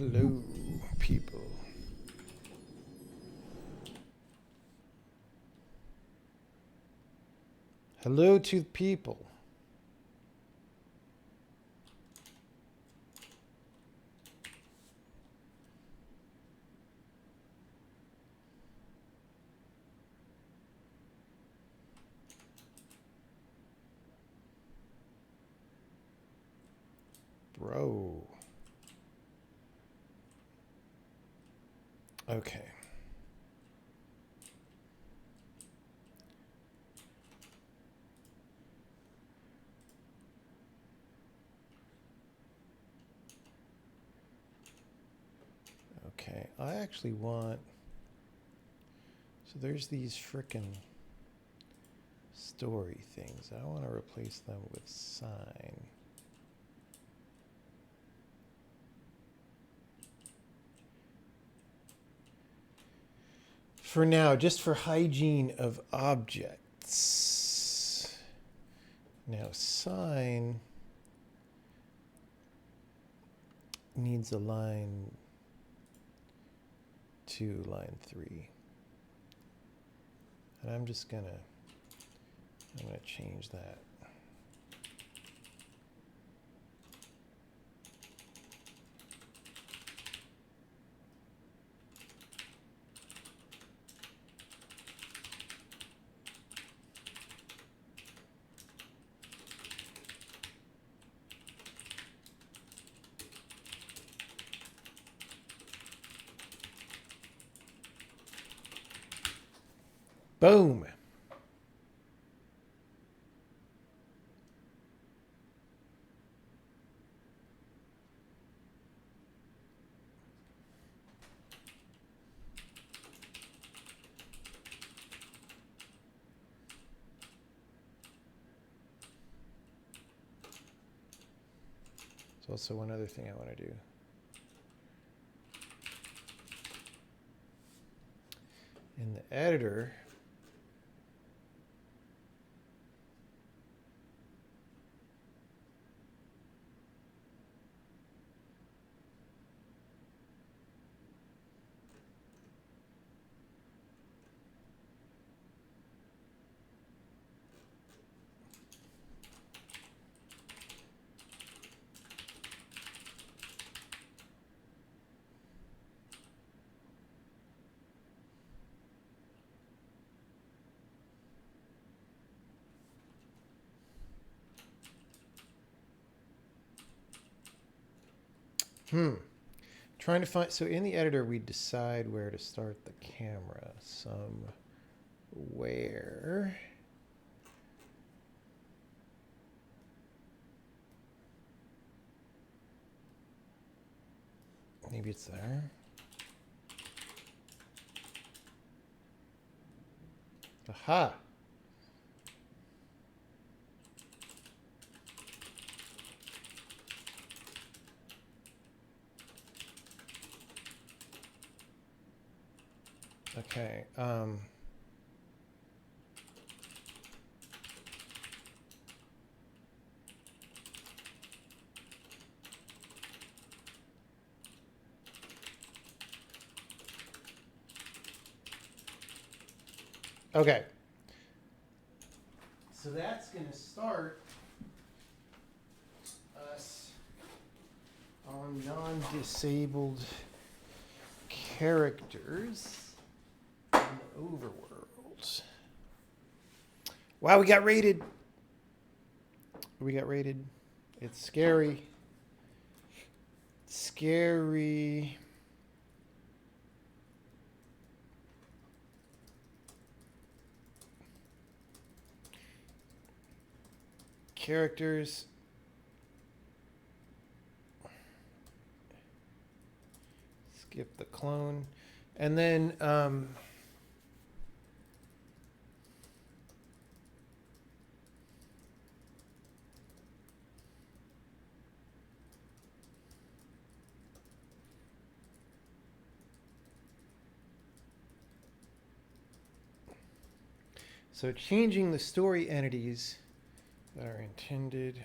Hello, people. Hello to people. Bro. Okay. Okay. I actually want... So there's these frickin' story things. I want to replace them with sign. For now, just for hygiene of objects. Now, sign needs a line 2, line 3. And I'm gonna change that. Boom. There's also one other thing I want to do. In the editor, trying to find, so in the editor, we decide where to start the camera somewhere. Maybe it's there. Aha. Okay. Okay. So that's going to start us on non-disabled characters in the overworld. Wow, we got raided. We got raided. It's scary. Scary. Characters. Skip the clone. And then so changing the story entities that are intended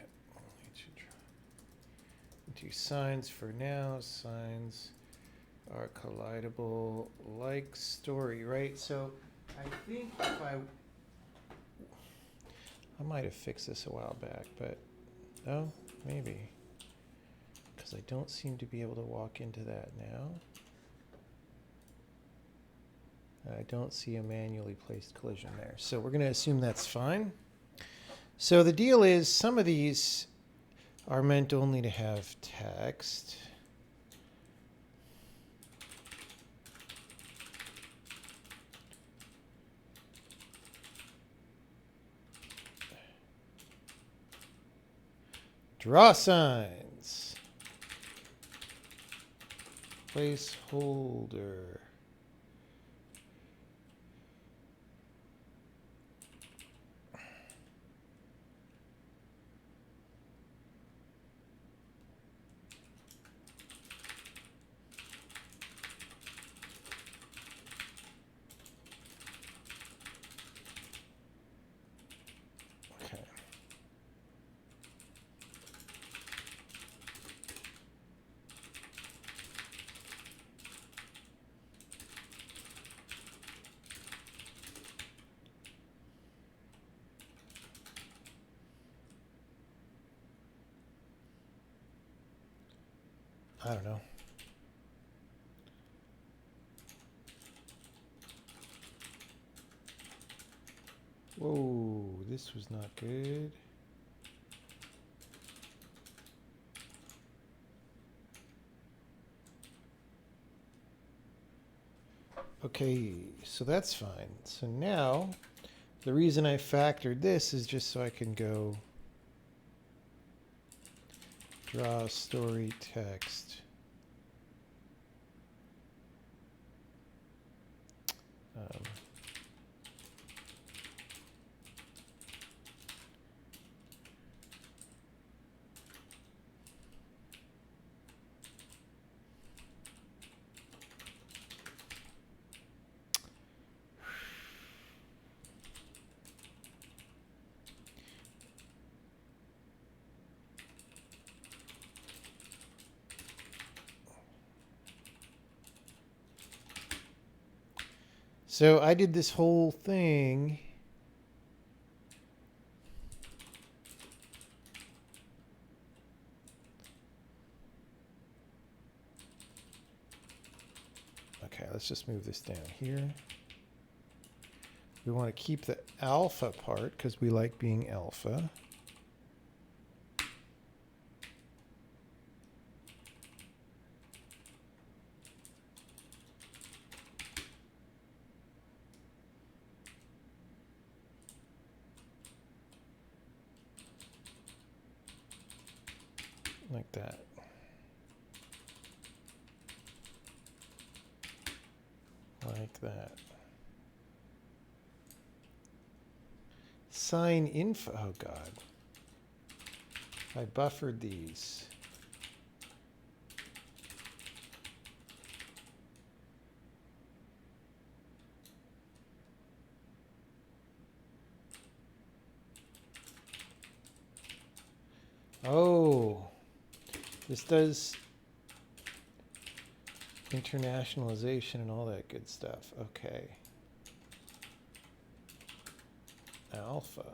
do signs for now. Signs are collidable like story, right? So I think if I might have fixed this a while back, but no, maybe. Because I don't seem to be able to walk into that now. I don't see a manually placed collision there. So we're going to assume that's fine. So the deal is some of these are meant only to have text. Draw signs. Placeholder. Okay. I don't know. Whoa, this was not good. Okay, so that's fine. So now, the reason I factored this is just so I can go draw story text. So I did this whole thing. Okay, let's just move this down here. We want to keep the alpha part because we like being alpha. Like that. Like that. Sign info. Oh, God. I buffered these. Oh. This does internationalization and all that good stuff. Okay. Alpha.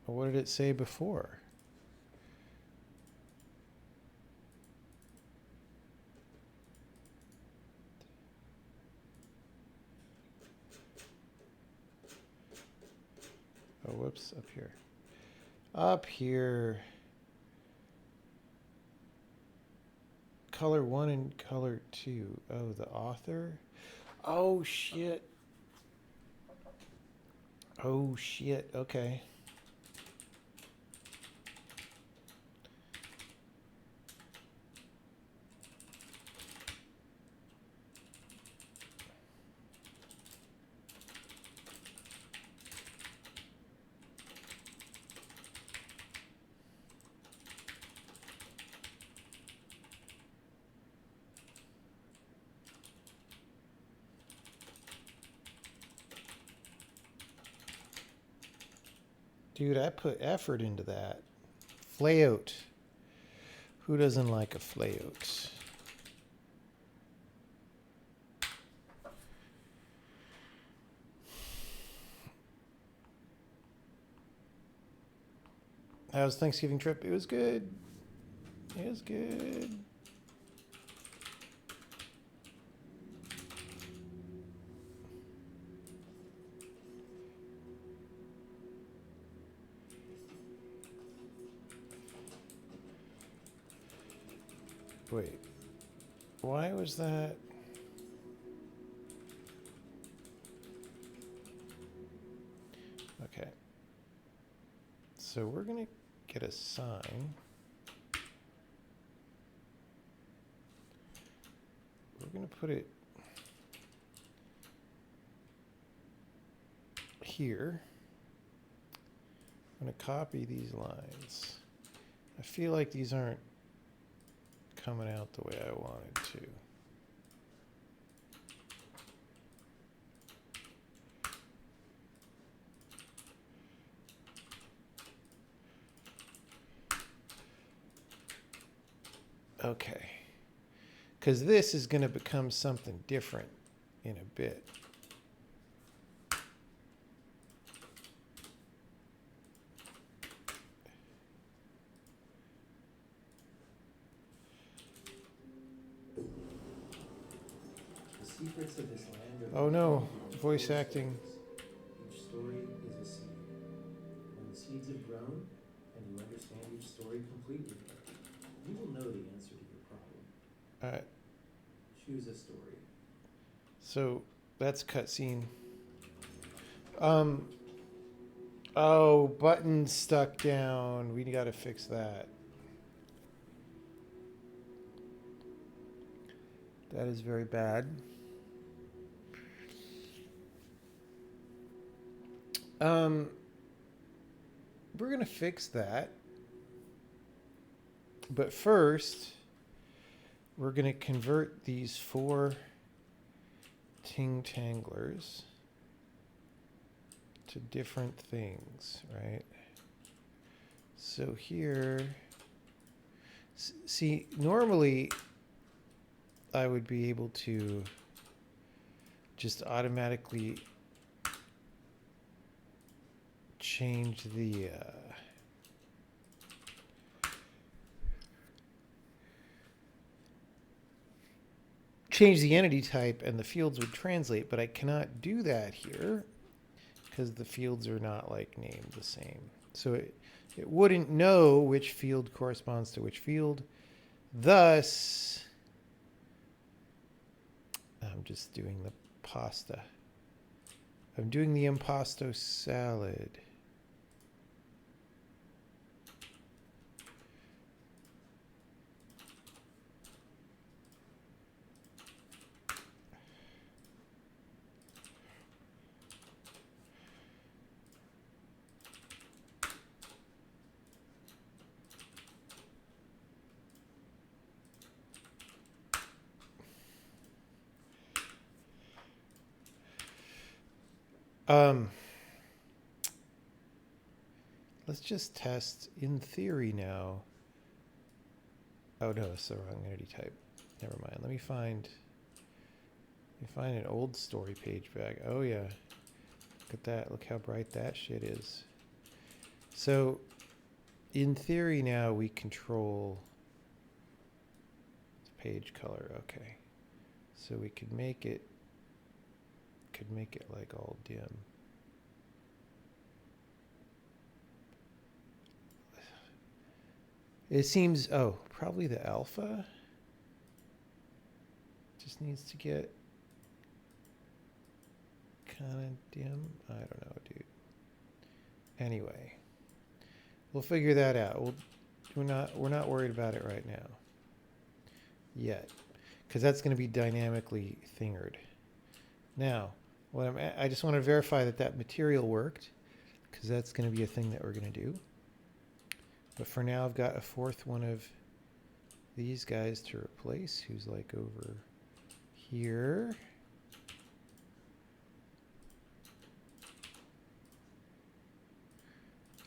Well, what did it say before? Oh, whoops, up here. Up here. Color 1 and color 2. Oh, the author? Oh, shit. Oh, shit. Okay. Dude, I put effort into that. Flayout. Who doesn't like a flayout? How was Thanksgiving trip? It was good. It was good. Wait. Why was that? Okay. So we're going to get a sign. We're going to put it here. I'm going to copy these lines. I feel like these aren't coming out the way I wanted to. Okay. Because this is going to become something different in a bit. Secrets of this land are Oh no, voice acting. Each story is a seed. When the seeds have grown and you understand each story completely, you will know the answer to your problem. All right. Choose a story. So that's cutscene. Oh, button stuck down. We got to fix that. That is very bad. We're going to fix that. But first, we're going to convert these 4 ting-tanglers to different things, right? So here, see, normally I would be able to just automatically change the entity type and the fields would translate, but I cannot do that here because the fields are not like named the same. So it wouldn't know which field corresponds to which field. Thus, I'm just doing the pasta. I'm doing the impasto salad. Let's just test in theory now. Oh no, it's the wrong entity type. Never mind. Let me find an old story page back. Oh yeah. Look at that. Look how bright that shit is. So in theory now we control the page color. Okay. So we could make it like all dim. It seems, oh, probably the alpha just needs to get kind of dim. I don't know, dude. Anyway, we'll figure that out. We're not worried about it right now yet, because that's going to be dynamically fingered. Now, I just want to verify that material worked, because that's going to be a thing that we're going to do. But for now, I've got a 4th one of these guys to replace, who's like over here.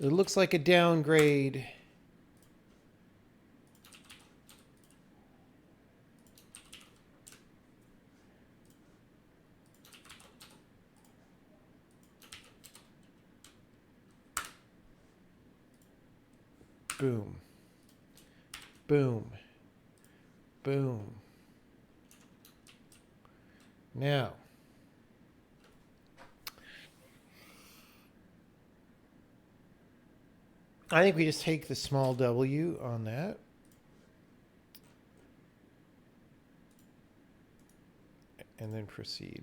It looks like a downgrade. Boom. Boom. Boom. Now, I think we just take the small W on that. And then proceed.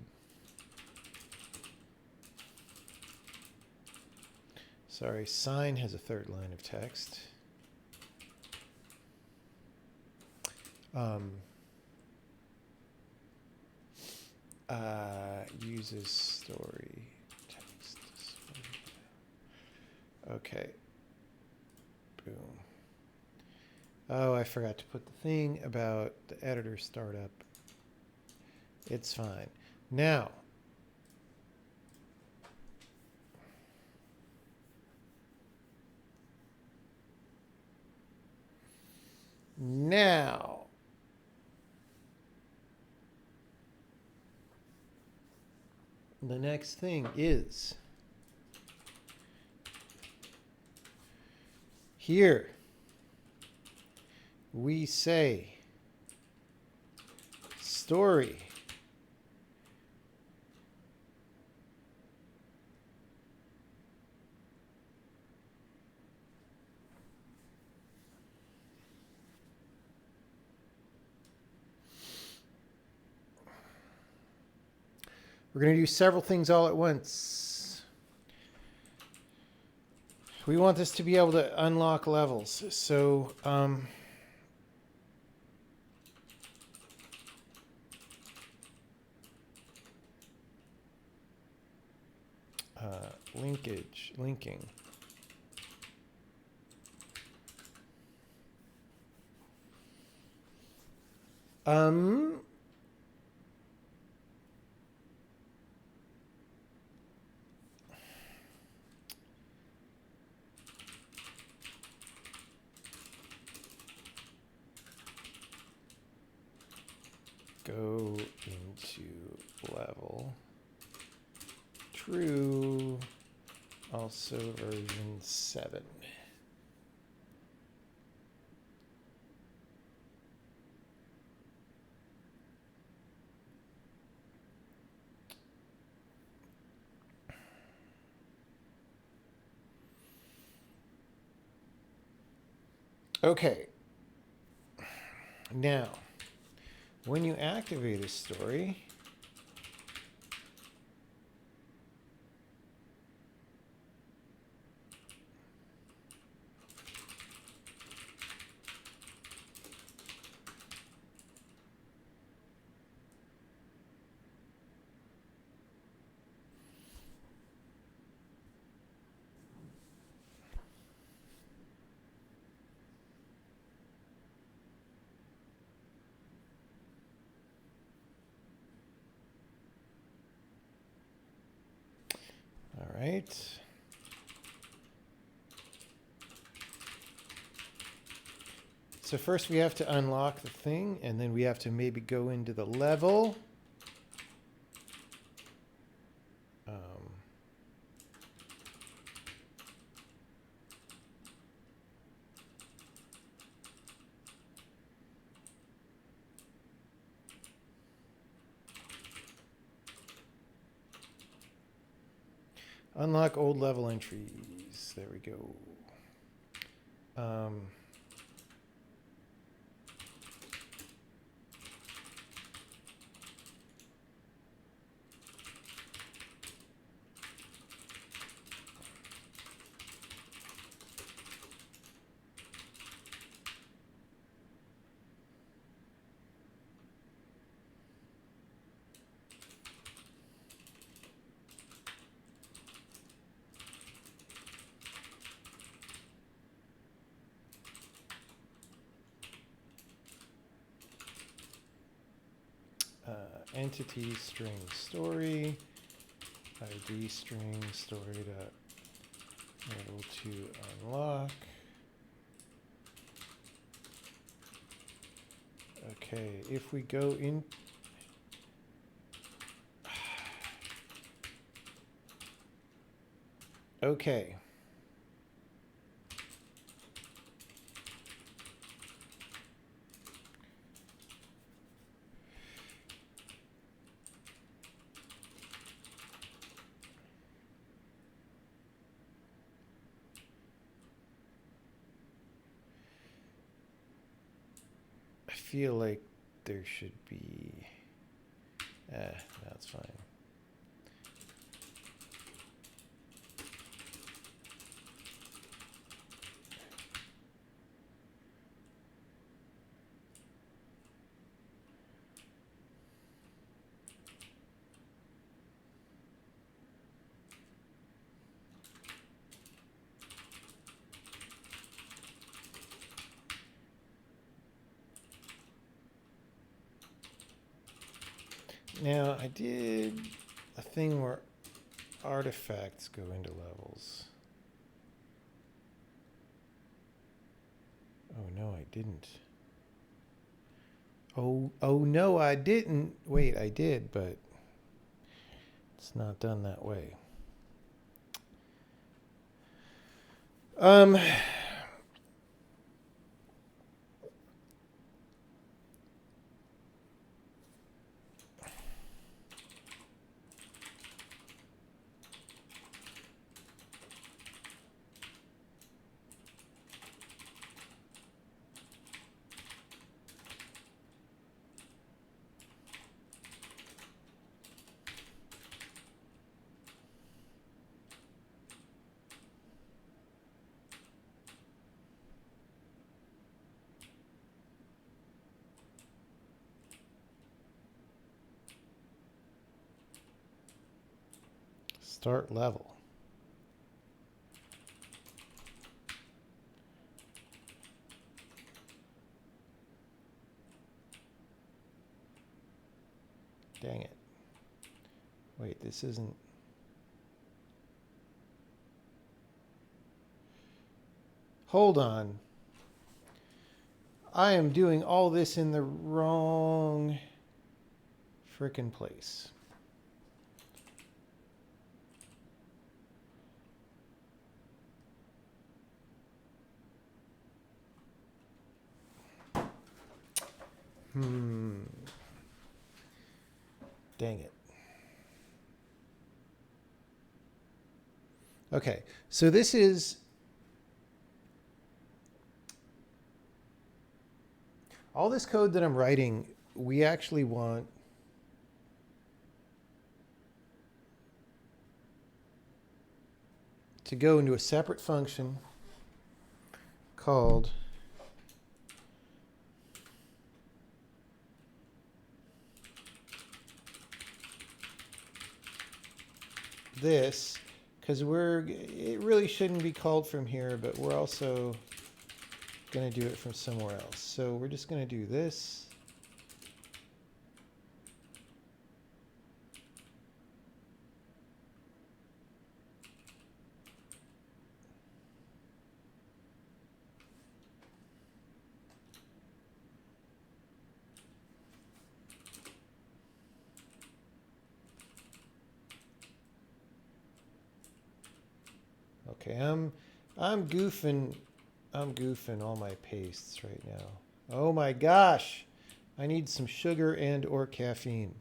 Sorry, sign has a third line of text. Uses story text. Okay. Boom. Oh, I forgot to put the thing about the editor startup. It's fine. Now, the next thing is here we say story. We're going to do several things all at once. We want this to be able to unlock levels. So, linking. Go into level. True. Also version 7. Okay. Now, when you activate a story, all right. So first we have to unlock the thing, and then we have to maybe go into the level. Unlock old level entries. There we go. Entity string story, ID string story dot Able to unlock. Okay, if we go in. Okay. I feel like there should be. That's fine. Now, I did a thing where artifacts go into levels. Oh, no, I didn't. Oh, no, I didn't. Wait, I did, but it's not done that way. Start level. Dang it. Wait, this isn't. Hold on. I am doing all this in the wrong frickin' place. Dang it. Okay, so this is all this code that I'm writing, we actually want to go into a separate function called this, because it really shouldn't be called from here, but we're also going to do it from somewhere else. So we're just going to do this. Okay, I'm goofing all my pastes right now. Oh my gosh. I need some sugar and or caffeine.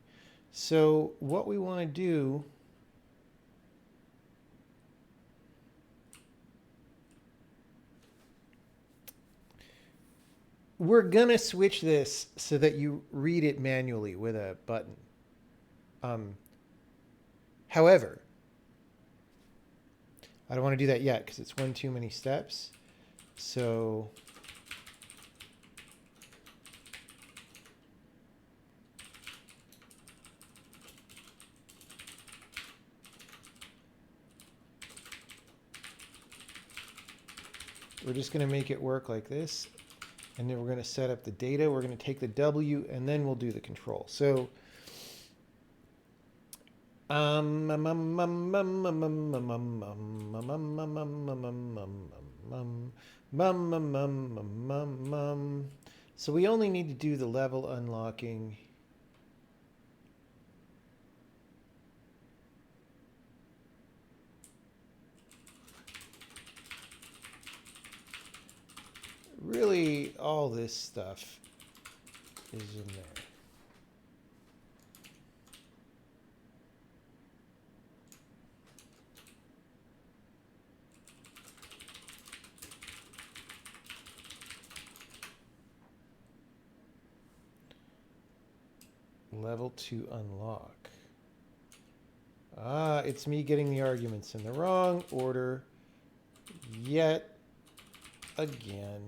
So what we want to do we're going to switch this so that you read it manually with a button. However, I don't want to do that yet because it's one too many steps. So we're just going to make it work like this. And then we're going to set up the data. We're going to take the W and then we'll do the control. So So we only need to do the level unlocking. Really, all this stuff is in there. Level 2 unlock. Ah, it's me getting the arguments in the wrong order yet again.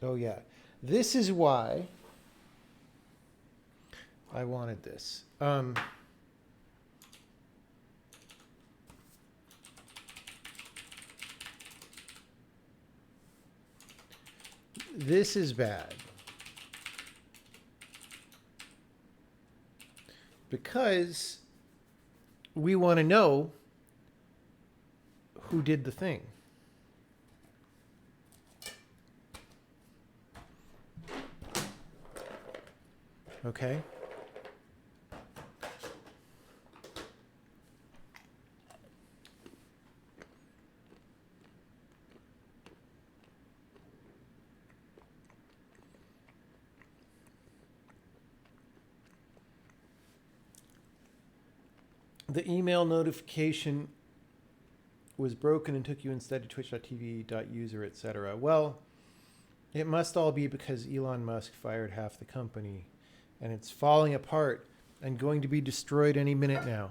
Oh yeah, this is why I wanted this. This is bad. Because we want to know who did the thing. Okay? The email notification was broken and took you instead to twitch.tv.user, etc. Well, it must all be because Elon Musk fired half the company and it's falling apart and going to be destroyed any minute now.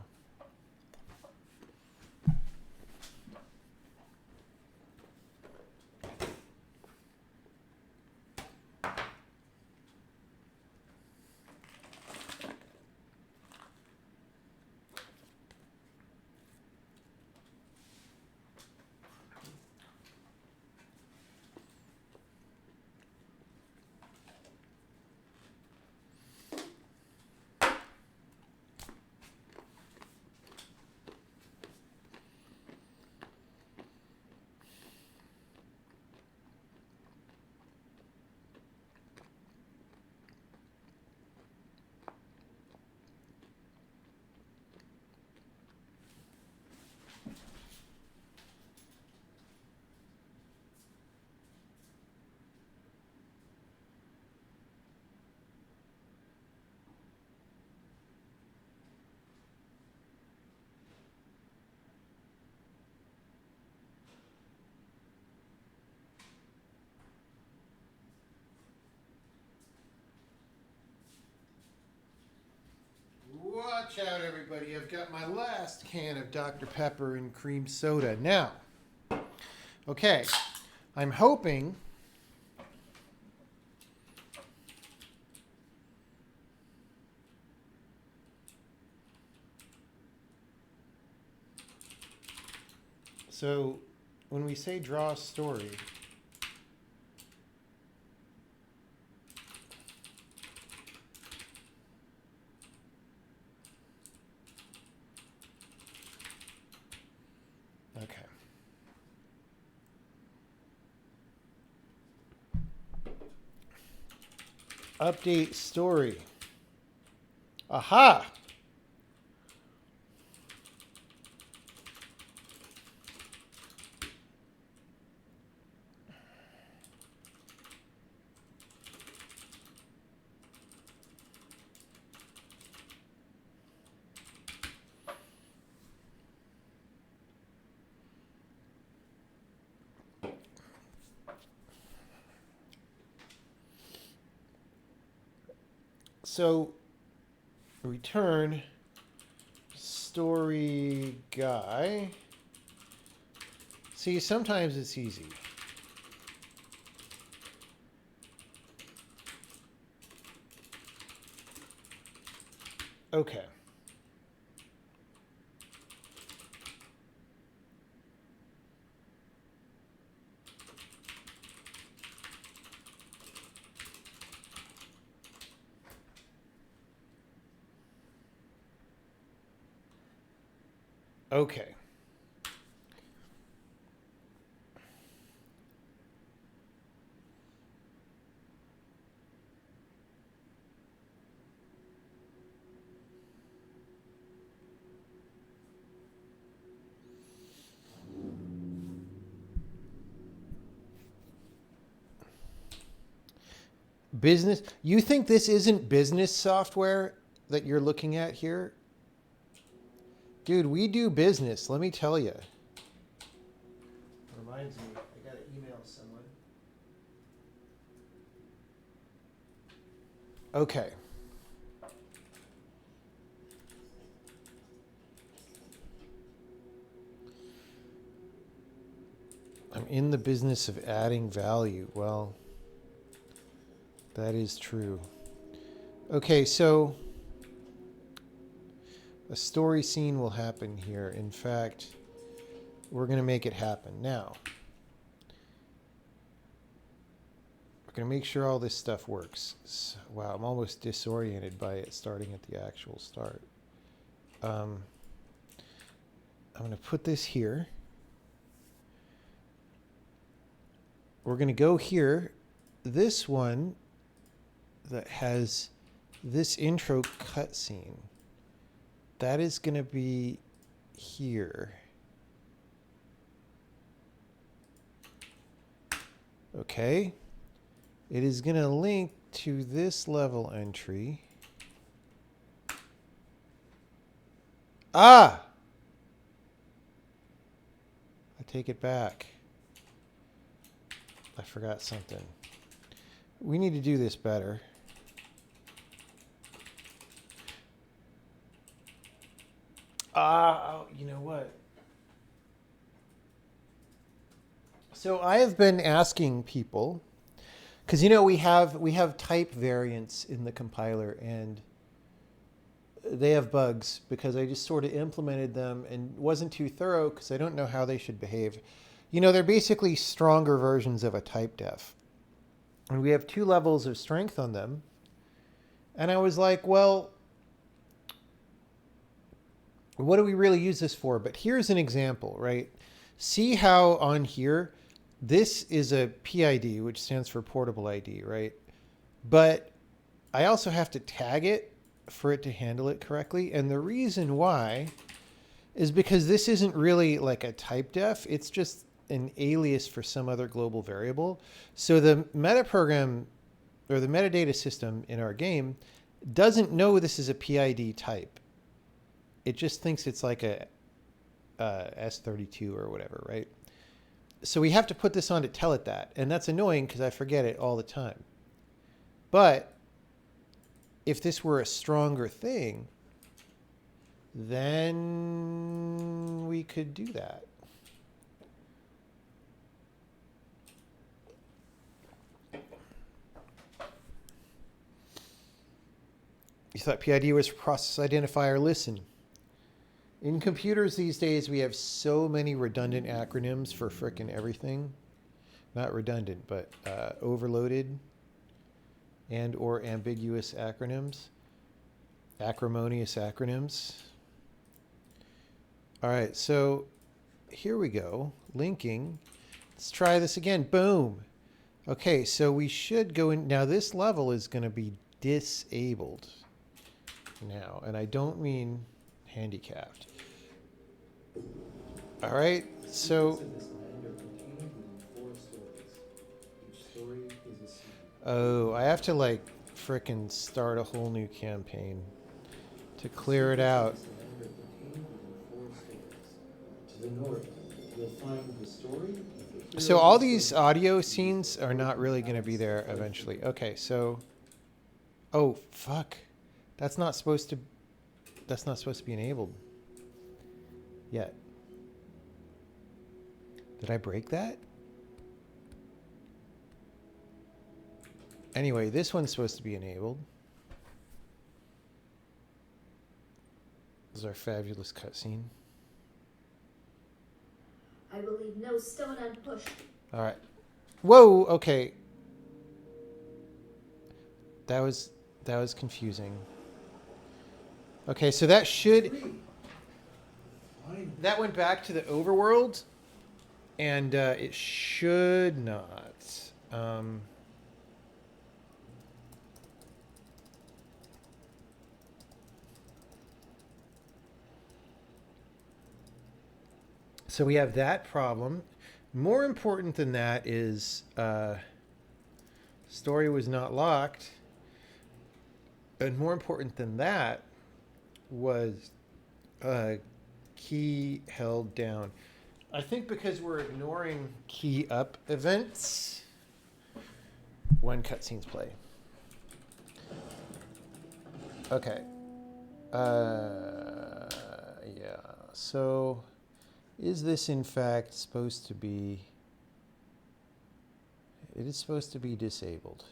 Watch out, everybody. I've got my last can of Dr. Pepper and cream soda. Now, okay, I'm hoping so when we say draw a story, okay. Update story. Aha! So, return story guy. See, sometimes it's easy. Okay. Okay. Business. You think this isn't business software that you're looking at here? Dude, we do business, let me tell you. Reminds me, I gotta email someone. Okay. I'm in the business of adding value. Well, that is true. Okay, so a story scene will happen here. In fact, we're going to make it happen. Now, we're going to make sure all this stuff works. Wow, I'm almost disoriented by it starting at the actual start. I'm going to put this here. We're going to go here. This one that has this intro cutscene, that is going to be here. Okay. It is going to link to this level entry. Ah! I take it back. I forgot something. We need to do this better. Oh, you know what? So I have been asking people, because we have type variants in the compiler, and they have bugs because I just sort of implemented them and wasn't too thorough because I don't know how they should behave. They're basically stronger versions of a type def. And we have 2 levels of strength on them. And I was like, well, what do we really use this for? But here's an example, right? See how on here, this is a PID, which stands for portable ID, right? But I also have to tag it for it to handle it correctly. And the reason why is because this isn't really like a type def. It's just an alias for some other global variable. So the metaprogram or the metadata system in our game doesn't know this is a PID type. It just thinks it's like a S32 or whatever, right? So we have to put this on to tell it that. And that's annoying because I forget it all the time. But if this were a stronger thing, then we could do that. You thought PID was for process identifier? Listen. In computers these days, we have so many redundant acronyms for frickin' everything. Not redundant, but overloaded and or ambiguous acronyms. Acrimonious acronyms. All right, so here we go. Linking. Let's try this again. Boom. Okay, so we should go in. Now this level is going to be disabled now, and I don't mean handicapped. All right, so I have to like frickin' start a whole new campaign to clear it out. So all these audio scenes are not really going to be there eventually. Okay, so oh fuck. That's not supposed to be enabled yet. Did I break that? Anyway, this one's supposed to be enabled. This is our fabulous cutscene. I will leave no stone unpushed. All right. Whoa. Okay. That was confusing. Okay, so that should. Finally. That went back to the overworld, and it should not. So we have that problem. More important than that is story was not locked. And more important than that was key held down. I think because we're ignoring key up events when cutscenes play. Okay. Yeah. So, is this in fact supposed to be? It is supposed to be disabled.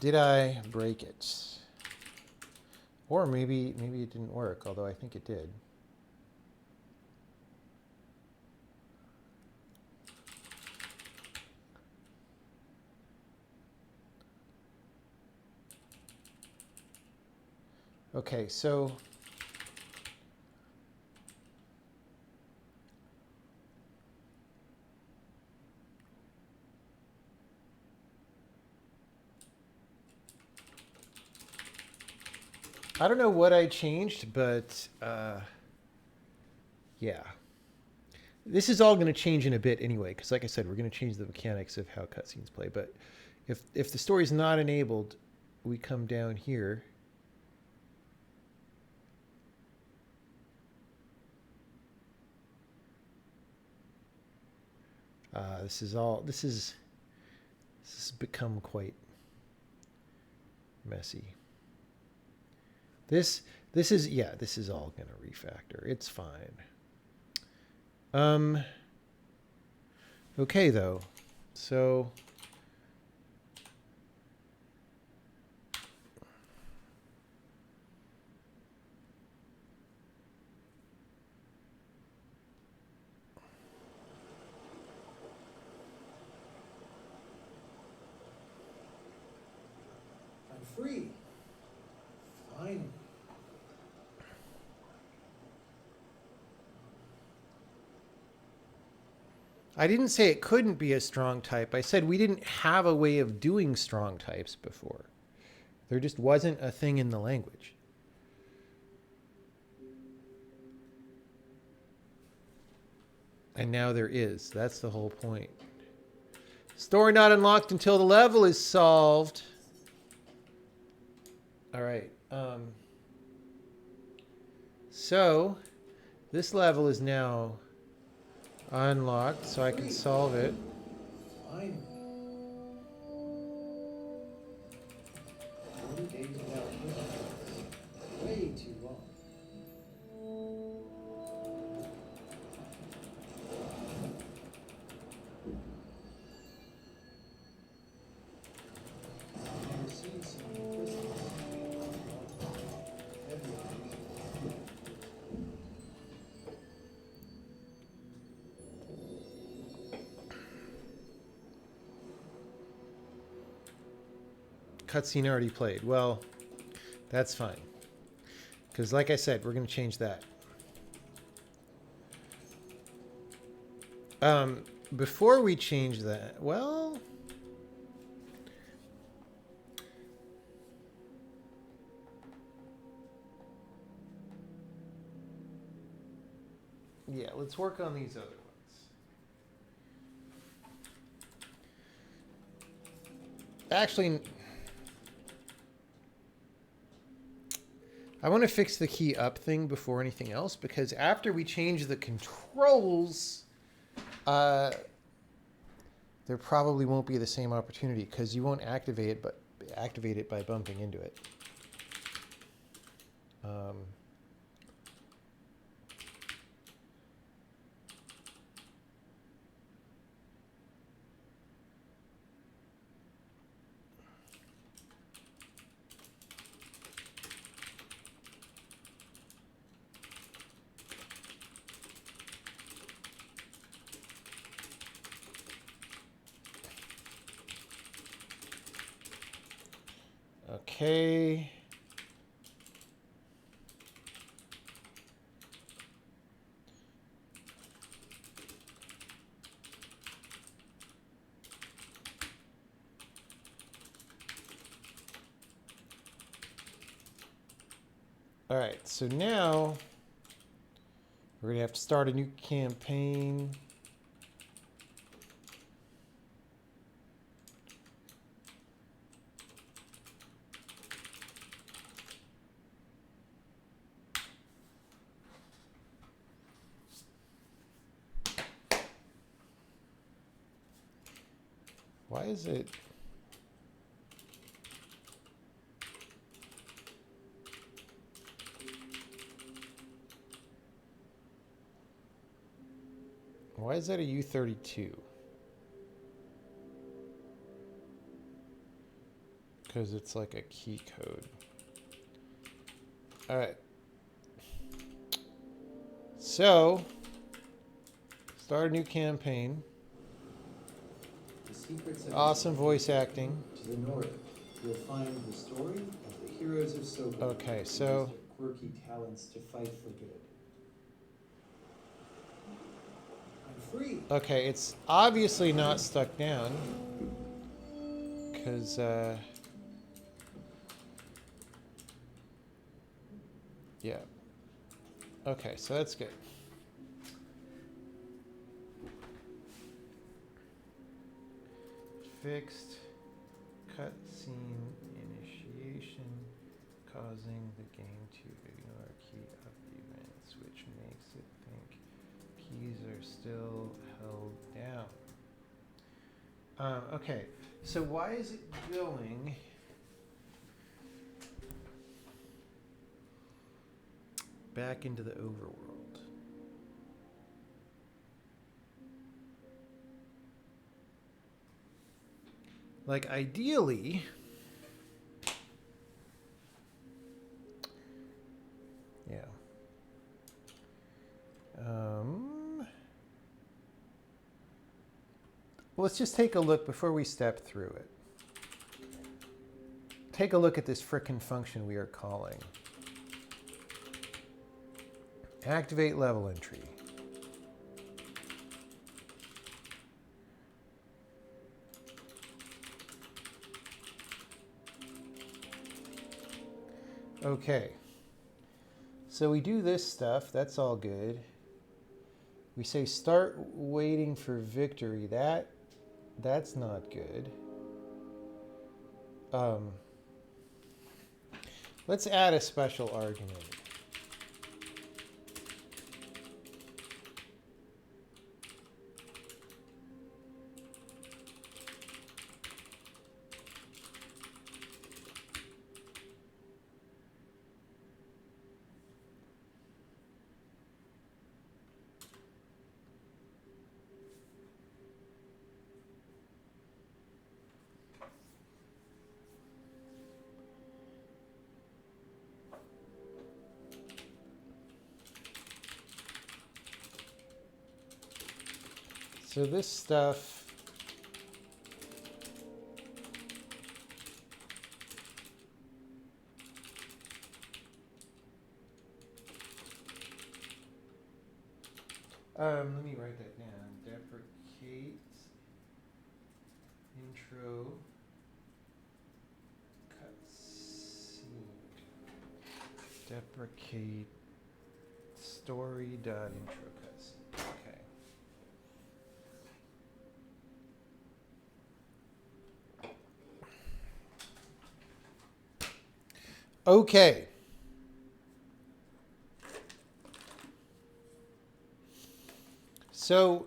Did I break it? Or maybe it didn't work, although I think it did. Okay, so I don't know what I changed, but yeah. This is all going to change in a bit anyway, because like I said, we're going to change the mechanics of how cutscenes play. But if the story's not enabled, we come down here. This has become quite messy. This is all gonna refactor. It's fine. Okay though. So I'm free. Finally. I didn't say it couldn't be a strong type. I said we didn't have a way of doing strong types before. There just wasn't a thing in the language. And now there is. That's the whole point. Story not unlocked until the level is solved. All right. So this level is now unlocked, so I can solve it. Finally. 40 days without him. Way too long. I've never seen so many crystals. Everywhere. Cutscene already played. Well, that's fine. Because like I said, we're going to change that. Before we change that, well... yeah, let's work on these other ones. Actually... I want to fix the key up thing before anything else, because after we change the controls, there probably won't be the same opportunity, because you won't activate it by bumping into it. Okay. All right, so now we're going to have to start a new campaign. Why is it? Why is that a U32? Because it's like a key code. All right. So, start a new campaign. The secrets of Awesome voice acting. To the north, you'll find the story of the heroes of Sobel. Okay, so- Who used their quirky talents to fight for good. I'm free. Okay, it's obviously not stuck down. Because, yeah. Okay, so that's good. Fixed cutscene initiation, causing the game to ignore key up events, which makes it think keys are still held down. Okay, so why is it going back into the overworld? Like, ideally, yeah. Let's just take a look before we step through it. Take a look at this frickin' function we are calling. Activate level entry. Okay, so we do this stuff, that's all good. We say start waiting for victory, that's not good. Let's add a special argument. So this stuff, let me write that down. Deprecate intro cutscene. Deprecate story.intro cutscene. Okay. Okay. So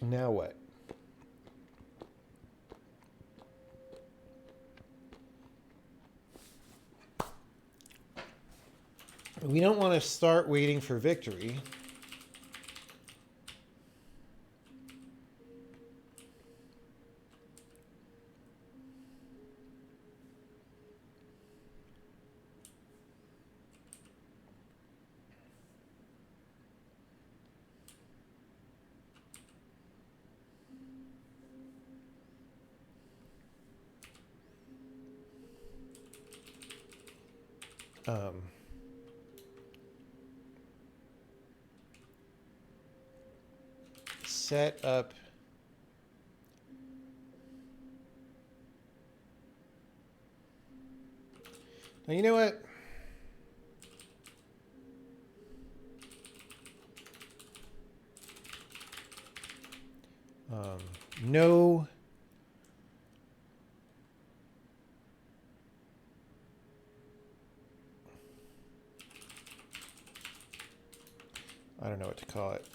now what? We don't want to start waiting for victory. set up now, you know what? No. I don't know what to call it.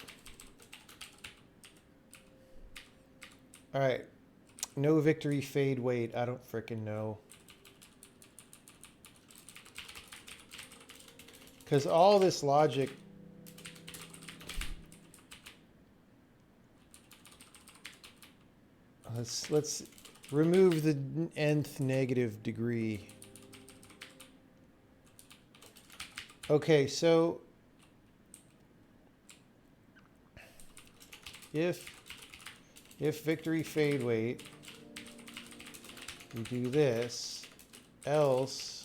All right. No victory fade wait. I don't frickin' know. Because all this logic. Let's remove the nth negative degree. Okay, so if victory fade wait, we do this, else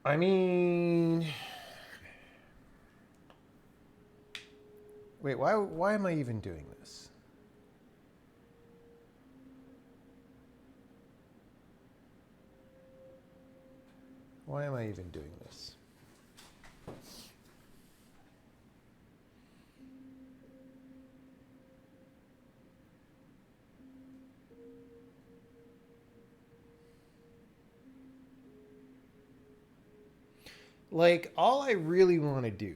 I mean, wait, why am I even doing this? Why am I even doing this? Like, all I really want to do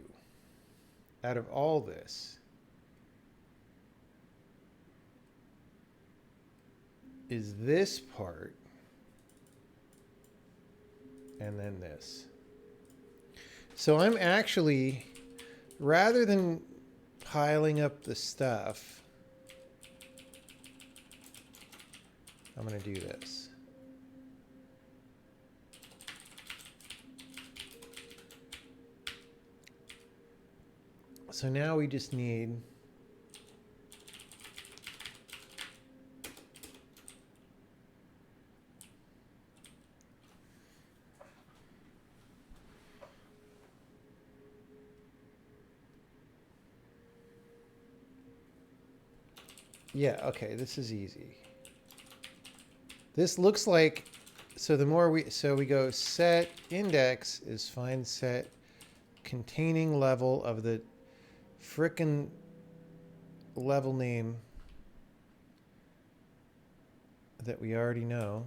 out of all this is this part and then this. So I'm actually, rather than piling up the stuff, I'm going to do this. So now we just need yeah, okay, this is easy. This looks like, so the more we go set index is find set containing level of the frickin' level name that we already know.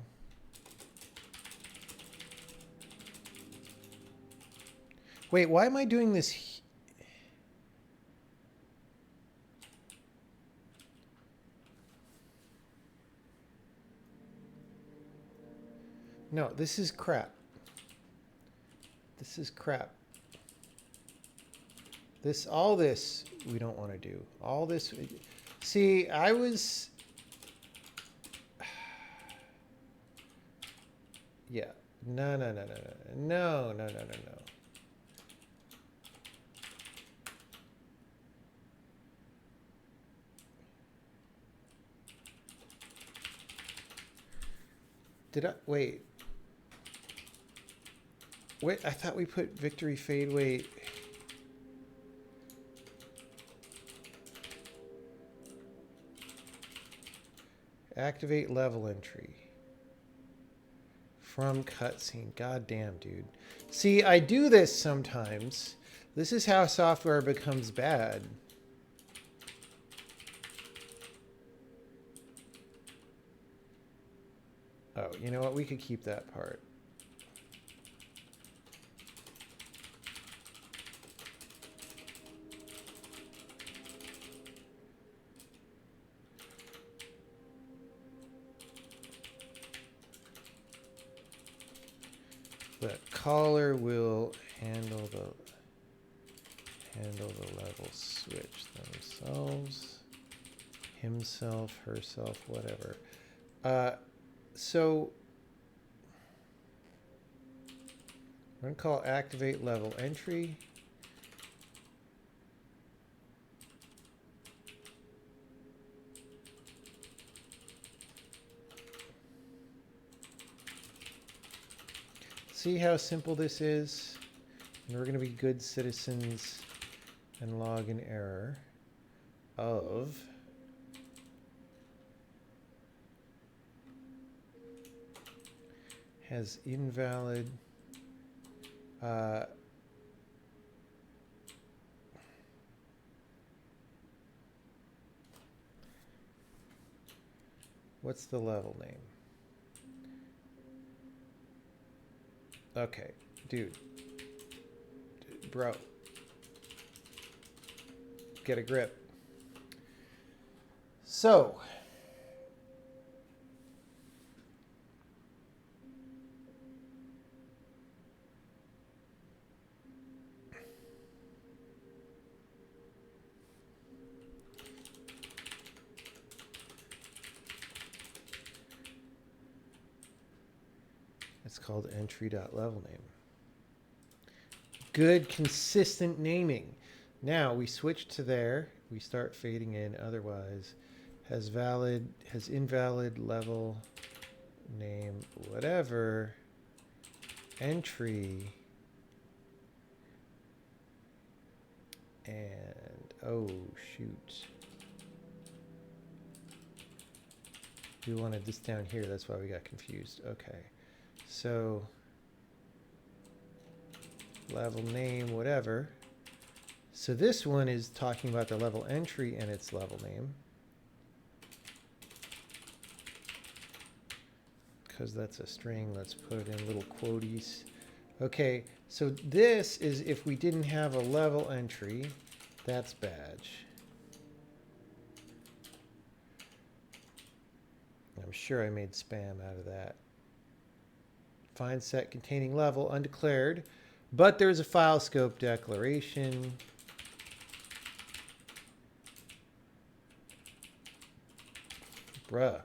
Wait, why am I doing this? No, this is crap. This is crap. All this we don't want to do. All this. See, I was. Yeah. No. Did I wait? Wait, I thought we put victory fade weight. Activate level entry. From cutscene. God damn, dude. See, I do this sometimes. This is how software becomes bad. Oh, you know what? We could keep that part. The caller will handle the level switch themselves, himself, herself, whatever. So I'm going to call activate level entry. See how simple this is? And we're going to be good citizens and log an error of has invalid what's the level name? Okay, dude, bro, get a grip. So, it's called entry.level name. Good, consistent naming. Now we switch to there. We start fading in. Otherwise, has invalid level name, whatever. Entry. And, oh, shoot. We wanted this down here. That's why we got confused. Okay. So, level name, whatever. So this one is talking about the level entry and its level name. Because that's a string, let's put it in little quotes. Okay, so this is if we didn't have a level entry, that's badge. I'm sure I made spam out of that. Find set containing level undeclared, but there's a file scope declaration. Bruh.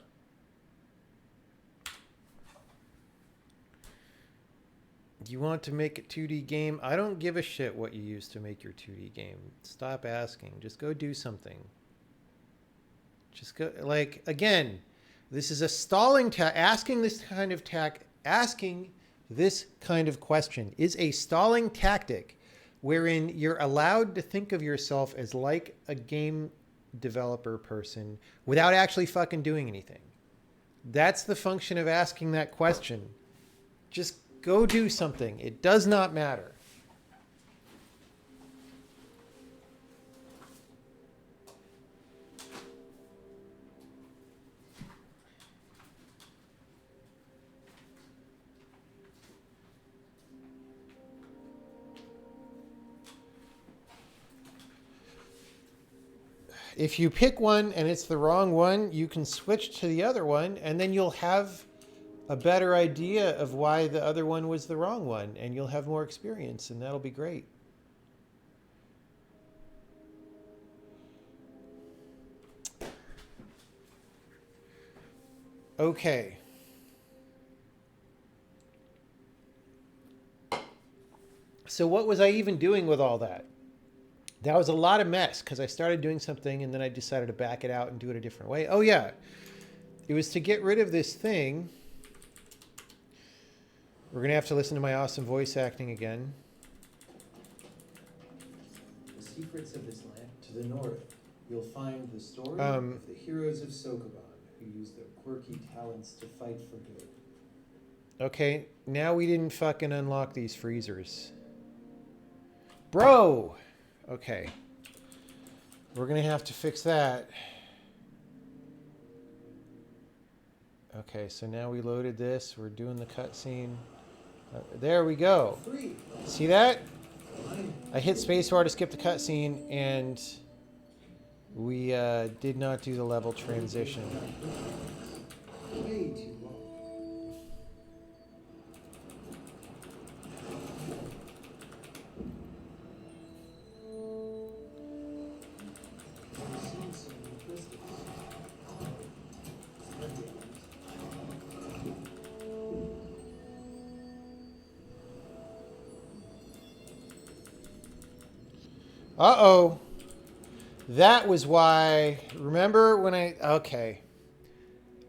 You want to make a 2D game? I don't give a shit what you use to make your 2D game. Stop asking. Just go do something. Just go, like, again, this is a stalling asking this kind of question is a stalling tactic wherein you're allowed to think of yourself as like a game developer person without actually fucking doing anything. That's the function of asking that question. Just go do something. It does not matter. If you pick one and it's the wrong one, you can switch to the other one, and then you'll have a better idea of why the other one was the wrong one, and you'll have more experience, and that'll be great. Okay. So what was I even doing with all that? That was a lot of mess because I started doing something and then I decided to back it out and do it a different way. Oh yeah, it was to get rid of this thing We're going to have to listen to my awesome voice acting again. The secrets of this land. To the north, you'll find the story Um, of the heroes of Sokoban, who use their quirky talents to fight for good. Okay, now we didn't fucking unlock these freezers. Bro! Okay. We're going to have to fix that. Okay, so now we loaded this. We're doing the cutscene. There we go. Free! See that? Fine. I hit spacebar to skip the cutscene, and we did not do the level transition. Way too long. I've seen so many crystals. Uh-oh. That was why... Remember when I... Okay.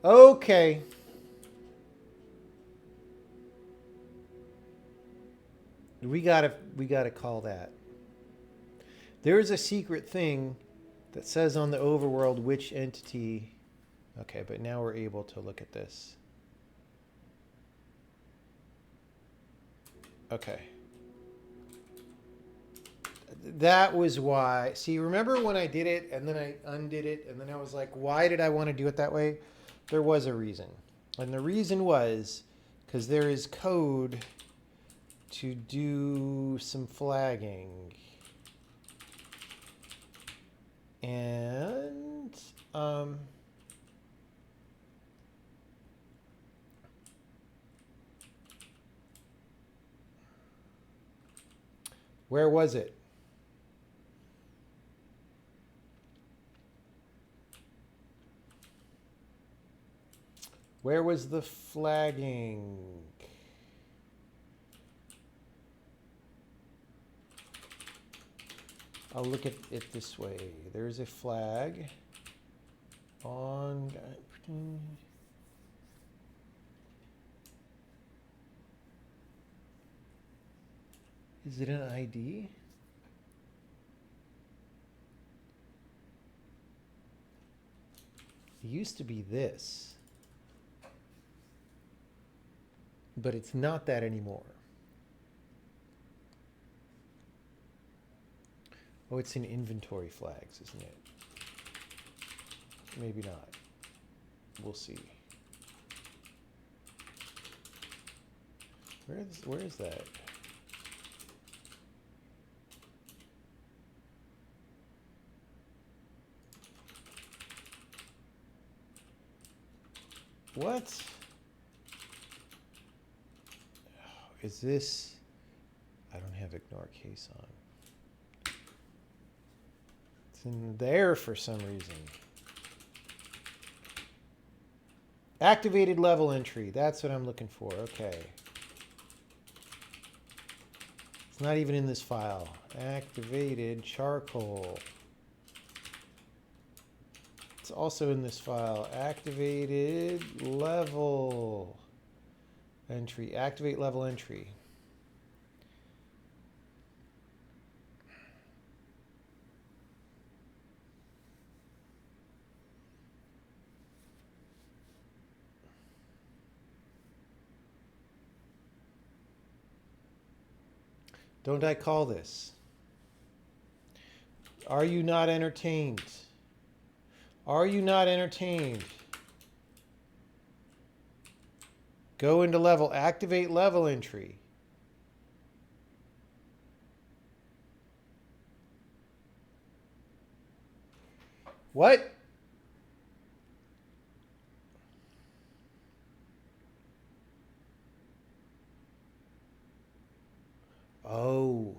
Okay. We gotta call that. There's a secret thing that says on the overworld which entity... Okay, but now we're able to look at this. Okay. That was why. See, remember when I did it and then I undid it and then I was like, why did I want to do it that way? There was a reason. And the reason was because there is code to do some flagging. And where was it? Where was the flagging? I'll look at it this way. There's a flag on... Is it an ID? It used to be this. But it's not that anymore. Oh, it's in inventory flags, isn't it? Maybe not. We'll see. Where is that? What? Is this... I don't have ignore case on. It's in there for some reason. Activated level entry. That's what I'm looking for. Okay. It's not even in this file. Activated charcoal. It's also in this file. Activated level entry. Activate level entry. Don't I call this? Are you not entertained? Are you not entertained? Go into level. Activate level entry. What? Oh.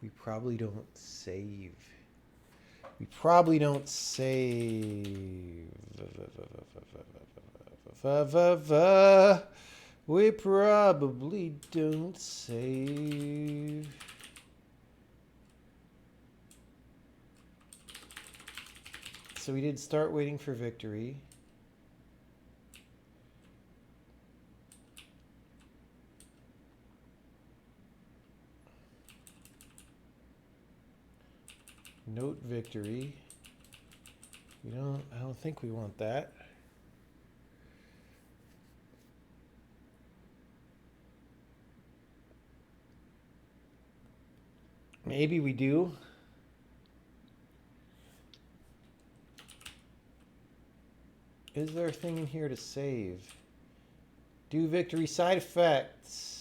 We probably don't save. We probably don't save. We probably don't save. So we did start waiting for victory. Note victory. I don't think we want that. Maybe we do. Is there a thing in here to save? Do victory side effects.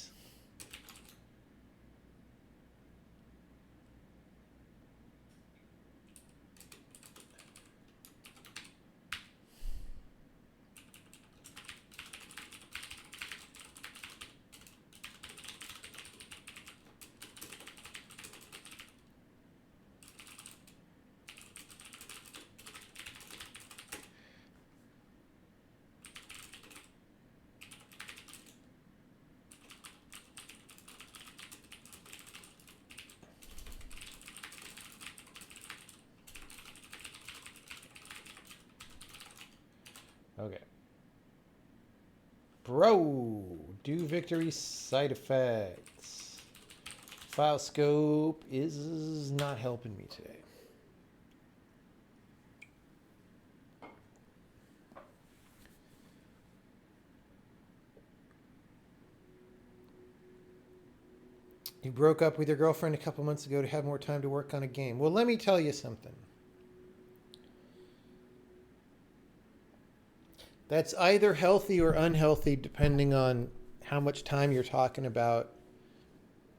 Okay. Bro, do victory side effects. File scope is not helping me today. You broke up with your girlfriend a couple months ago to have more time to work on a game. Well, let me tell you something. That's either healthy or unhealthy depending on how much time you're talking about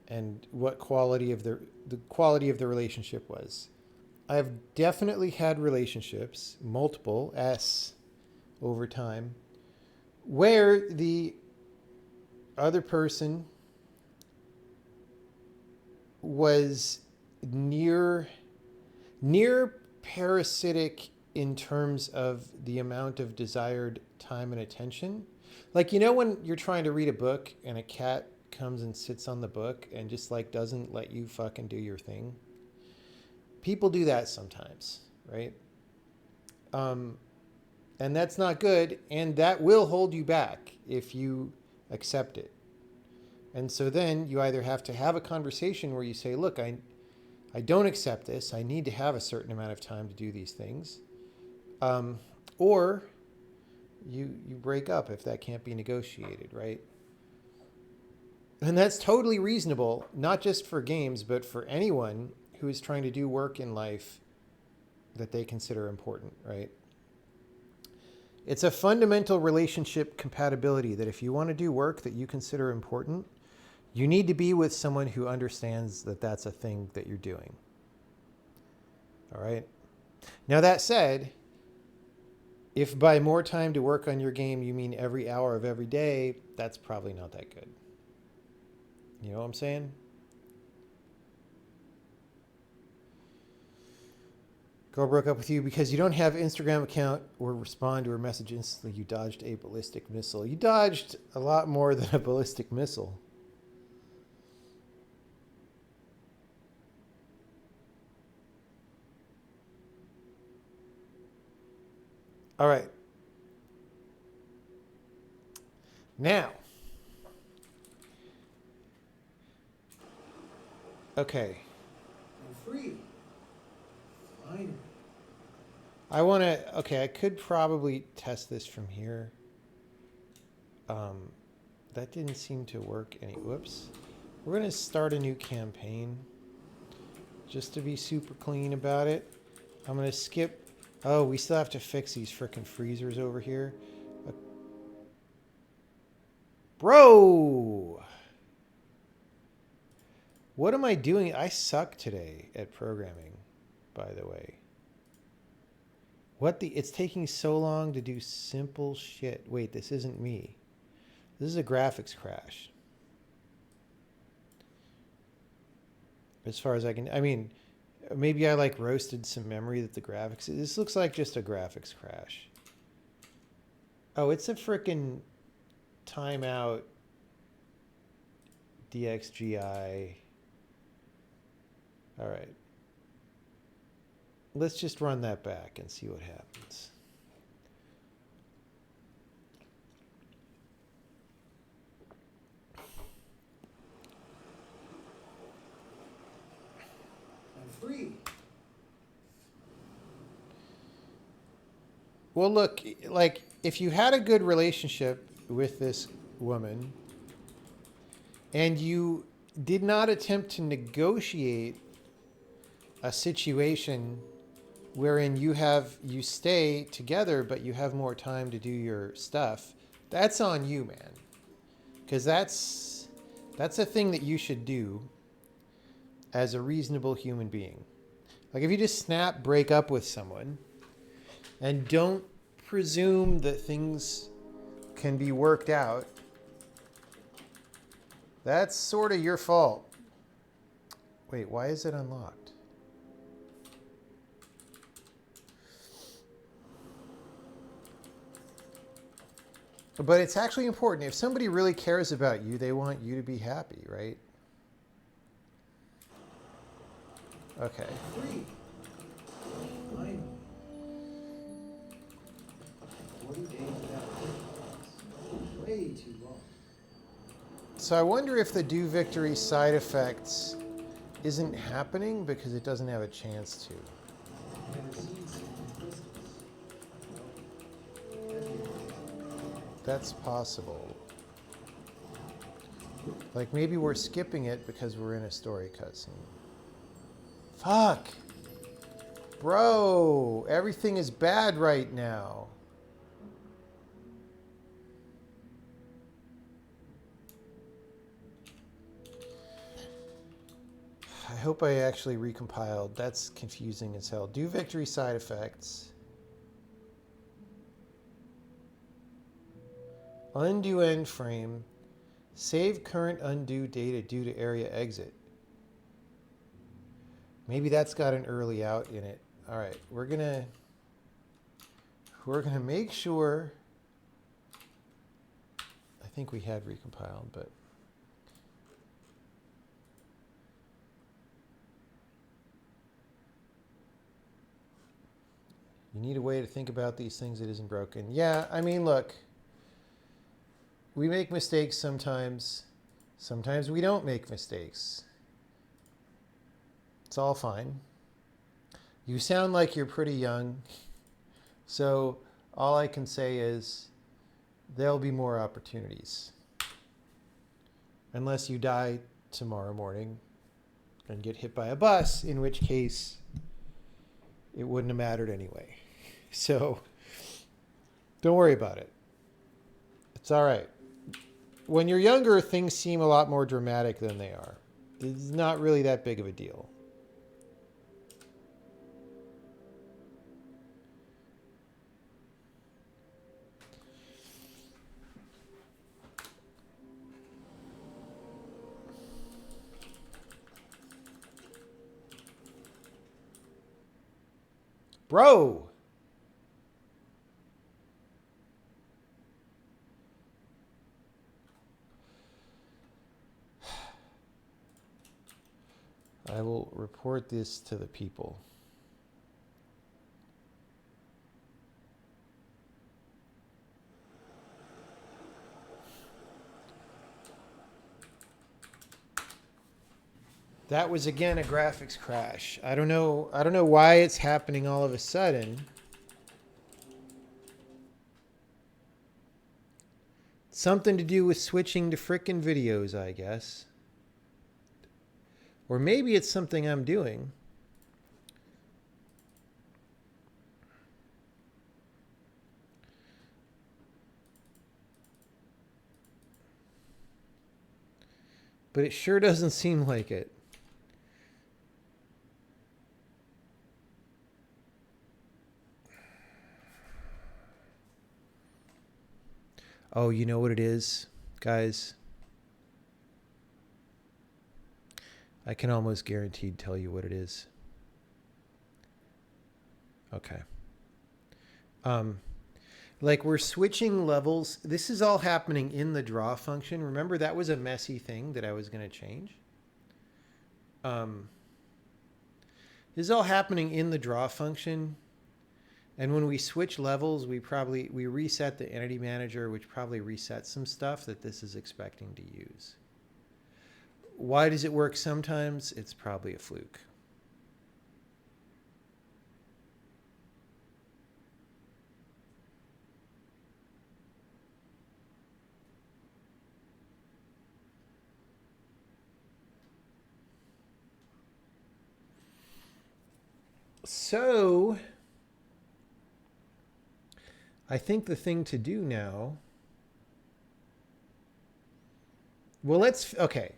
and what quality of the quality of the relationship was. I've definitely had relationships, multiple S over time, where the other person was near parasitic in terms of the amount of desired time and attention. Like, when you're trying to read a book and a cat comes and sits on the book and just like doesn't let you fucking do your thing. People do that sometimes, right? And that's not good, and that will hold you back if you accept it. And so then you either have to have a conversation where you say, look, I don't accept this. I need to have a certain amount of time to do these things. Or you break up if that can't be negotiated, right? And that's totally reasonable, not just for games, but for anyone who is trying to do work in life that they consider important, right? It's a fundamental relationship compatibility that if you want to do work that you consider important, you need to be with someone who understands that that's a thing that you're doing. All right? Now, that said, if by more time to work on your game you mean every hour of every day, that's probably not that good. You know what I'm saying? Girl broke up with you because you don't have Instagram account or respond to her message instantly. You dodged a ballistic missile. You dodged a lot more than a ballistic missile. All right. Now. Okay. I'm free. Finally. Okay, I could probably test this from here. That didn't seem to work whoops. We're going to start a new campaign just to be super clean about it. I'm going to skip. Oh, we still have to fix these frickin' freezers over here. Bro! What am I doing? I suck today at programming, by the way. It's taking so long to do simple shit. Wait, this isn't me. This is a graphics crash. As far as I mean, maybe I like roasted some memory that the graphics, this looks like just a graphics crash. Oh, it's a frickin' timeout DXGI. All right. Let's just run that back and see what happens. I'm free. Well, look, like if you had a good relationship with this woman and you did not attempt to negotiate a situation wherein you stay together but you have more time to do your stuff, that's on you, man. Because that's a thing that you should do as a reasonable human being. Like if you just break up with someone and don't presume that things can be worked out, that's sort of your fault. Wait, why is it unlocked? But it's actually important. If somebody really cares about you, they want you to be happy, right? Okay. Free. Finally. 40 days without victories. Way too long. So I wonder if the do victory side effects isn't happening because it doesn't have a chance to. And the seeds and crystals. Well, that'd be amazing. That's possible. Like maybe we're skipping it because we're in a story cutscene. Fuck. Bro, everything is bad right now. I hope I actually recompiled. That's confusing as hell. Do victory side effects. Undo end frame. Save current undo data due to area exit. Maybe that's got an early out in it. All right, we're gonna make sure. I think we had recompiled, but you need a way to think about these things that isn't broken. Yeah, I mean, look, we make mistakes sometimes. Sometimes we don't make mistakes. It's all fine. You sound like you're pretty young, so all I can say is there'll be more opportunities. Unless you die tomorrow morning and get hit by a bus, in which case it wouldn't have mattered anyway. So don't worry about it. It's all right. When you're younger, things seem a lot more dramatic than they are. It's not really that big of a deal. Bro! I will report this to the people. That was again a graphics crash. I don't know why it's happening all of a sudden. Something to do with switching to frickin' videos, I guess. Or maybe it's something I'm doing. But it sure doesn't seem like it. Oh, you know what it is, guys? I can almost guaranteed tell you what it is. Okay. Like we're switching levels. This is all happening in the draw function. Remember that was a messy thing that I was going to change. This is all happening in the draw function. And when we switch levels, we reset the entity manager, which probably resets some stuff that this is expecting to use. Why does it work sometimes? It's probably a fluke. So I think the thing to do now. Well, okay.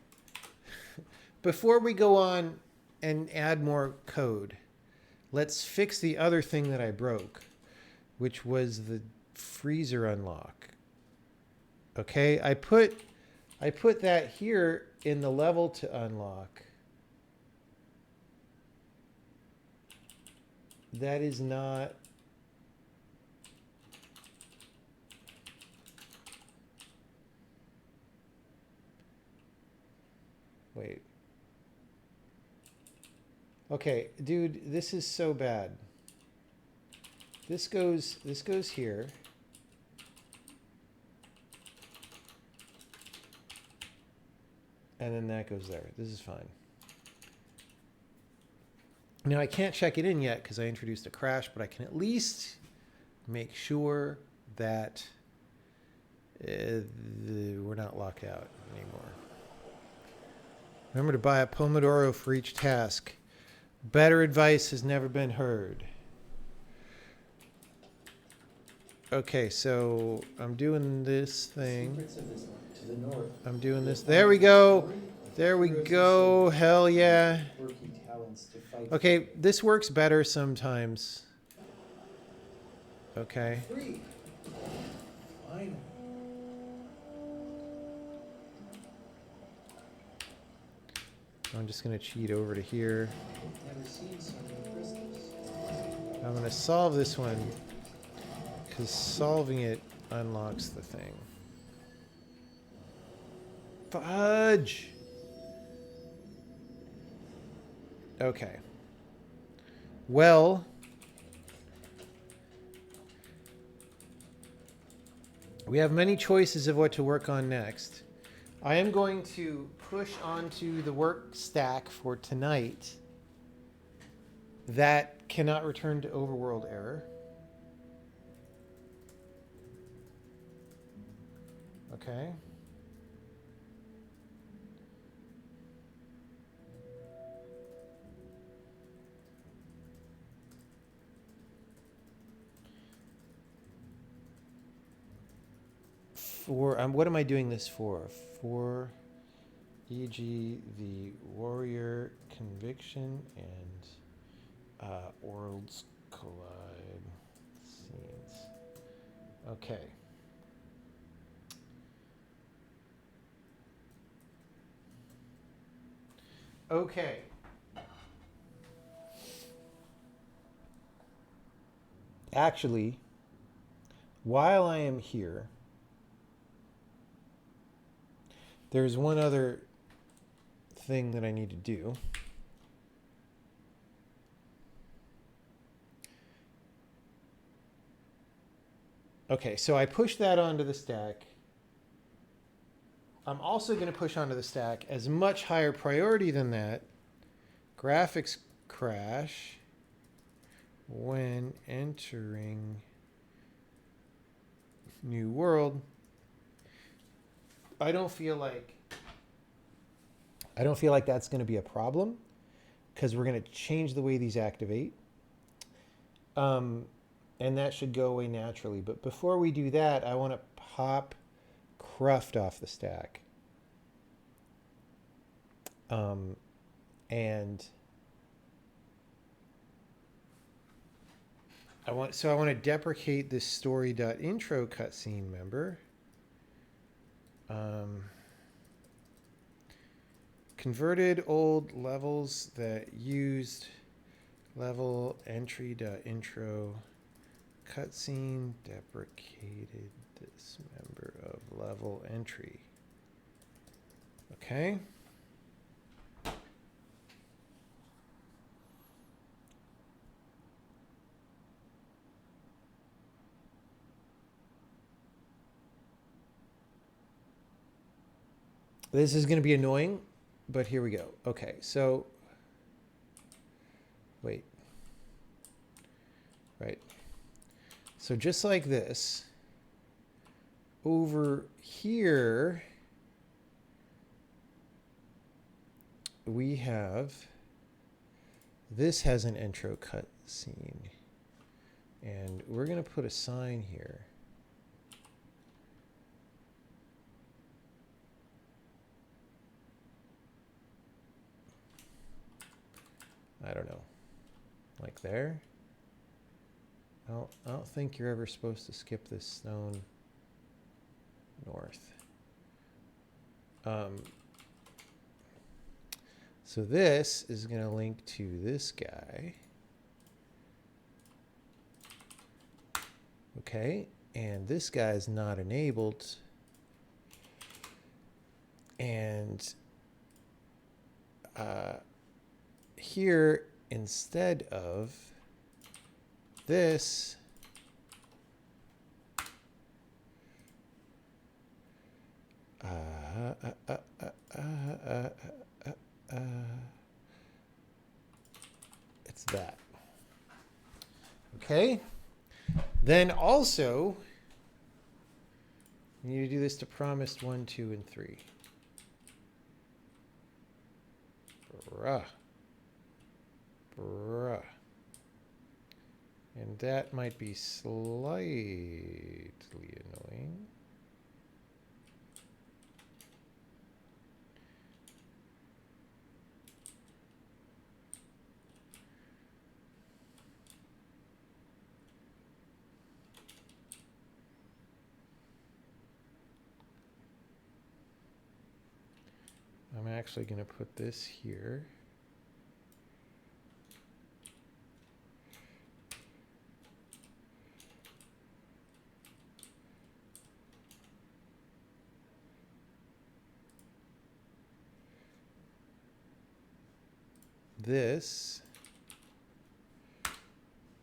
Before we go on and add more code, let's fix the other thing that I broke, which was the freezer unlock. Okay, I put that here in the level to unlock. That is not. Wait. Okay, dude, this is so bad. This goes here. And then that goes there. This is fine. Now I can't check it in yet because I introduced a crash, but I can at least make sure that we're not locked out anymore. Remember to buy a Pomodoro for each task. Better advice has never been heard. Okay, so I'm doing this thing. Secrets of this one. To the north. I'm doing this. There we go. There we go. Hell yeah. Quirky talents to fight. Okay, this works better sometimes. Okay. Free. Finally. I'm just going to cheat over to here. Never seen so many crystals. I'm going to solve this one because solving it unlocks the thing. Fudge! Okay. Well, we have many choices of what to work on next. I am going to push onto the work stack for tonight that cannot return to overworld error. Okay. What am I doing this for? For, e.g., the warrior conviction and worlds collide scenes. Okay. Okay. Actually, while I am here, there's one other thing that I need to do. Okay, so I push that onto the stack. I'm also going to push onto the stack as much higher priority than that. Graphics crash when entering new world. I don't feel like that's going to be a problem because we're going to change the way these activate. And that should go away naturally. But before we do that, I want to pop Cruft off the stack. And I want to deprecate this story.intro cutscene member. Converted old levels that used level entry.intro cutscene deprecated this member of level entry. Okay. This is going to be annoying, but here we go. Okay, so wait. Right. So just like this, over here, we have, this has an intro cut scene. And we're going to put a sign here. I don't know. Like there. I don't think you're ever supposed to skip this stone north. So this is going to link to this guy. Okay, and this guy is not enabled. And here, instead of this, it's that. Okay. Then also, you need to do this to promised 1, 2, and 3. Bruh. And that might be slightly annoying. I'm actually going to put this here. This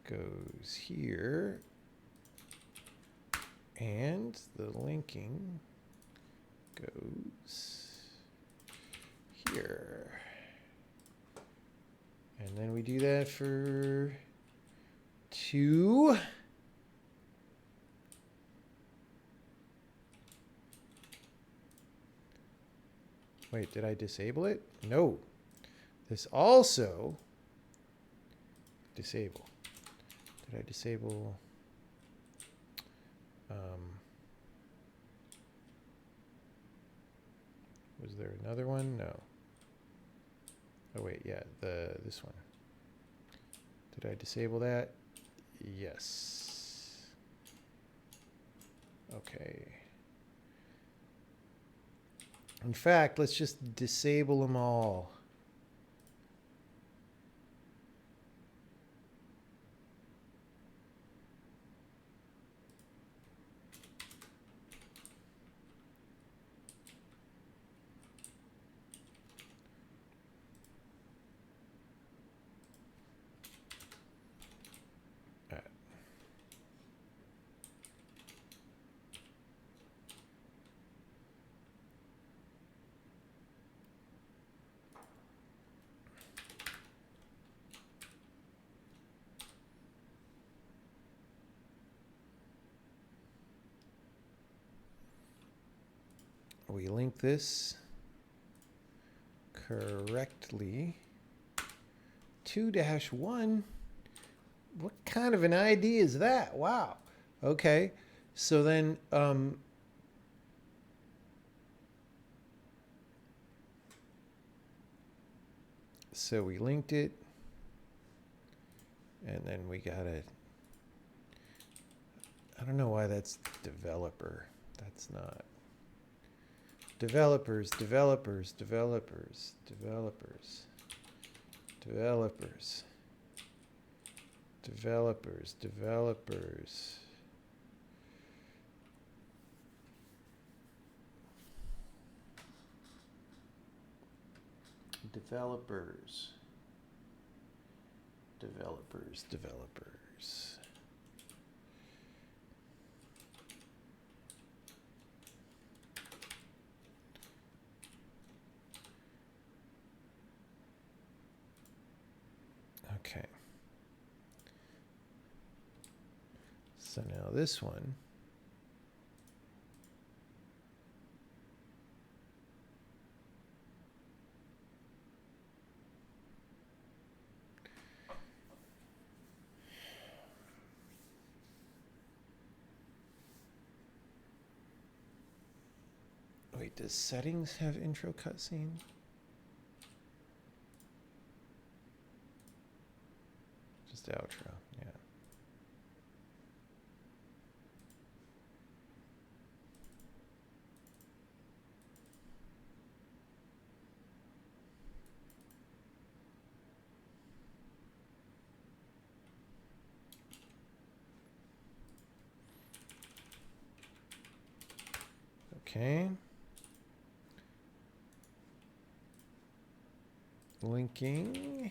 goes here, and the linking goes here. And then we do that for 2. Wait, did I disable it? No. This also disable. Did I disable? Was there another one? No. Oh wait, yeah, this one. Did I disable that? Yes. Okay. In fact, let's just disable them all. We link this correctly. 2-1. What kind of an ID is that? Wow. Okay. So then so we linked it, and then we got it. I don't know why that's developer. That's not. Developers. Okay. So now this one. Wait, does settings have intro cutscene? Just outro, yeah. Okay. Linking.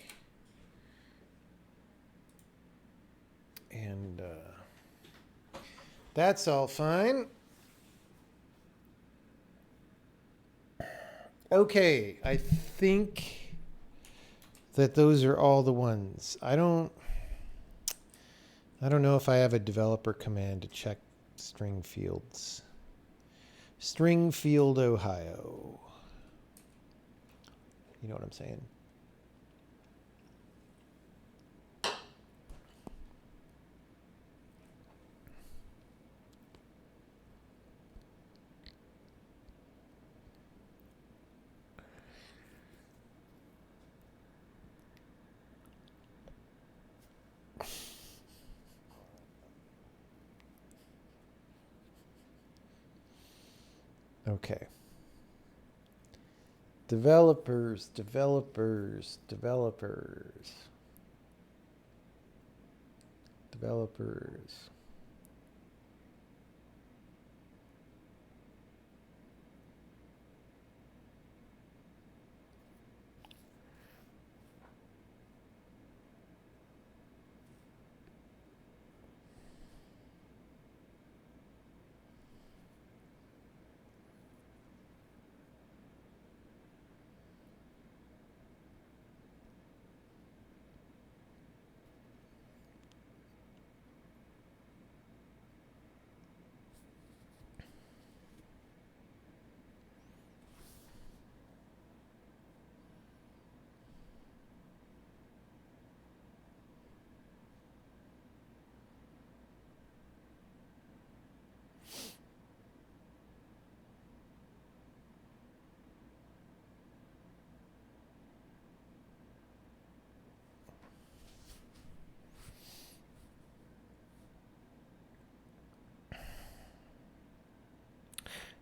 And that's all fine. Okay, I think that those are all the ones. I don't know if I have a developer command to check string fields. Stringfield, Ohio. You know what I'm saying? Okay. Developers.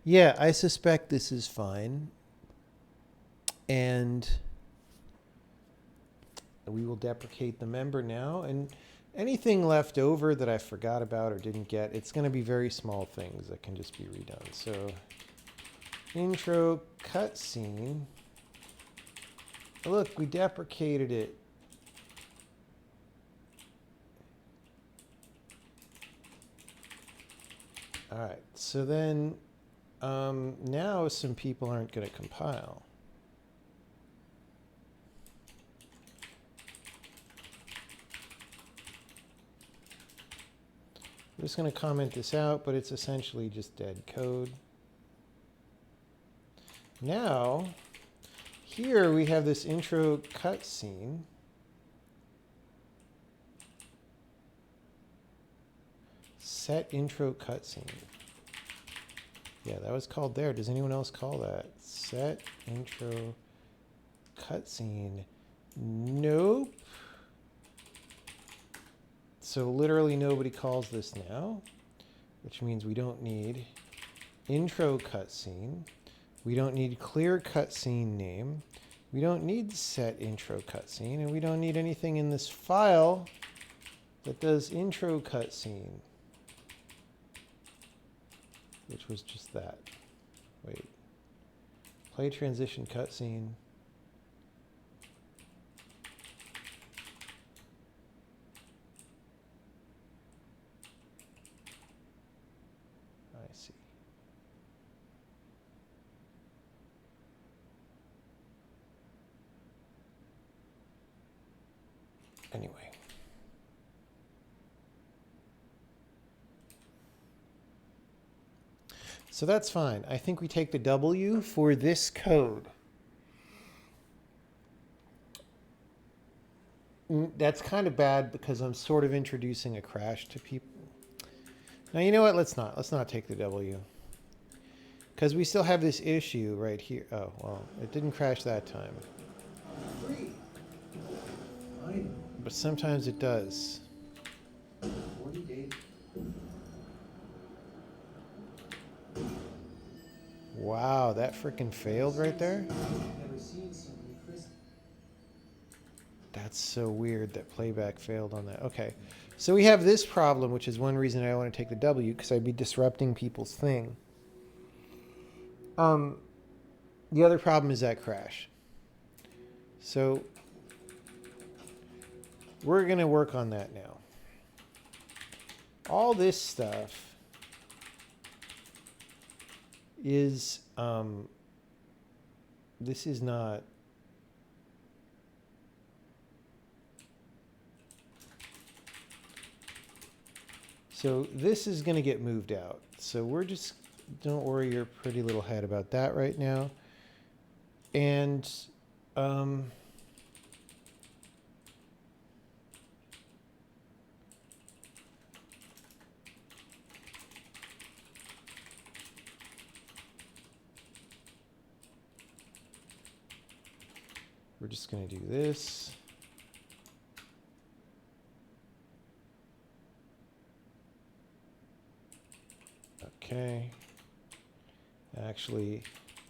Yeah, I suspect this is fine. And we will deprecate the member now. And anything left over that I forgot about or didn't get, it's going to be very small things that can just be redone. So intro cutscene. Look, we deprecated it. All right, so then now some people aren't going to compile. I'm just going to comment this out, but it's essentially just dead code. Now, here we have this intro cutscene. Set intro cutscene. Yeah, that was called there. Does anyone else call that? Set intro cutscene. Nope. So literally nobody calls this now, which means we don't need intro cutscene. We don't need clear cutscene name. We don't need set intro cutscene, and we don't need anything in this file that does intro cutscene, which was just that. Wait. Play transition cutscene. I see. Anyway. So that's fine. I think we take the W for this code. That's kind of bad because I'm sort of introducing a crash to people. Now, you know what? Let's not take the W. Because we still have this issue right here. Oh, well, it didn't crash that time. Free. Finally. But sometimes it does. 40 days. Wow, that freaking failed right there? I've never seen so many crystals. That's so weird that playback failed on that. Okay. So we have this problem, which is one reason I want to take the W, because I'd be disrupting people's thing. The other problem is that crash. So we're going to work on that now. All this stuff is, this is not, so this is going to get moved out. So we're just, don't worry your pretty little head about that right now. And, we're just going to do this. Okay. Actually,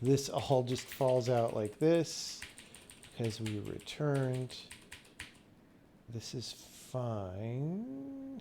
this all just falls out like this because we returned. This is fine.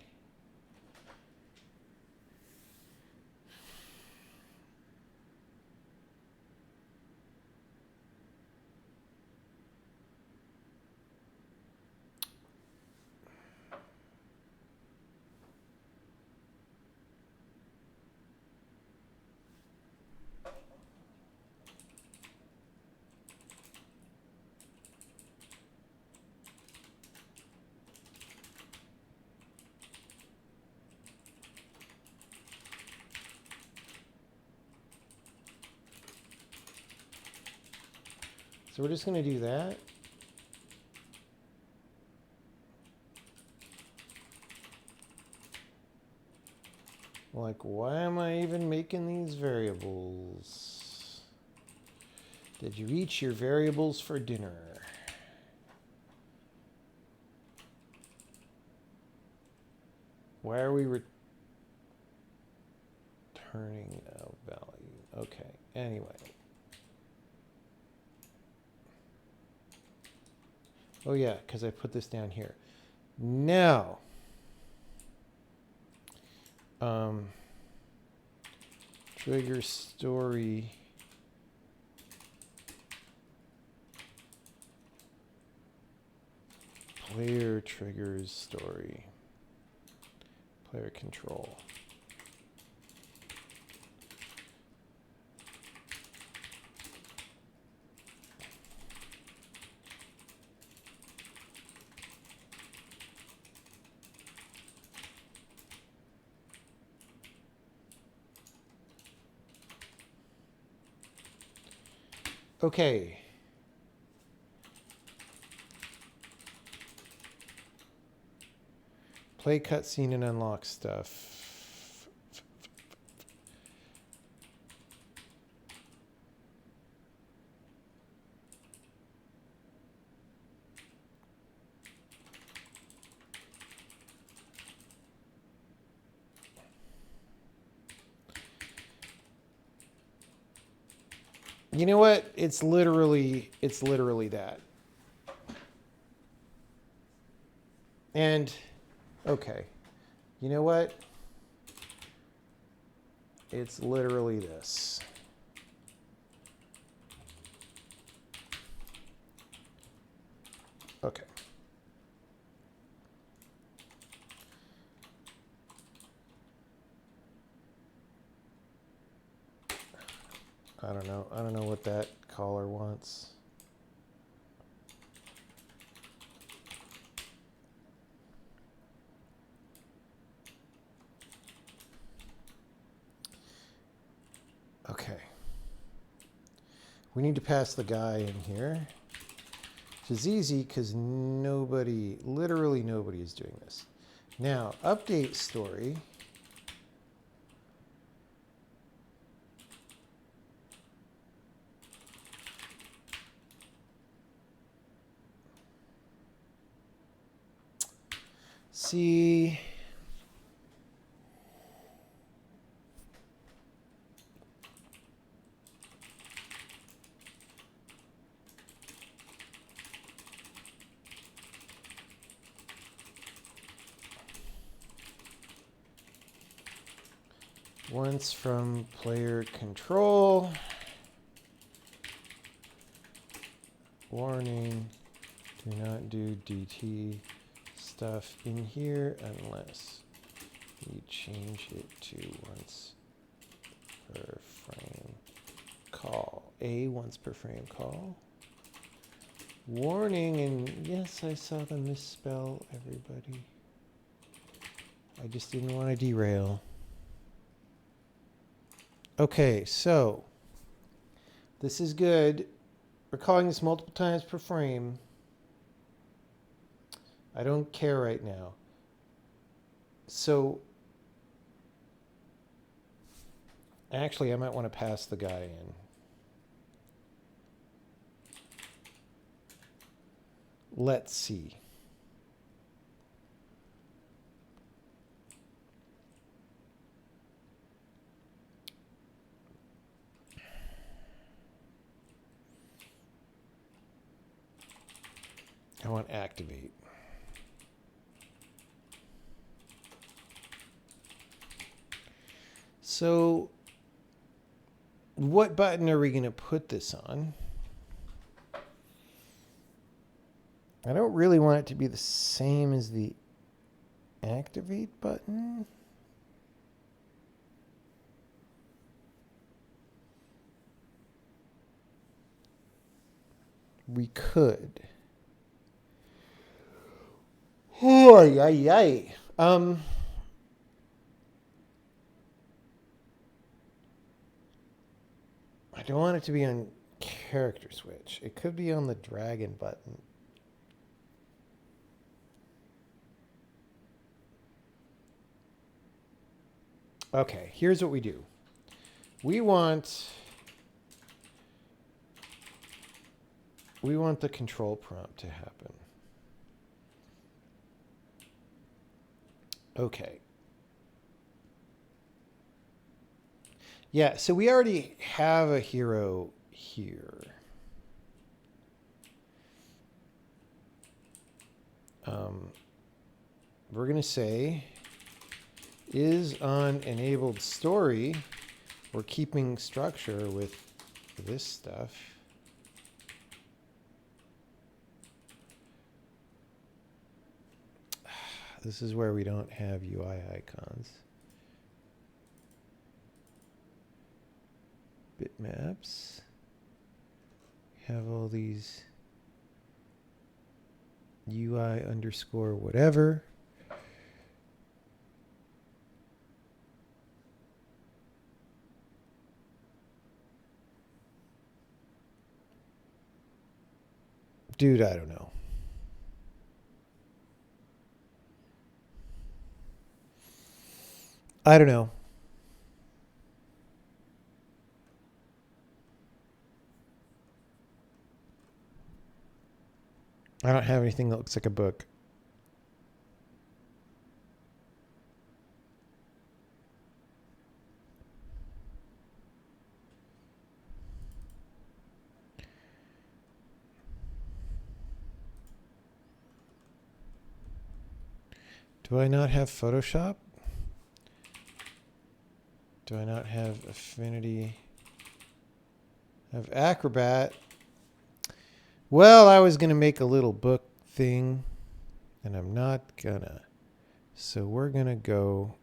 So we're just going to do that. Like, why am I even making these variables? Did you eat your variables for dinner? Why are we returning a value? Okay, anyway. Oh yeah, because I put this down here. Now, trigger story. Player triggers story. Player control. Okay. Play cutscene and unlock stuff. You know what? It's literally that. And okay. You know what? It's literally this. Okay. I don't know. I don't know what that caller wants. Okay. We need to pass the guy in here, which is easy because nobody, literally nobody is doing this. Now, update story. see. Once from player control. Warning, do not do DT stuff in here unless you change it to once per frame call. A once per frame call. Warning, and yes, I saw the misspell, everybody. I just didn't want to derail. Okay, so this is good. We're calling this multiple times per frame. I don't care right now. So actually, I might want to pass the guy in. Let's see. I want activate. So what button are we going to put this on? I don't really want it to be the same as the activate button. We could. Oh, yay. I don't want it to be on character switch. It could be on the dragon button. Okay, here's what we do. We want the control prompt to happen. Okay. Yeah, so we already have a hero here. We're going to say is on enabled story. We're keeping structure with this stuff. This is where we don't have UI icons. Bitmaps. We have all these UI underscore whatever. Dude, I don't know. I don't know. I don't have anything that looks like a book. Do I not have Photoshop? Do I not have Affinity? I have Acrobat. Well, I was going to make a little book thing, and I'm not gonna. So we're going to go.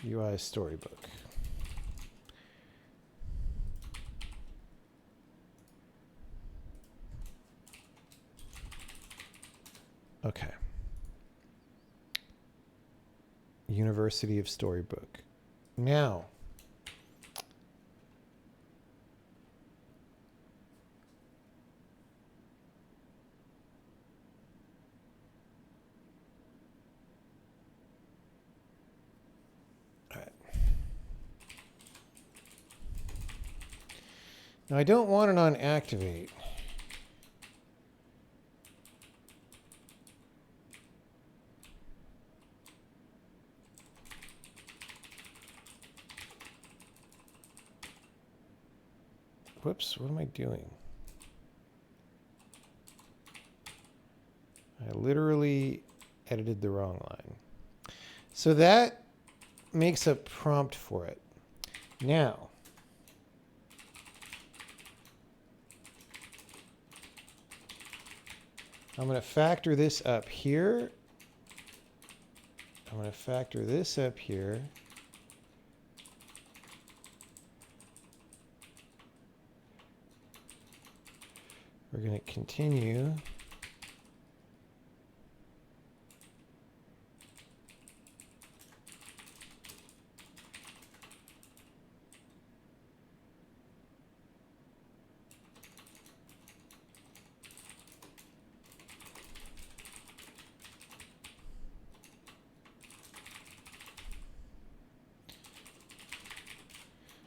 UI Storybook. Okay. University of Storybook. Now, all right. Now I don't want it on activate. Whoops, what am I doing? I literally edited the wrong line. So that makes a prompt for it. Now, I'm going to factor this up here. I'm going to factor this up here. We're going to continue.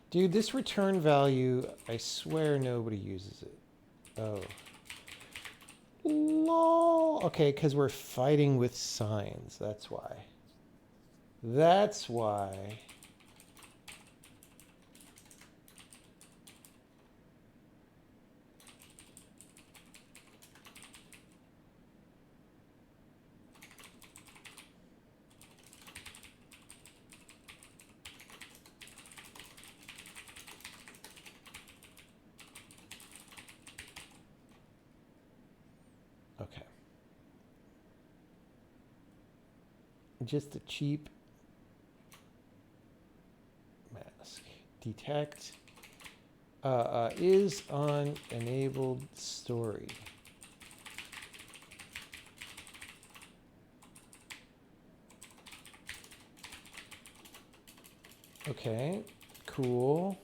Dude, this return value, I swear nobody uses it. Oh. Lol. Okay, because we're fighting with signs. That's why. That's why. Okay. Just a cheap mask. Detect is on enabled story. Okay, cool.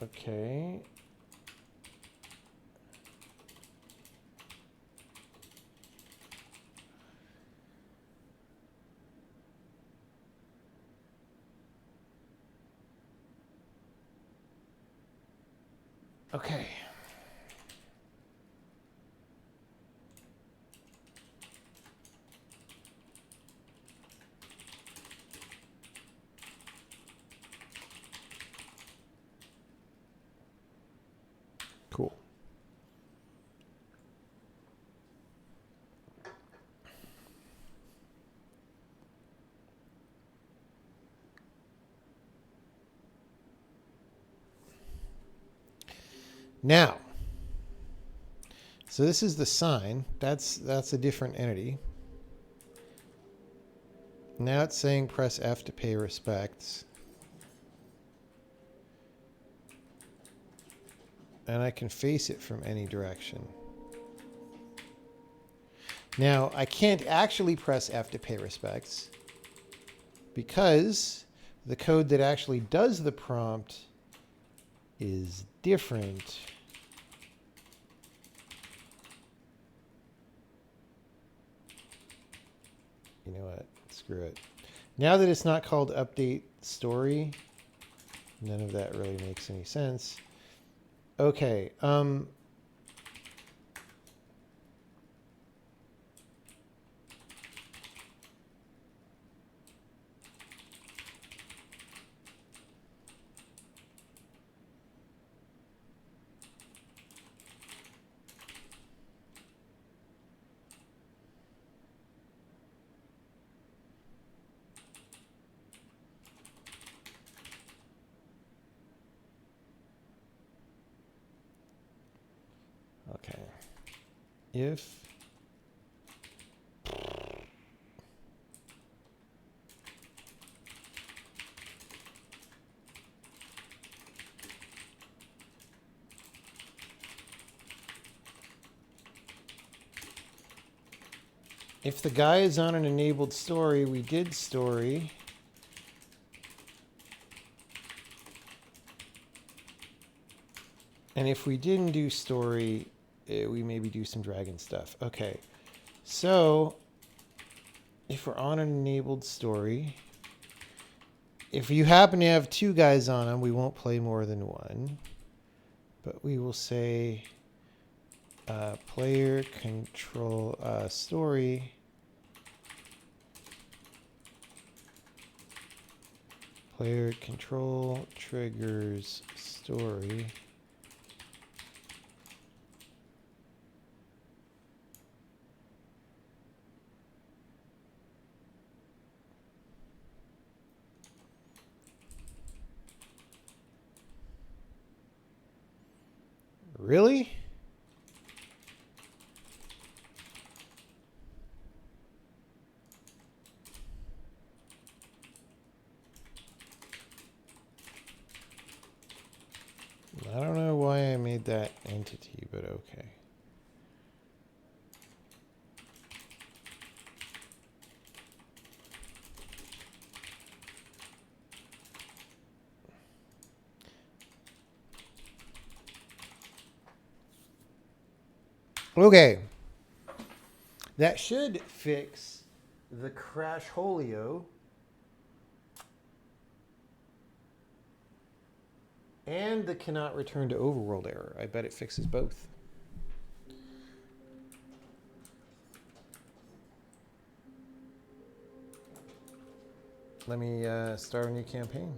Okay. Okay. Cool. Now, so this is the sign. That's a different entity. Now it's saying press F to pay respects. And I can face it from any direction. Now, I can't actually press F to pay respects because the code that actually does the prompt is different. You know what? Screw it. Now that it's not called update story, none of that really makes any sense. Okay. Okay. If the guy is on an enabled story, we did story. And if we didn't do story, we maybe do some dragon stuff. Okay. So if we're on an enabled story, if you happen to have two guys on them, we won't play more than one. But we will say player control story. Player control triggers story. Really? I don't know why I made that entity, but okay. Okay. That should fix the Crashholio and the cannot return to overworld error. I bet it fixes both. Let me start a new campaign.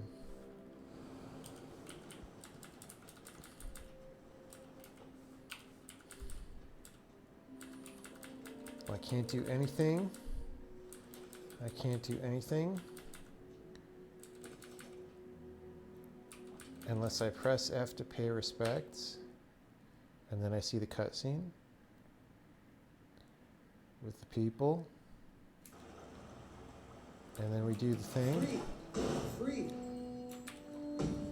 I can't do anything. I can't do anything unless I press F to pay respects, and then I see the cutscene with the people, and then we do the thing. Free.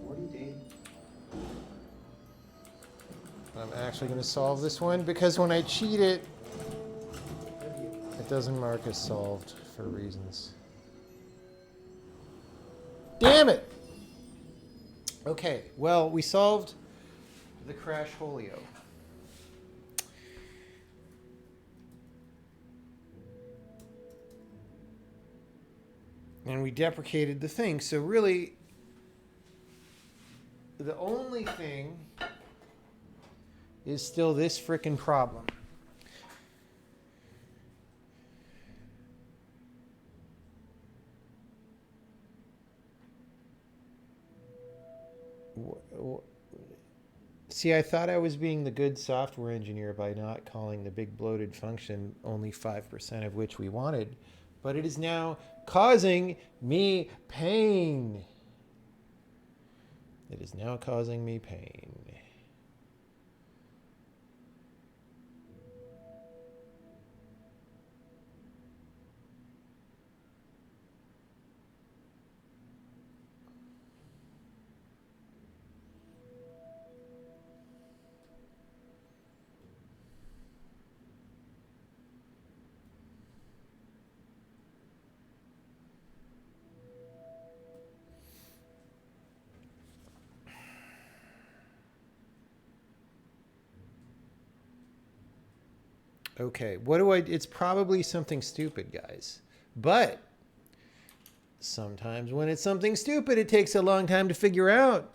40 days. I'm actually going to solve this one because when I cheat it, it doesn't mark as solved for reasons. Damn it! Okay, well, we solved the Crashholio. And we deprecated the thing. So really, the only thing is still this frickin' problem. See, I thought I was being the good software engineer by not calling the big bloated function only 5% of which we wanted, but it is now causing me pain. It is now causing me pain. Okay, what do I... It's probably something stupid, guys. But sometimes when it's something stupid, it takes a long time to figure out.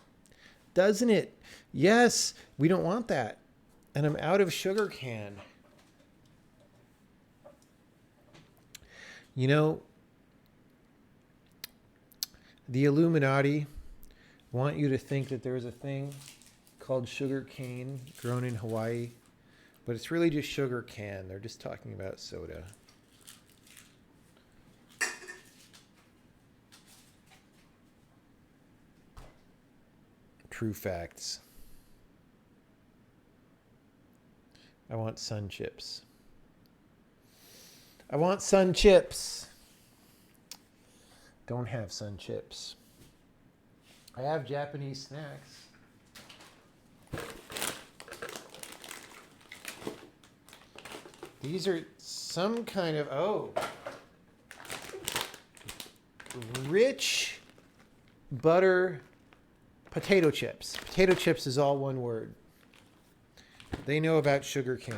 Doesn't it? Yes, we don't want that. And I'm out of sugar can. You know, the Illuminati want you to think that there's a thing called sugar cane grown in Hawaii. But it's really just sugar can. They're just talking about soda. True facts. I want sun chips. I want sun chips. Don't have sun chips. I have Japanese snacks. These are some kind of, rich butter potato chips. Potato chips is all one word. They know about sugar cane.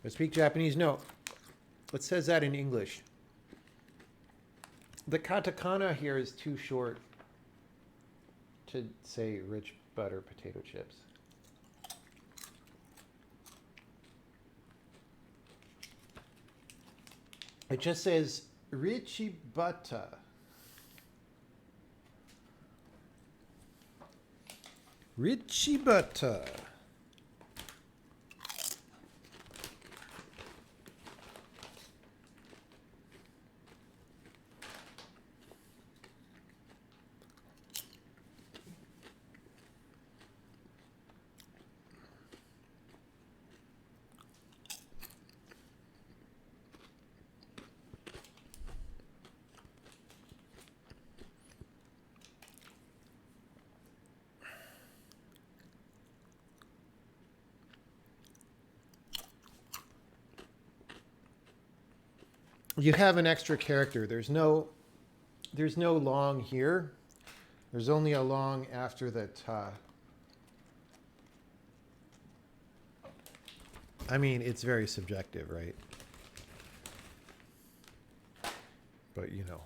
I speak Japanese. No. It says that in English. The katakana here is too short to say rich butter potato chips. It just says Richibata. Richibata. You have an extra character. There's no long here. There's only a long after the ta. I mean, it's very subjective, right? But you know.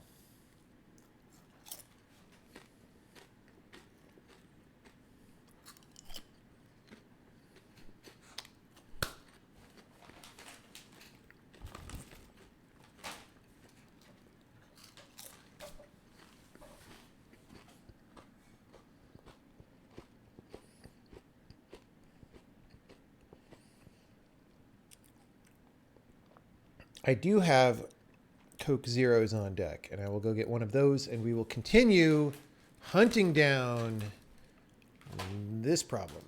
I do have Coke Zeros on deck, and I will go get one of those, and we will continue hunting down this problem.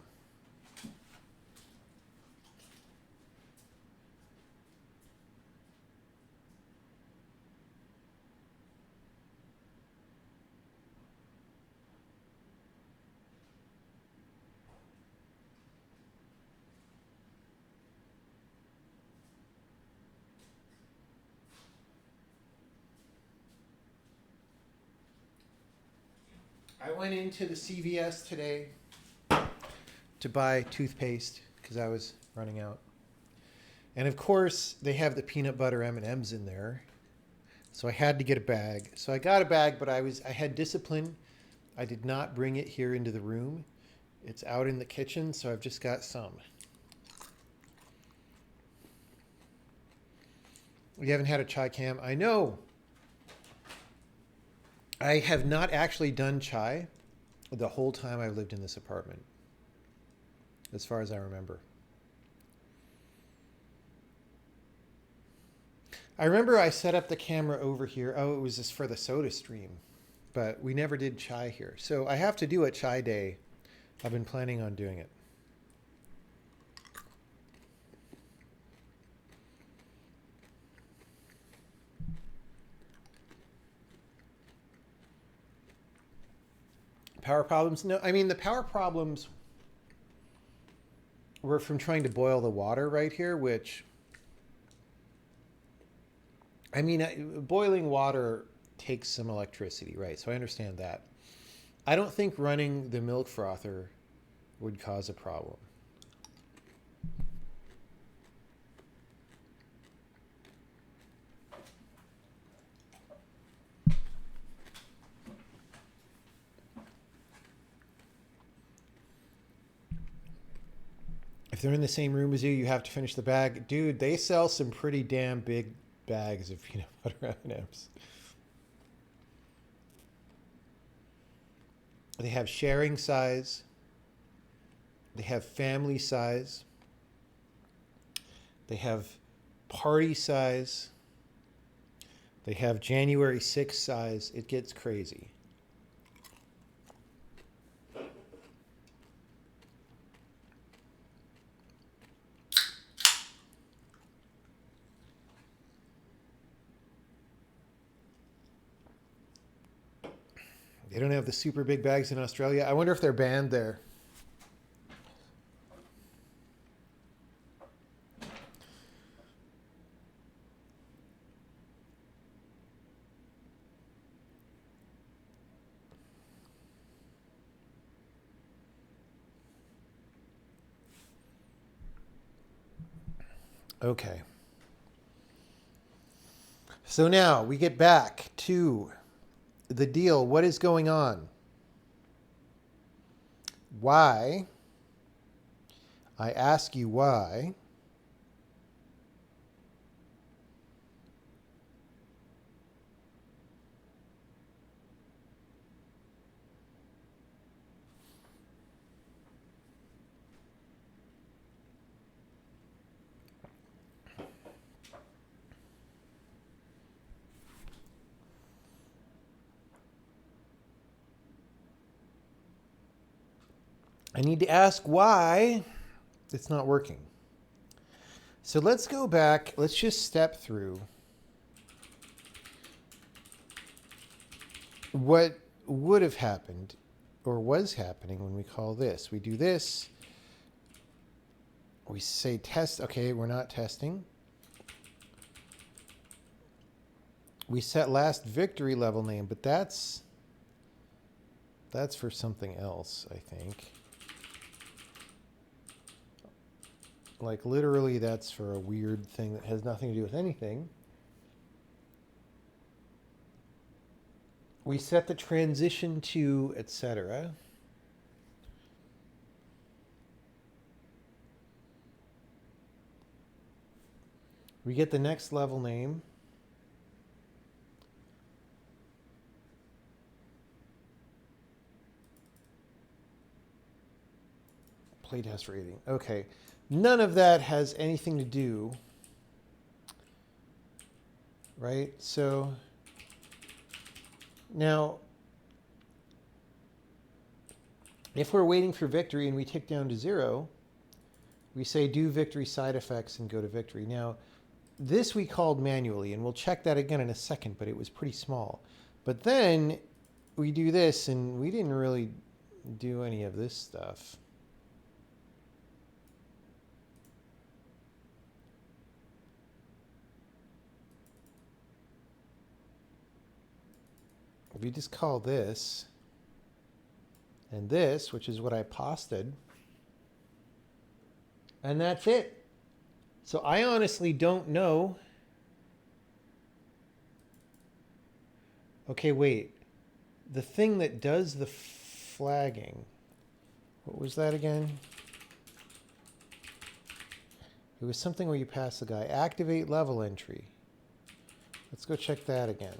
I went into the CVS today to buy toothpaste because I was running out. And of course, they have the peanut butter M&Ms in there. So I had to get a bag. So I got a bag, but I had discipline. I did not bring it here into the room. It's out in the kitchen, so I've just got some. You haven't had a chai cam? I know. I have not actually done chai the whole time I've lived in this apartment, as far as I remember. I remember I set up the camera over here. Oh, it was just for the soda stream, but we never did chai here. So I have to do a chai day. I've been planning on doing it. Power problems? No, I mean, the power problems were from trying to boil the water right here, which, I mean, boiling water takes some electricity, right? So I understand that. I don't think running the milk frother would cause a problem. If they're in the same room as you, you have to finish the bag. Dude, they sell some pretty damn big bags of peanut butter M&Ms. They have sharing size. They have family size. They have party size. They have January 6th size. It gets crazy. They don't have the super big bags in Australia. I wonder if they're banned there. Okay. So now we get back to the deal. What is going on? Why? I ask you why. I need to ask why it's not working. So let's go back. Let's just step through what would have happened or was happening when we call this. We do this. We say test. Okay, we're not testing. We set last victory level name, but that's for something else, I think. Like literally that's for a weird thing that has nothing to do with anything. We set the transition to, etc. We get the next level name. Playtest rating. Okay. None of that has anything to do, right? So now, if we're waiting for victory and we tick down to 0, we say do victory side effects and go to victory. Now, this we called manually, and we'll check that again in a second, but it was pretty small. But then we do this, and we didn't really do any of this stuff. We just call this and this, which is what I posted, and that's it. So I honestly don't know. Okay, wait. The thing that does the flagging, what was that again? It was something where you pass the guy. Activate level entry. Let's go check that again.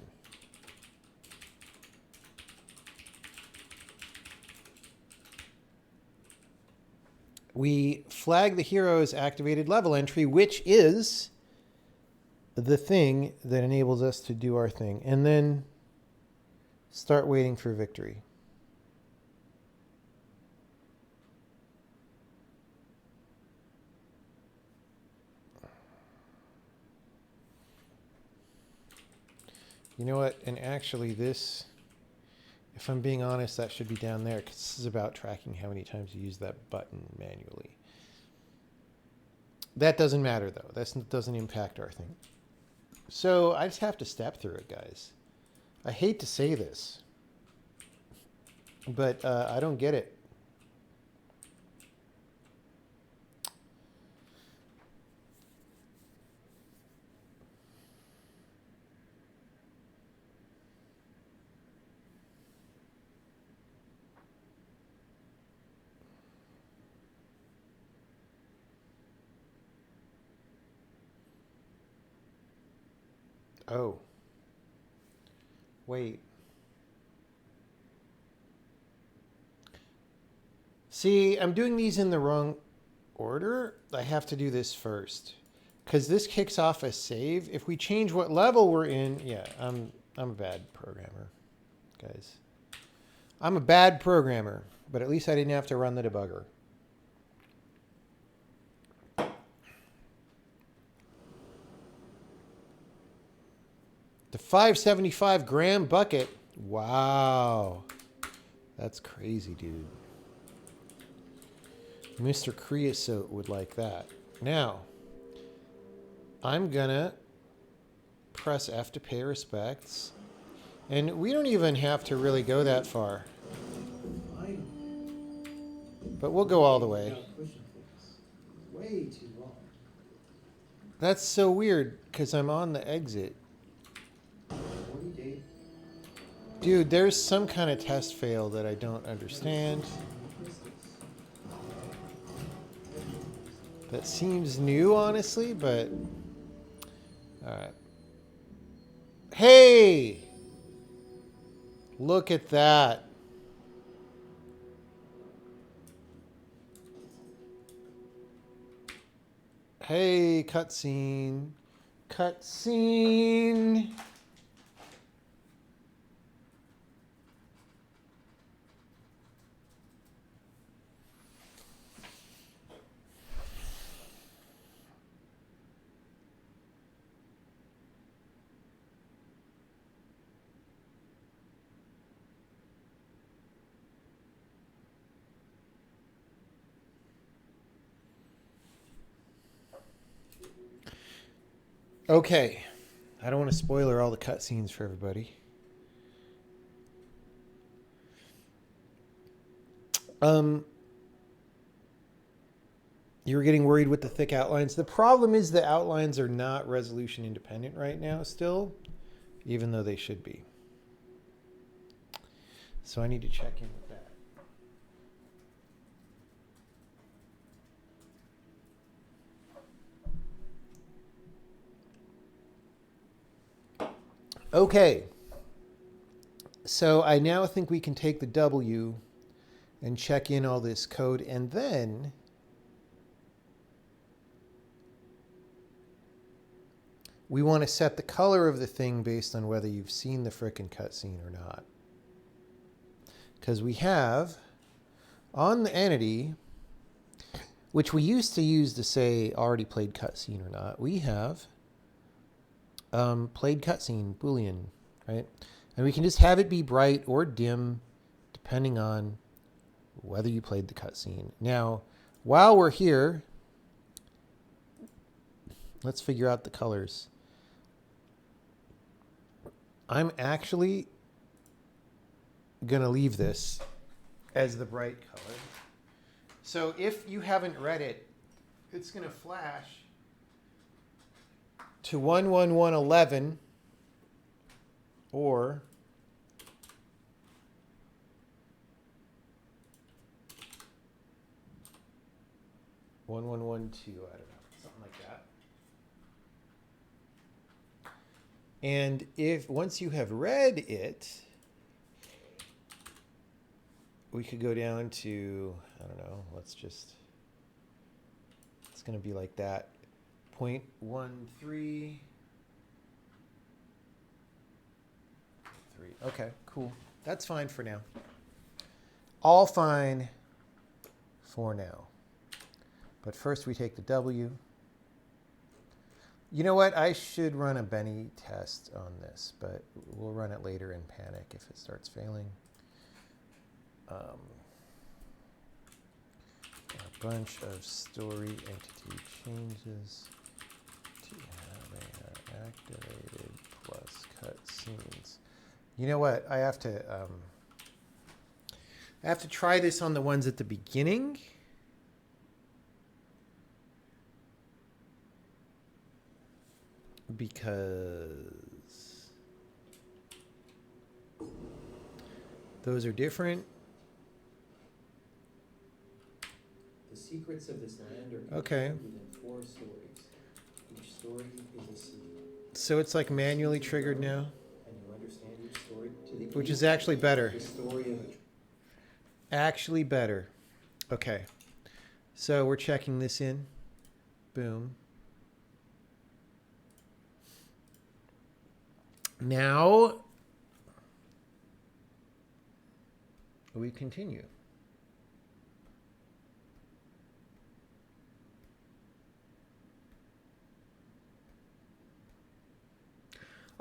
We flag the hero's activated level entry, which is the thing that enables us to do our thing. And then start waiting for victory. You know what? And actually this, if I'm being honest, that should be down there because this is about tracking how many times you use that button manually. That doesn't matter though. That doesn't impact our thing. So I just have to step through it, guys. I hate to say this, but I don't get it. Oh. Wait. See, I'm doing these in the wrong order. I have to do this first. Because this kicks off a save. If we change what level we're in, yeah, I'm a bad programmer, guys. I'm a bad programmer, but at least I didn't have to run the debugger. The 575 gram bucket. Wow. That's crazy, dude. Mr. Creosote would like that. Now, I'm gonna press F to pay respects. And we don't even have to really go that far. But we'll go all the way. Without pushing things way too long. That's so weird because I'm on the exit. 40 date. Dude, there's some kind of test fail that I don't understand. That seems new, honestly, but... Alright. Hey! Look at that. Hey, cutscene. Cutscene. Okay. I don't want to spoiler all the cutscenes for everybody. You were getting worried with the thick outlines. The problem is the outlines are not resolution independent right now still, even though they should be. So I need to check in with that. Okay. So I now think we can take the W and check in all this code, and then we want to set the color of the thing based on whether you've seen the frickin' cutscene or not. Because we have on the entity, which we used to use to say already played cutscene or not, we have played cutscene, Boolean, right? And we can just have it be bright or dim depending on whether you played the cutscene. Now, while we're here, let's figure out the colors. I'm actually going to leave this as the bright color. So if you haven't read it, it's going to flash to 11111 or one one one two, I don't know, something like that. And if once you have read it, we could go down to, I don't know, let's just, it's going to be like that, 0.13. Okay, cool. That's fine for now. All fine for now. But first we take the W. You know what? I should run a Benny test on this, but we'll run it later in Panic if it starts failing. A bunch of story entity changes to how they are activated plus cutscenes. You know what? I have to try this on the ones at the beginning. Because those are different. The secrets of this land are Okay. contained within 4 stories. Each story is a seed. So it's like manually triggered now, And you understand each story to the which is actually better. The story of a Actually better. Okay. So we're checking this in. Boom. Now we continue.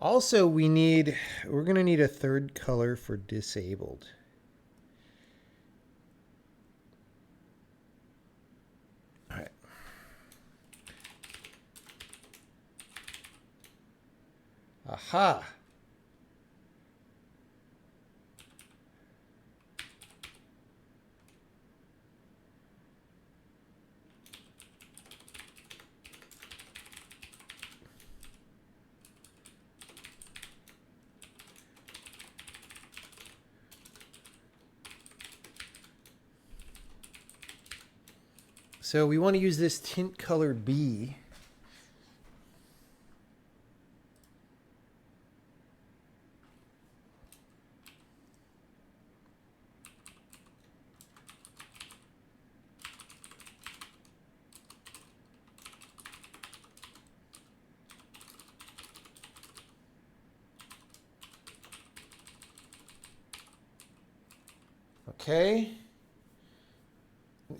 Also, we're going to need a third color for disabled. All right. Aha. So we want to use this tint color B. Okay.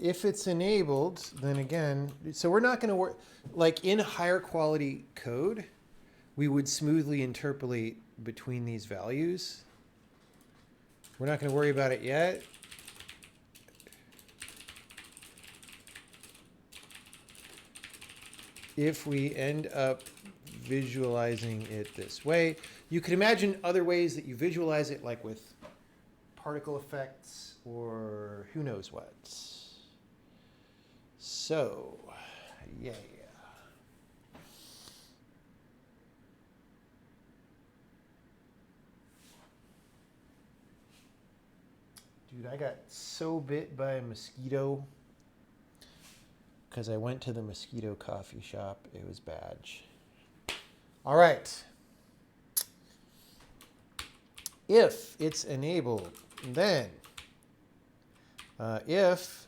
If it's enabled, then again, so we're not going to work, like in higher quality code, we would smoothly interpolate between these values. We're not going to worry about it yet. If we end up visualizing it this way, you could imagine other ways that you visualize it, like with particle effects or who knows what. So, yeah. Dude, I got so bit by a mosquito because I went to the mosquito coffee shop. It was bad. All right. If it's enabled, then if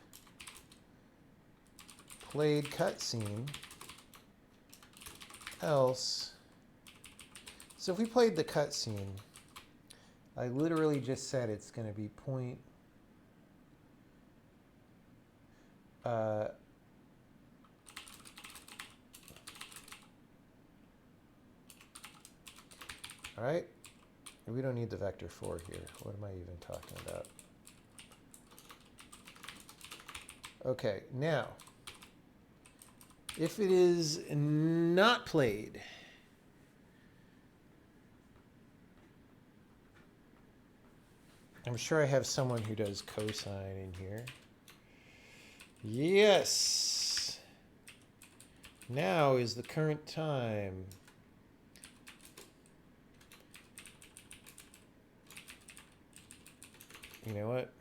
played cutscene, else. So if we played the cutscene, I literally just said it's going to be point. All right. We don't need the vector 4 here. What am I even talking about? Okay, now, if it is not played, I'm sure I have someone who does cosine in here. Yes. Now is the current time. You know what?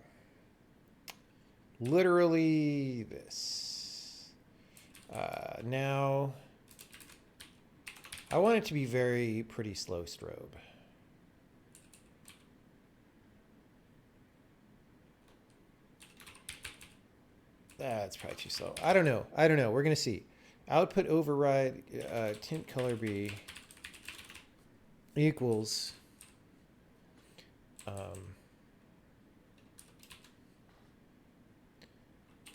Literally this. Now, I want it to be very pretty slow strobe. That's probably too slow. I don't know. We're going to see. Output override tint color B equals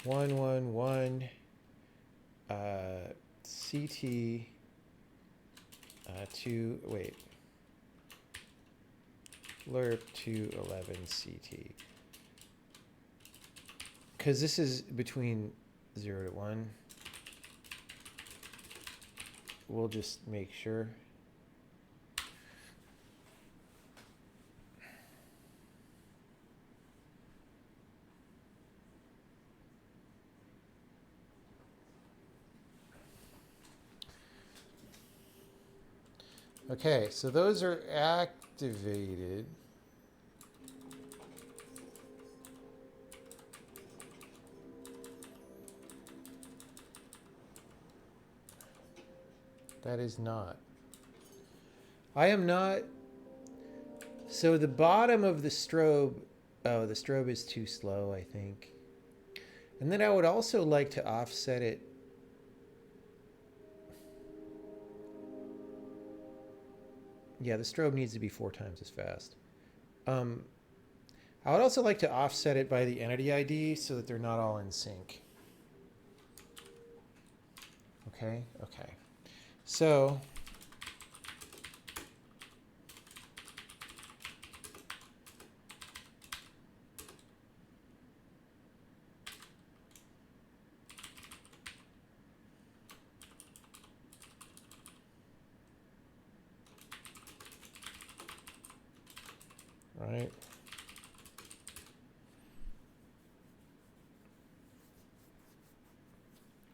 111 CT to wait lerp 211 CT, because this is between 0 to 1. We'll just make sure. Okay, so those are activated. That is not. I am not. So the bottom of the strobe, oh, the strobe is too slow, I think. And then I would also like to offset it. Yeah, the strobe needs to be 4 times as fast. I would also like to offset it by the entity ID so that they're not all in sync. Okay, okay. So right.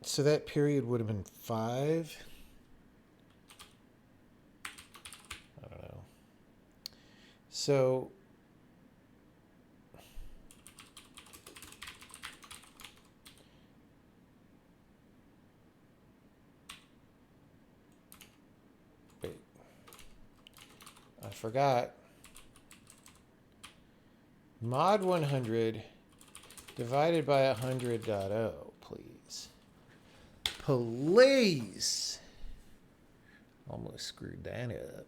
So that period would have been 5. I don't know. So I forgot. Mod 100 divided by 100.0, please. Please. Almost screwed that up.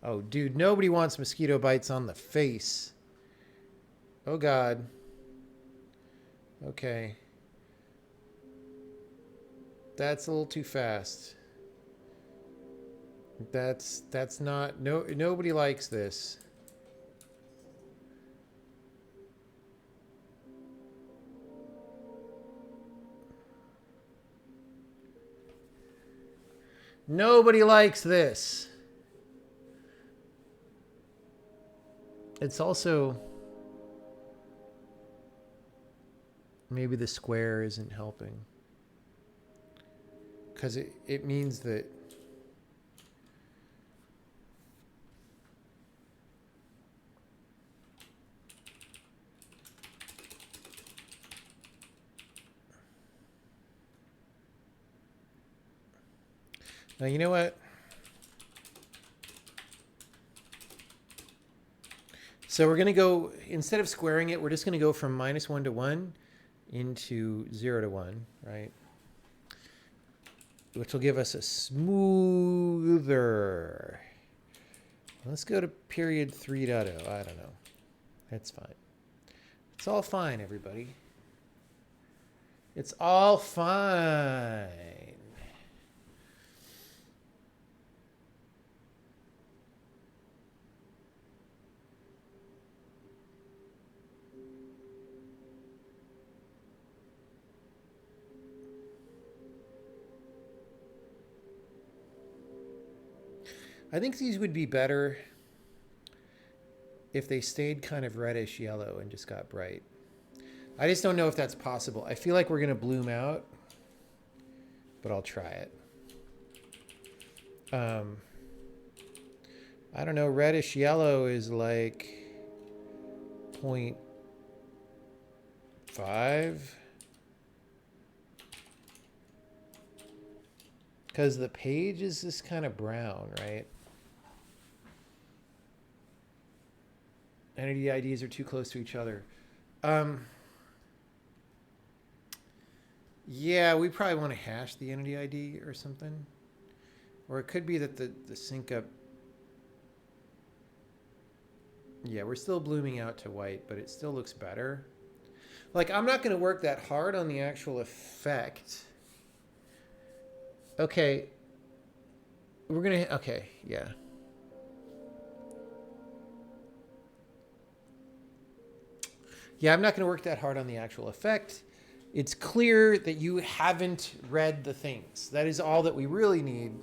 Oh, dude, nobody wants mosquito bites on the face. Oh, God. Okay. That's a little too fast. That's not, nobody likes this. Nobody likes this. It's also, maybe the square isn't helping. Because it means that now, you know what? So we're going to go, instead of squaring it, we're just going to go from -1 to 1 into 0 to 1, right? Which will give us a smoother. Let's go to period 3.0. I don't know. That's fine. It's all fine, everybody. It's all fine. I think these would be better if they stayed kind of reddish yellow and just got bright. I just don't know if that's possible. I feel like we're going to bloom out, but I'll try it. I don't know. Reddish yellow is like 0.5. Because the page is this kind of brown, right? Entity IDs are too close to each other. Yeah, we probably want to hash the entity ID or something. Or it could be that the sync up... Yeah, we're still blooming out to white, but it still looks better. Like, I'm not going to work that hard on the actual effect. Okay. We're going to... Okay, yeah. Yeah, I'm not going to work that hard on the actual effect. It's clear that you haven't read the things. That is all that we really need.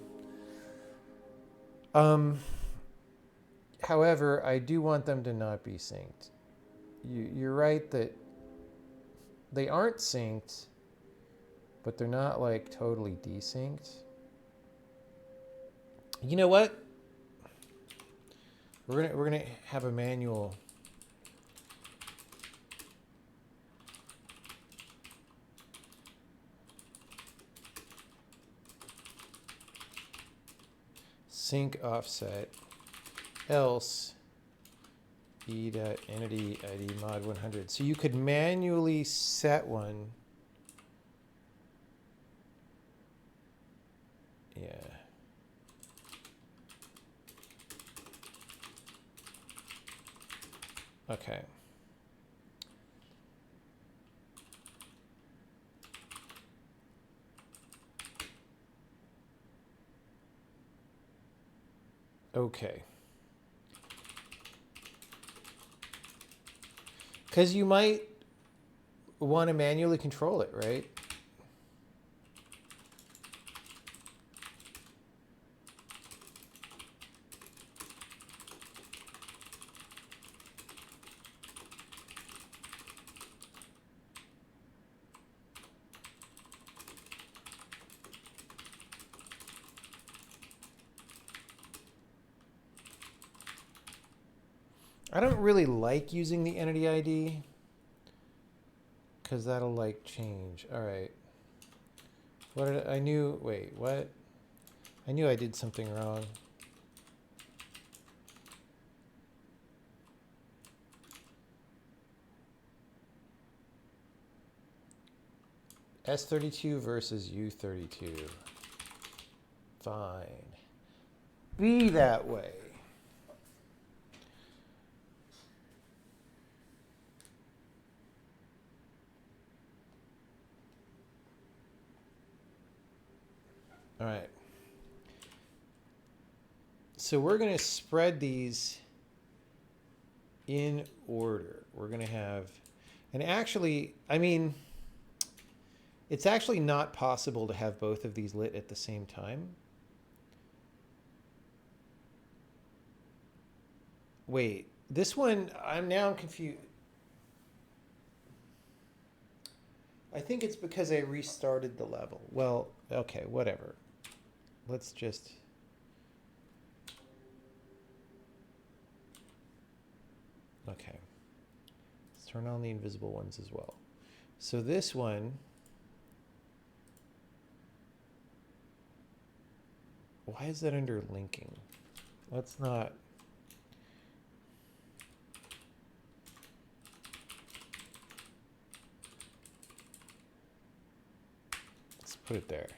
However, I do want them to not be synced. You're right that they aren't synced, but they're not like totally desynced. You know what? We're gonna have a manual. Sync offset else e.entity ID mod 100. So you could manually set one. Yeah. Okay. Okay. Because you might want to manually control it, right? I don't really like using the entity ID because that'll like change. All right. What did I knew? Wait, what? I knew I did something wrong. S32 versus U32. Fine. Be that way. All right. So we're going to spread these in order. We're going to have, and actually, I mean, it's actually not possible to have both of these lit at the same time. Wait, this one, I'm confused. I think it's because I restarted the level. Well, okay, whatever. Let's just... Okay. Let's turn on the invisible ones as well. So this one... Why is that under linking? Let's not... Let's put it there.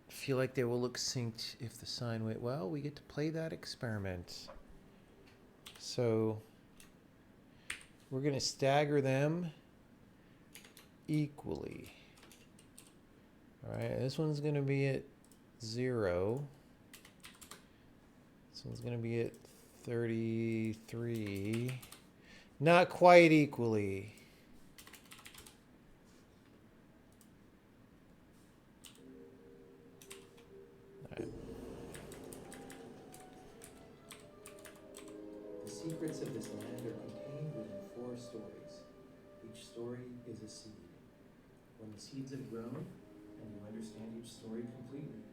I feel like they will look synced if the sine wave. Well, we get to play that experiment. So we're going to stagger them equally. All right, this one's going to be at 0. This one's going to be at 33. Not quite equally. The secrets of this land are contained within 4 stories. Each story is a seed. When the seeds have grown, and you understand each story completely,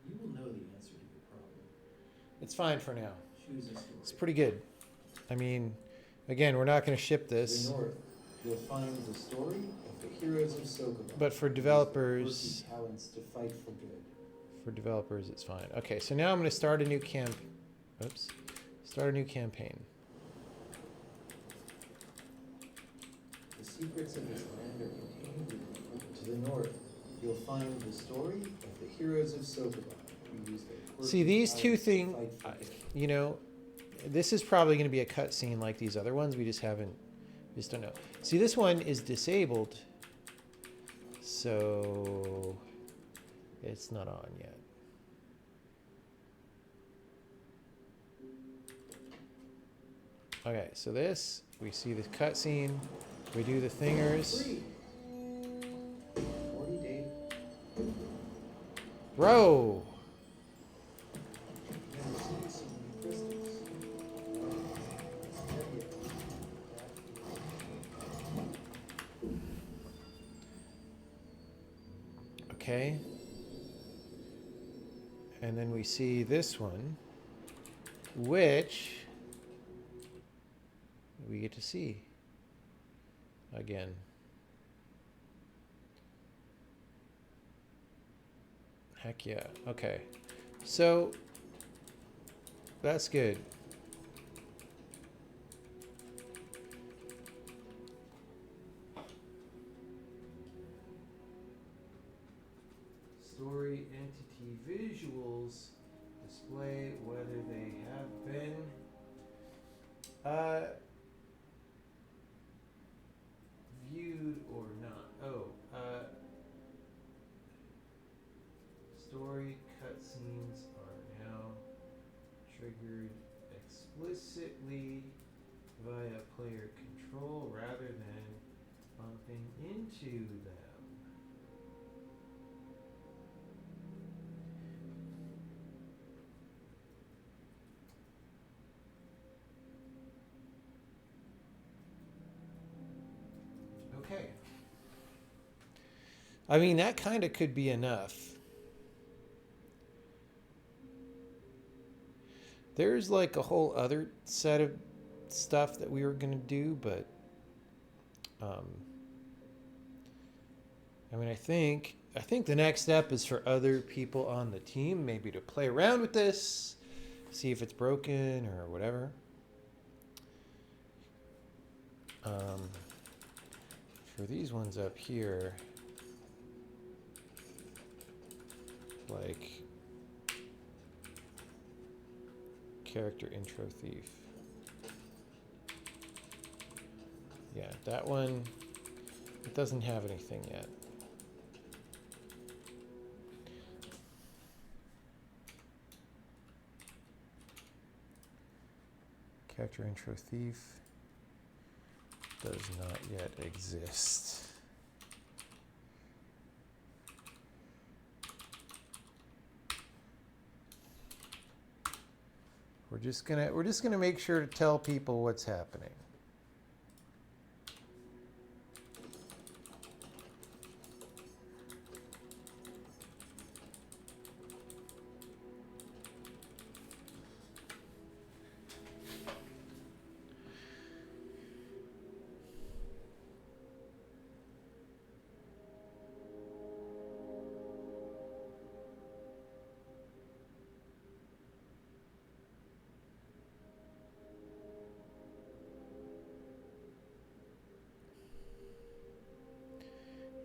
you will know the answer to your problem. It's fine for now. Choose a story. It's pretty good. I mean, again, we're not going to ship To this. the north, you'll find the story of the heroes of Sokoban. But for developers... talents to fight for good. For developers, it's fine. Okay, so now I'm going to start a new Start a new campaign. The secrets of this land are contained within. To the north, you'll find the story of the heroes of Sokoban. Who use their quirky See, these two talents to things, fight for good. you know, this is probably going to be a cutscene like these other ones. We just don't know. See, this one is disabled, so it's not on yet. Okay, so this, we see the cutscene, we do the thingers. 40 days. Bro! Never seen so many crystals. Okay. And then we see this one, which we get to see again. Heck yeah. Okay. So that's good. Story entity visuals display whether they have been viewed or not. Oh, story cutscenes are now triggered explicitly via player control rather than bumping into them. Okay. I mean, that kind of could be enough. There's like a whole other set of stuff that we were going to do, but I mean, I think the next step is for other people on the team maybe to play around with this, see if it's broken or whatever. For these ones up here, like character intro thief. Yeah, that one, it doesn't have anything yet. Character intro thief does not yet exist. We're just gonna make sure to tell people what's happening.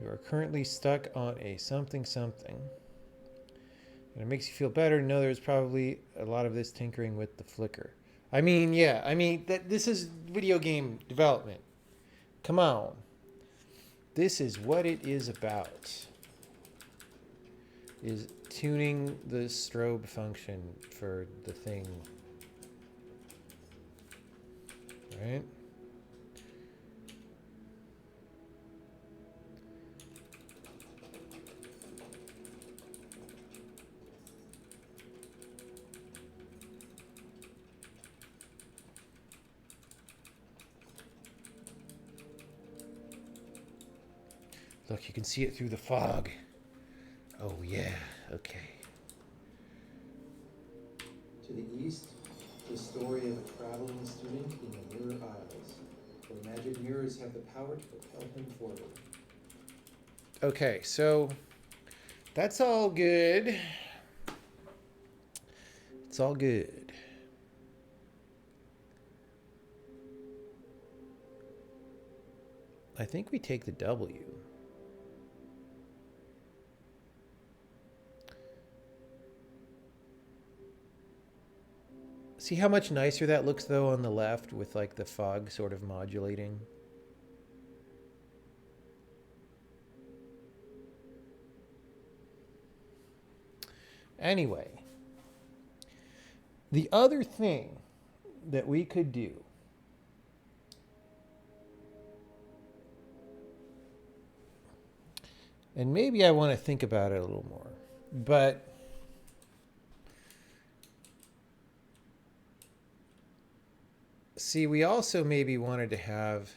You are currently stuck on a something something. And it makes you feel better to know there's probably a lot of this tinkering with the flicker. I mean, yeah, this is video game development. Come on. This is what it is about. Is tuning the strobe function for the thing. Right? Look, you can see it through the fog. Oh, yeah. Okay. To the east, the story of a traveling student in the Mirror Isles, where magic mirrors have the power to propel him forward. Okay, so that's all good. It's all good. I think we take the W. See how much nicer that looks, though, on the left with, like, the fog sort of modulating? Anyway, the other thing that we could do and maybe I want to think about it a little more, but see, we also maybe wanted to have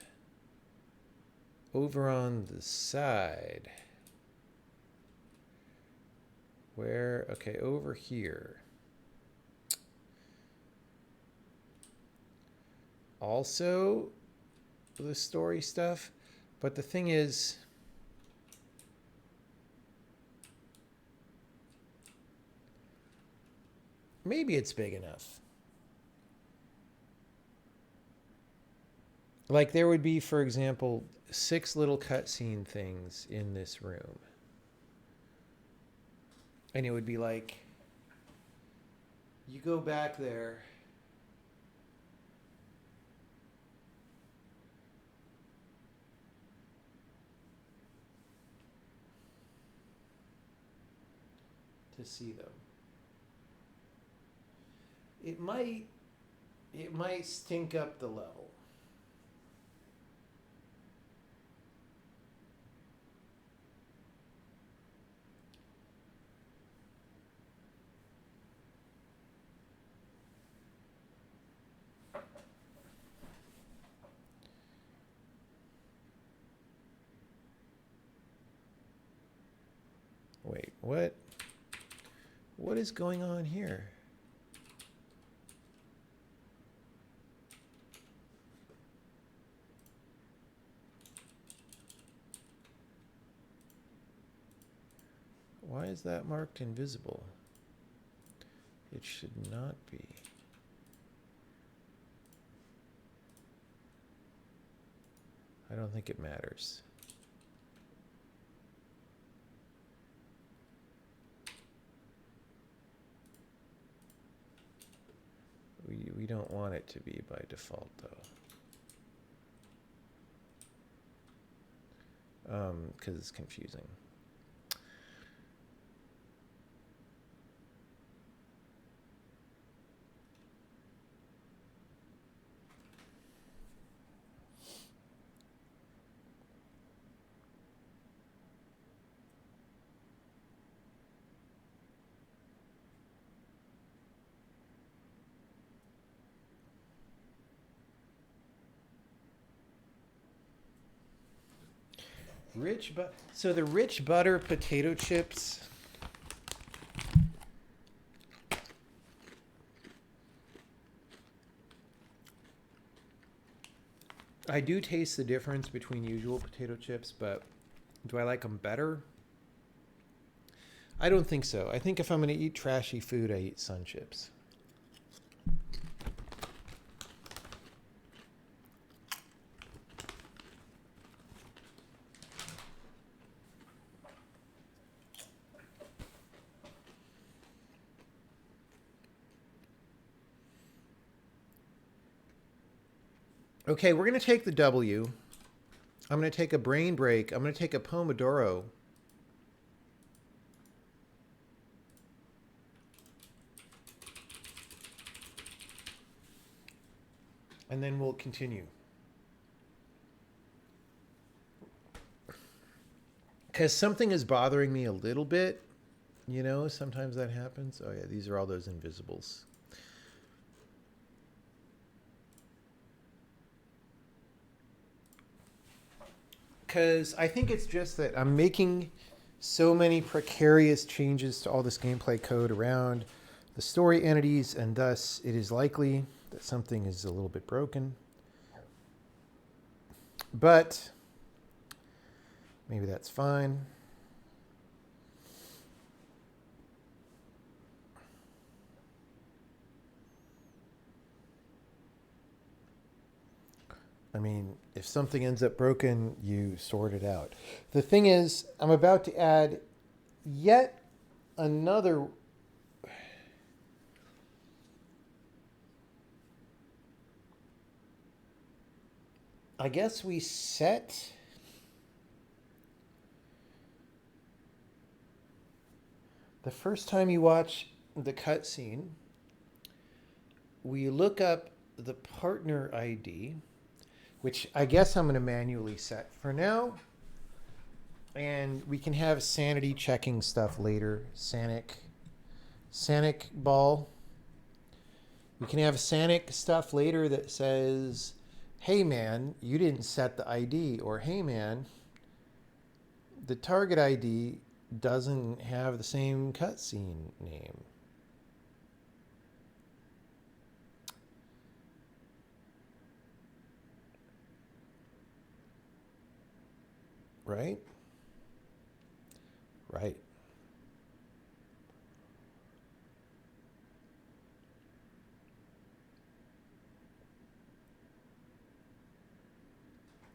over on the side where, okay, over here. Also the story stuff, but the thing is, maybe it's big enough. Like there would be, for example, 6 little cutscene things in this room. And it would be like, you go back there. To see them. It might stink up the level. Wait, what? What is going on here? is that marked invisible? It should not be. I don't think it matters. We don't want it to be by default though. Because it's confusing. So the rich butter potato chips. I do taste the difference between usual potato chips, but do I like them better? I don't think so. I think if I'm going to eat trashy food, I eat Sun Chips. Okay, we're going to take the W. I'm going to take a brain break. I'm going to take a Pomodoro. And then we'll continue. Because something is bothering me a little bit. You know, sometimes that happens. Oh yeah, these are all those invisibles. Because I think it's just that I'm making so many precarious changes to all this gameplay code around the story entities, and thus it is likely that something is a little bit broken. But maybe that's fine. I mean, if something ends up broken, you sort it out. The thing is, I'm about to add yet another. I guess we set the first time you watch the cutscene, we look up the partner ID, which I guess I'm going to manually set for now. And we can have sanity checking stuff later. Sanic ball. We can have Sanic stuff later that says, hey man, you didn't set the ID. Or hey man, the target ID doesn't have the same cutscene name. Right? Right.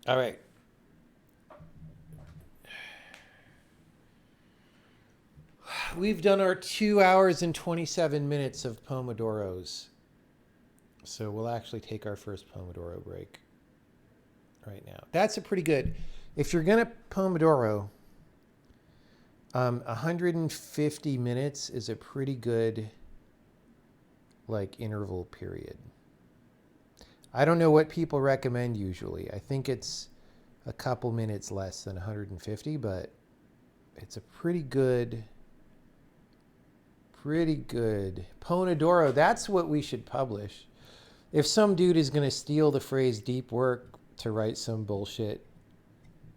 All right. We've done our 2 hours and 27 minutes of Pomodoros. So we'll actually take our first Pomodoro break right now. That's a pretty good. If you're going to Pomodoro, 150 minutes is a pretty good like interval period. I don't know what people recommend usually. I think it's a couple minutes less than 150, but it's a pretty good Pomodoro. That's what we should publish. If some dude is going to steal the phrase deep work to write some bullshit,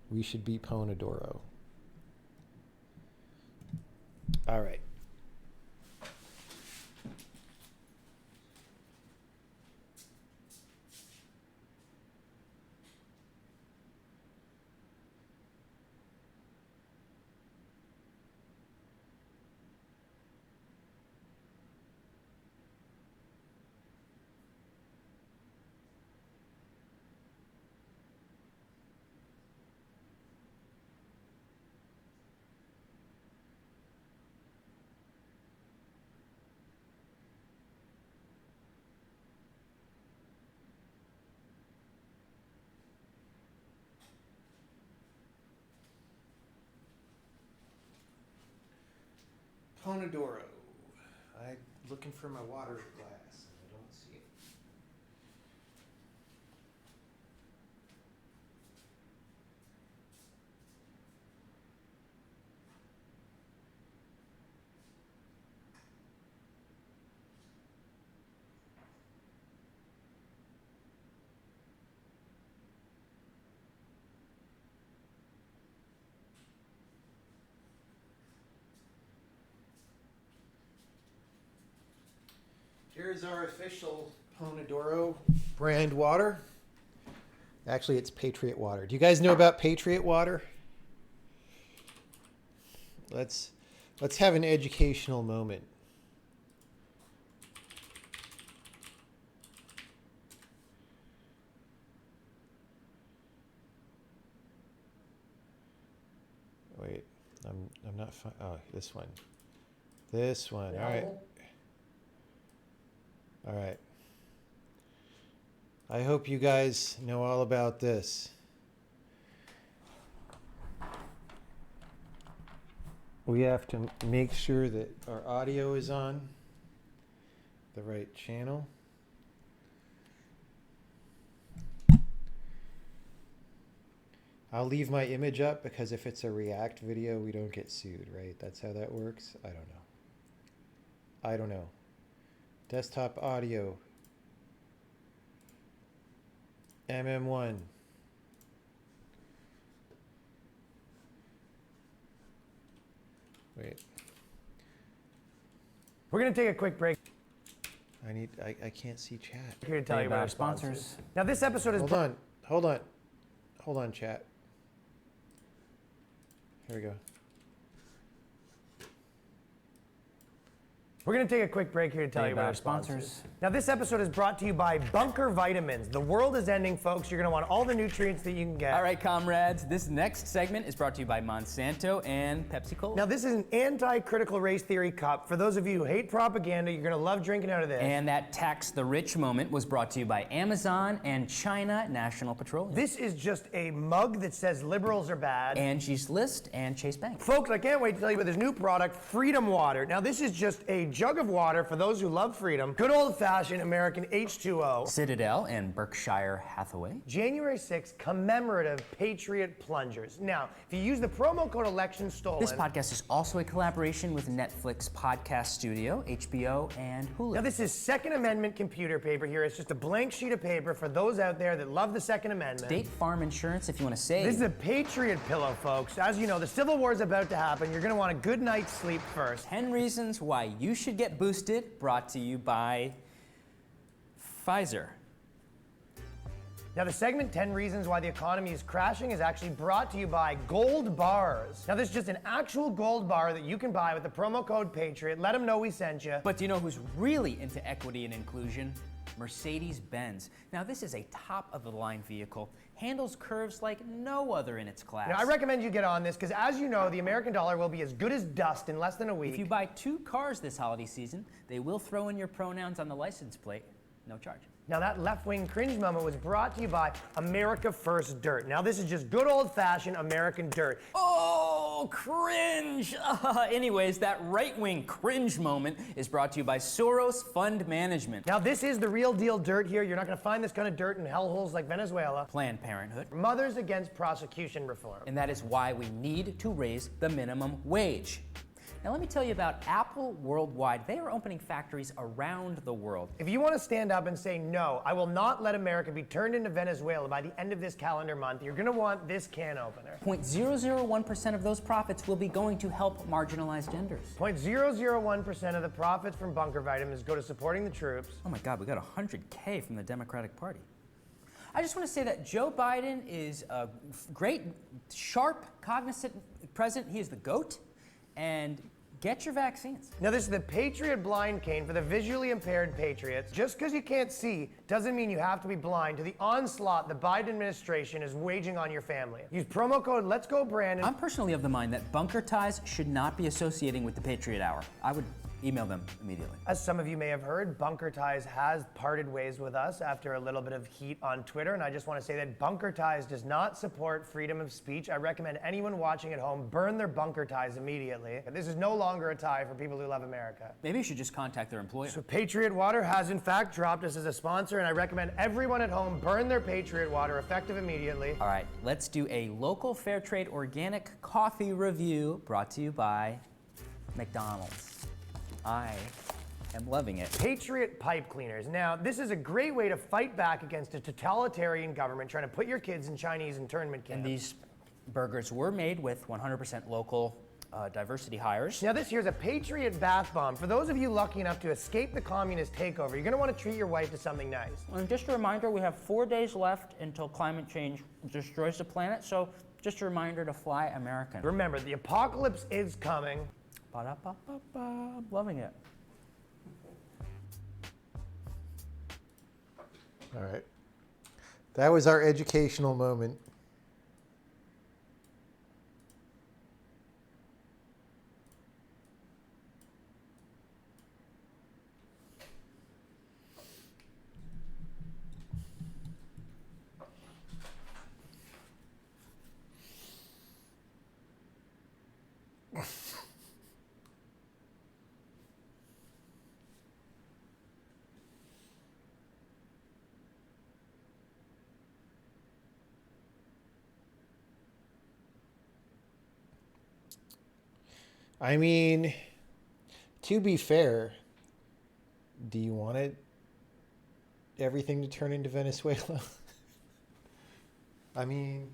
we should be Pomodoro. All right. Pomodoro. I'm looking for my water glass. I don't see it. Here's our official Pomodoro brand water. Actually, it's Patriot water. Do you guys know about Patriot water? Let's have an educational moment. Wait, I'm not. Oh, this one. This one. All right. All right. I hope you guys know all about this. We have to make sure that our audio is on the right channel. I'll leave my image up because if it's a React video, we don't get sued, right? That's how that works? I don't know. Desktop audio. MM1. Wait. We're going to take a quick break I can't see chat. here to tell you about our sponsors. Now, this episode is Hold on, chat. Here we go. We're going to take a quick break here to tell you about our sponsors. Now, this episode is brought to you by Bunker Vitamins. The world is ending, folks. You're going to want all the nutrients that you can get. All right, comrades, this next segment is brought to you by Monsanto and Pepsi-Cola. Now, this is an anti-critical race theory cup. For those of you who hate propaganda, you're going to love drinking out of this. And that Tax the Rich moment was brought to you by Amazon and China National Petroleum. This is just a mug that says liberals are bad. Angie's List and Chase Bank. Folks, I can't wait to tell you about this new product, Freedom Water. Now, this is just a jug of water for those who love freedom. Good old-fashioned American H2O. Citadel and Berkshire Hathaway. January 6th, commemorative Patriot Plungers. Now, if you use the promo code ElectionStolen... This podcast is also a collaboration with Netflix Podcast Studio, HBO, and Hulu. Now, this is Second Amendment computer paper here. It's just a blank sheet of paper for those out there that love the Second Amendment. State Farm Insurance if you want to save. This is a Patriot pillow, folks. As you know, the Civil War is about to happen. You're going to want a good night's sleep first. 10 reasons why you should get boosted, brought to you by Pfizer. Now, the segment 10 Reasons Why the Economy is Crashing is actually brought to you by Gold Bars. Now, this is just an actual gold bar that you can buy with the promo code Patriot. Let them know we sent you. But do you know who's really into equity and inclusion? Mercedes-Benz. Now, this is a top-of-the-line vehicle. Handles curves like no other in its class. Now, I recommend you get on this because, as you know, the American dollar will be as good as dust in less than a week. If you buy 2 cars this holiday season, they will throw in your pronouns on the license plate. No charge. Now, that left-wing cringe moment was brought to you by America First Dirt. Now, this is just good old-fashioned American dirt. Oh, cringe! Anyways, that right-wing cringe moment is brought to you by Soros Fund Management. Now, this is the real deal dirt here. You're not going to find this kind of dirt in hellholes like Venezuela. Planned Parenthood. Mothers Against Prosecution Reform. And that is why we need to raise the minimum wage. Now let me tell you about Apple Worldwide. They are opening factories around the world. If you want to stand up and say, no, I will not let America be turned into Venezuela by the end of this calendar month, you're going to want this can opener. 0.001% of those profits will be going to help marginalized genders. 0.001% of the profits from Bunker Vitamins go to supporting the troops. Oh my God, we got 100K from the Democratic Party. I just want to say that Joe Biden is a great, sharp, cognizant president. He is the GOAT. And get your vaccines. Now, this is the Patriot Blind Cane for the visually impaired patriots. Just because you can't see doesn't mean you have to be blind to the onslaught the Biden administration is waging on your family. Use promo code Let's Go Brandon. I'm personally of the mind that bunker ties should not be associating with the Patriot Hour. I would email them immediately. As some of you may have heard, Bunker Ties has parted ways with us after a little bit of heat on Twitter, and I just want to say that Bunker Ties does not support freedom of speech. I recommend anyone watching at home burn their Bunker Ties immediately. This is no longer a tie for people who love America. Maybe you should just contact their employer. So Patriot Water has in fact dropped us as a sponsor, and I recommend everyone at home burn their Patriot Water, effective immediately. All right, let's do a local fair trade organic coffee review brought to you by McDonald's. I am loving it. Patriot Pipe Cleaners. Now, this is a great way to fight back against a totalitarian government trying to put your kids in Chinese internment camps. And these burgers were made with 100% local diversity hires. Now this here's a Patriot bath bomb. For those of you lucky enough to escape the communist takeover, you're gonna want to treat your wife to something nice. And just a reminder, we have 4 days left until climate change destroys the planet, so just a reminder to fly American. Remember, the apocalypse is coming. Ba-da-ba-ba-ba. I'm loving it. All right. That was our educational moment. I mean, to be fair, do you want everything to turn into Venezuela? I mean,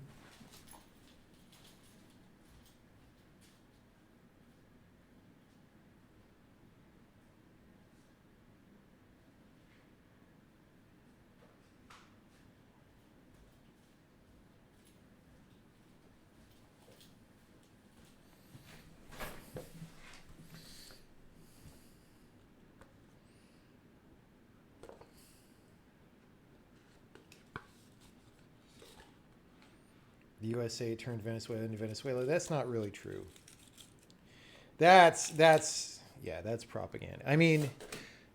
the USA turned Venezuela into Venezuela. That's not really true. That's propaganda. I mean,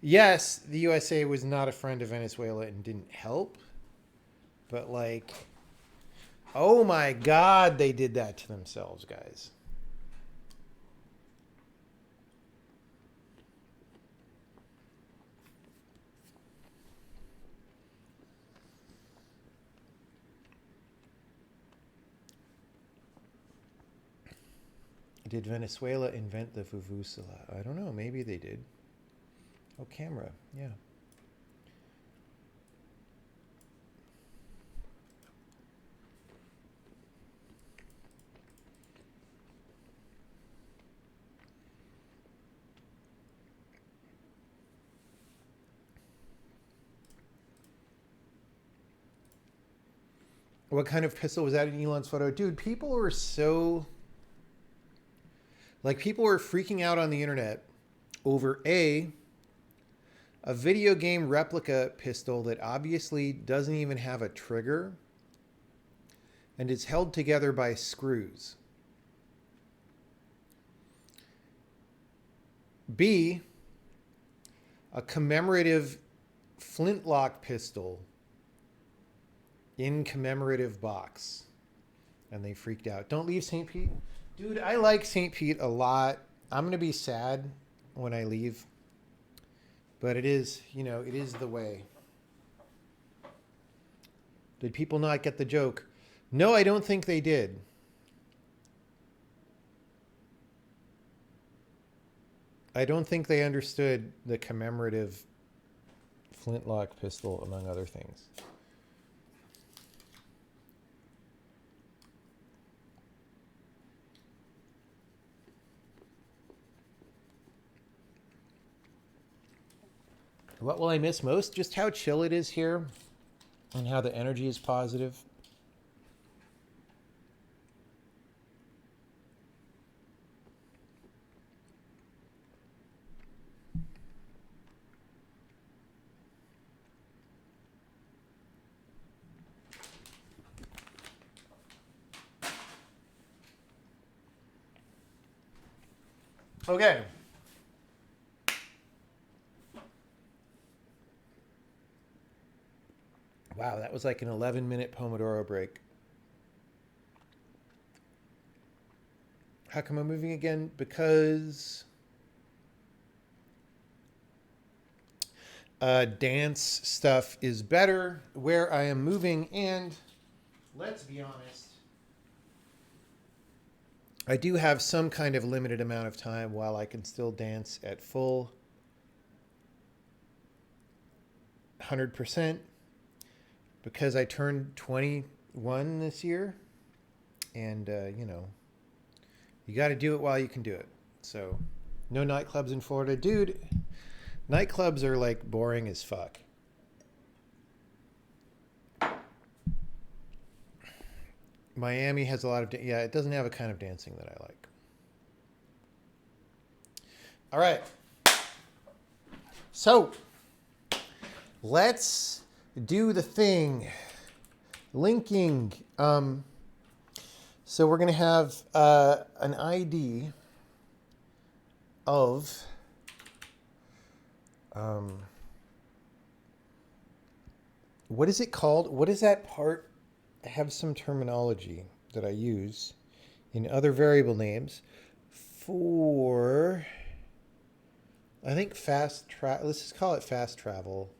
yes, the USA was not a friend of Venezuela and didn't help, but like, oh my God, they did that to themselves, guys. Did Venezuela invent the vuvuzela? I don't know. Maybe they did. Oh, camera. Yeah. What kind of pistol was that in Elon's photo? Dude, people were so... Like, people were freaking out on the internet over a video game replica pistol that obviously doesn't even have a trigger and is held together by screws. B, a commemorative flintlock pistol in commemorative box. And they freaked out. Don't leave St. Pete. Dude, I like St. Pete a lot. I'm going to be sad when I leave. But it is, you know, it is the way. Did people not get the joke? No, I don't think they did. I don't think they understood the commemorative flintlock pistol, among other things. What will I miss most? Just how chill it is here and how the energy is positive. Okay. Wow, that was like an 11-minute Pomodoro break. How come I'm moving again? Because dance stuff is better where I am moving, and let's be honest, I do have some kind of limited amount of time while I can still dance at full 100% because I turned 21 this year, and you know, you got to do it while you can do it. So no nightclubs in Florida. Dude, nightclubs are like boring as fuck. Miami has a lot of, yeah, it doesn't have a kind of dancing that I like. All right. So let's do the thing. Linking. So we're going to have an ID of what is it called? What is that part? I have some terminology that I use in other variable names for, I think, fast travel. Let's just call it fast travel.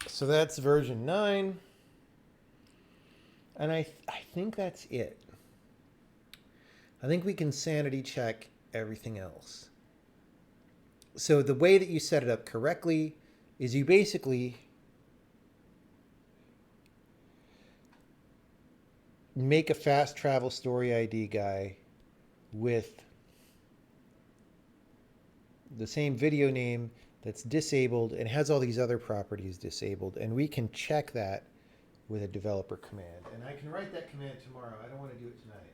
So that's version 9. And I think that's it. I think we can sanity check everything else. So the way that you set it up correctly is you basically make a fast travel story ID guy with the same video name that's disabled and has all these other properties disabled. And we can check that with a developer command. And I can write that command tomorrow. I don't want to do it tonight.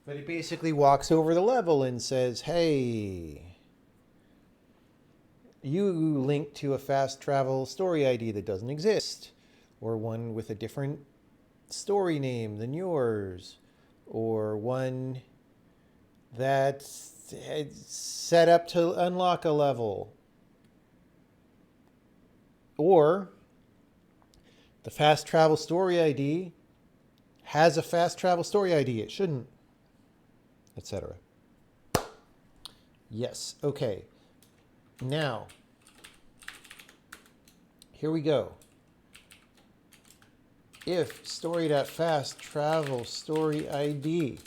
But it basically walks over the level and says, hey, you link to a fast travel story ID that doesn't exist, or one with a different story name than yours, or one that's set up to unlock a level. Or the fast travel story ID has a fast travel story ID. It shouldn't. Etc. Yes. Okay. Now, here we go. If story.fast travel story ID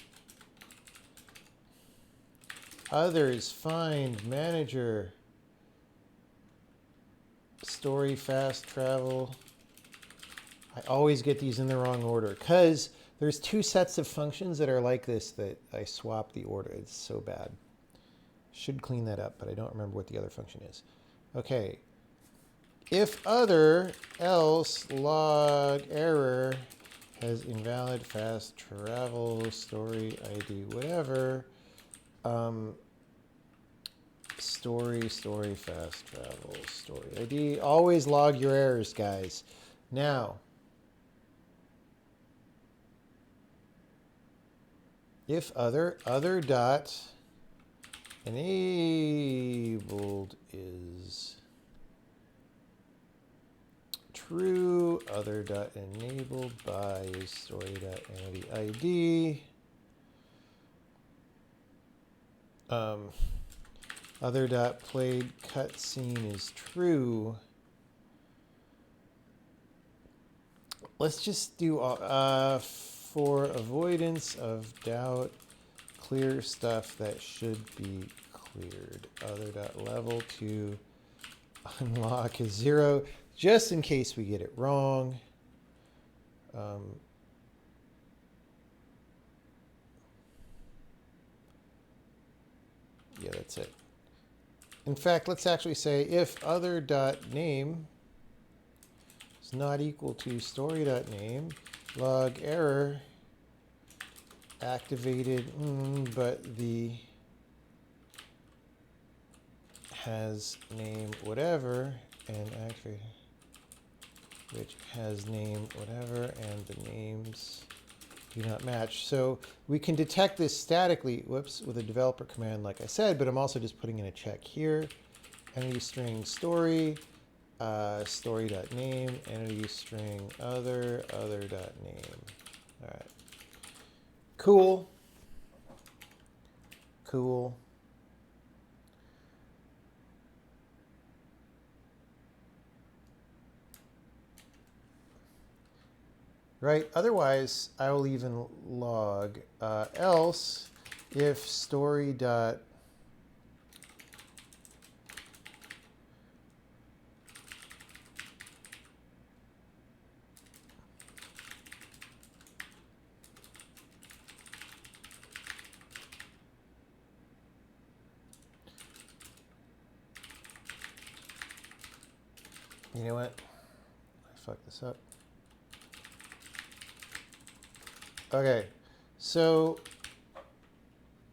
others find manager story fast travel. I always get these in the wrong order because there's two sets of functions that are like this that I swap the order. It's so bad. Should clean that up, but I don't remember what the other function is. Okay. If other else log error has invalid fast travel story ID whatever. Story fast travel story ID. Always log your errors, guys. Now, if other dot enabled is true, other dot enabled by story dot entity ID, other dot played cutscene is true. Let's just do for avoidance of doubt, clear stuff that should be cleared. Other dot level to unlock is 0, just in case we get it wrong. Yeah, that's it. In fact, let's actually say if other dot name is not equal to story dot name, log error activated, but the has name whatever and activated, which has name whatever and the name names do not match. So we can detect this statically, whoops, with a developer command, like I said, but I'm also just putting in a check here. Entity string story, story.name, entity string other.name. All right. Cool. Cool. Right, otherwise I will even log else if story dot you know what? I fucked this up. Okay, so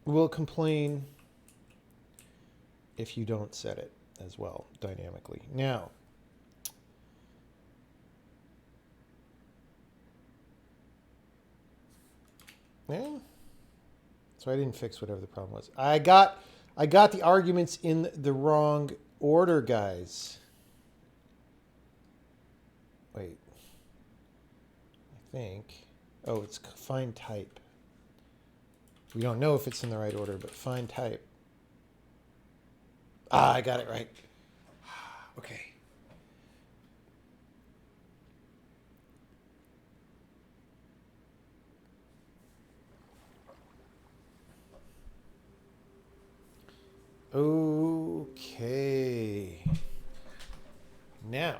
we'll complain if you don't set it as well dynamically. Now, yeah, so I didn't fix whatever the problem was. I got the arguments in the wrong order, guys. Wait, I think. Oh, it's find type. We don't know if it's in the right order, but find type. Ah, I got it right. Okay. Okay. Now.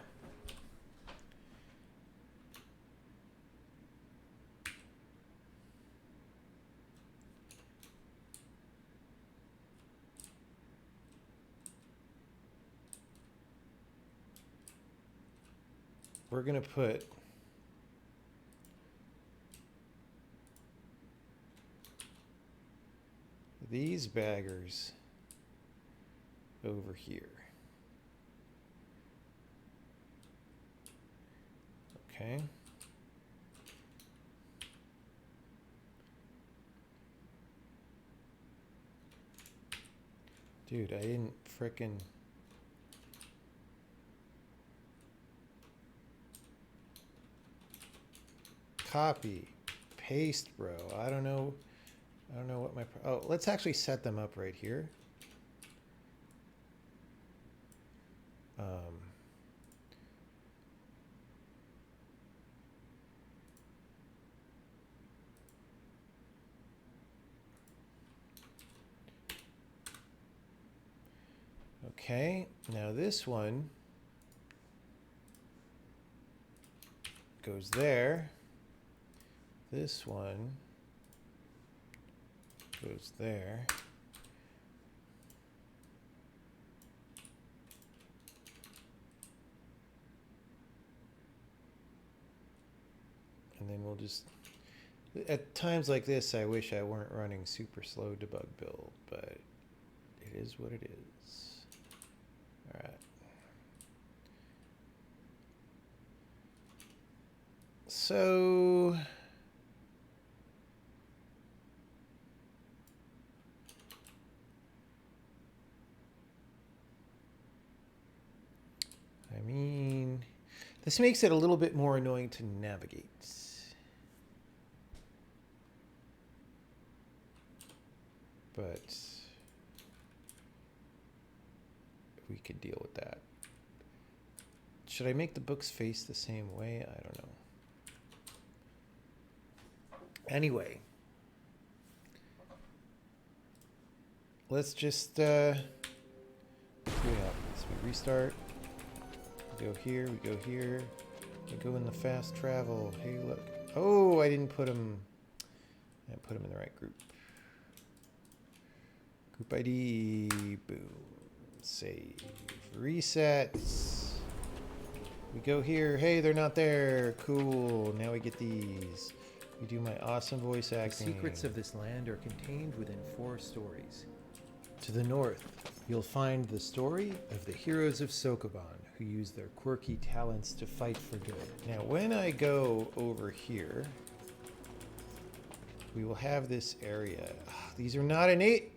We're going to put these baggers over here. Okay. Dude, I didn't frickin'... Copy, paste, bro. I don't know what my... Oh, let's actually set them up right here. Okay, now this one goes there. This one goes there. And then we'll just, at times like this, I wish I weren't running super slow debug build, but it is what it is. All right. So I mean, this makes it a little bit more annoying to navigate. But we could deal with that. Should I make the books face the same way? I don't know. Anyway, let's just see what happens. We restart. We go here. We go here. We go in the fast travel. Hey, look. Oh, I didn't put them. I didn't put them in the right group. Group ID. Boom. Save. Resets. We go here. Hey, they're not there. Cool. Now we get these. We do my awesome voice The acting. secrets of this land are contained within 4 stories. To the north, you'll find the story of the heroes of Sokoban, who use their quirky talents to fight for good. Now, when I go over here, we will have this area. These are not innate.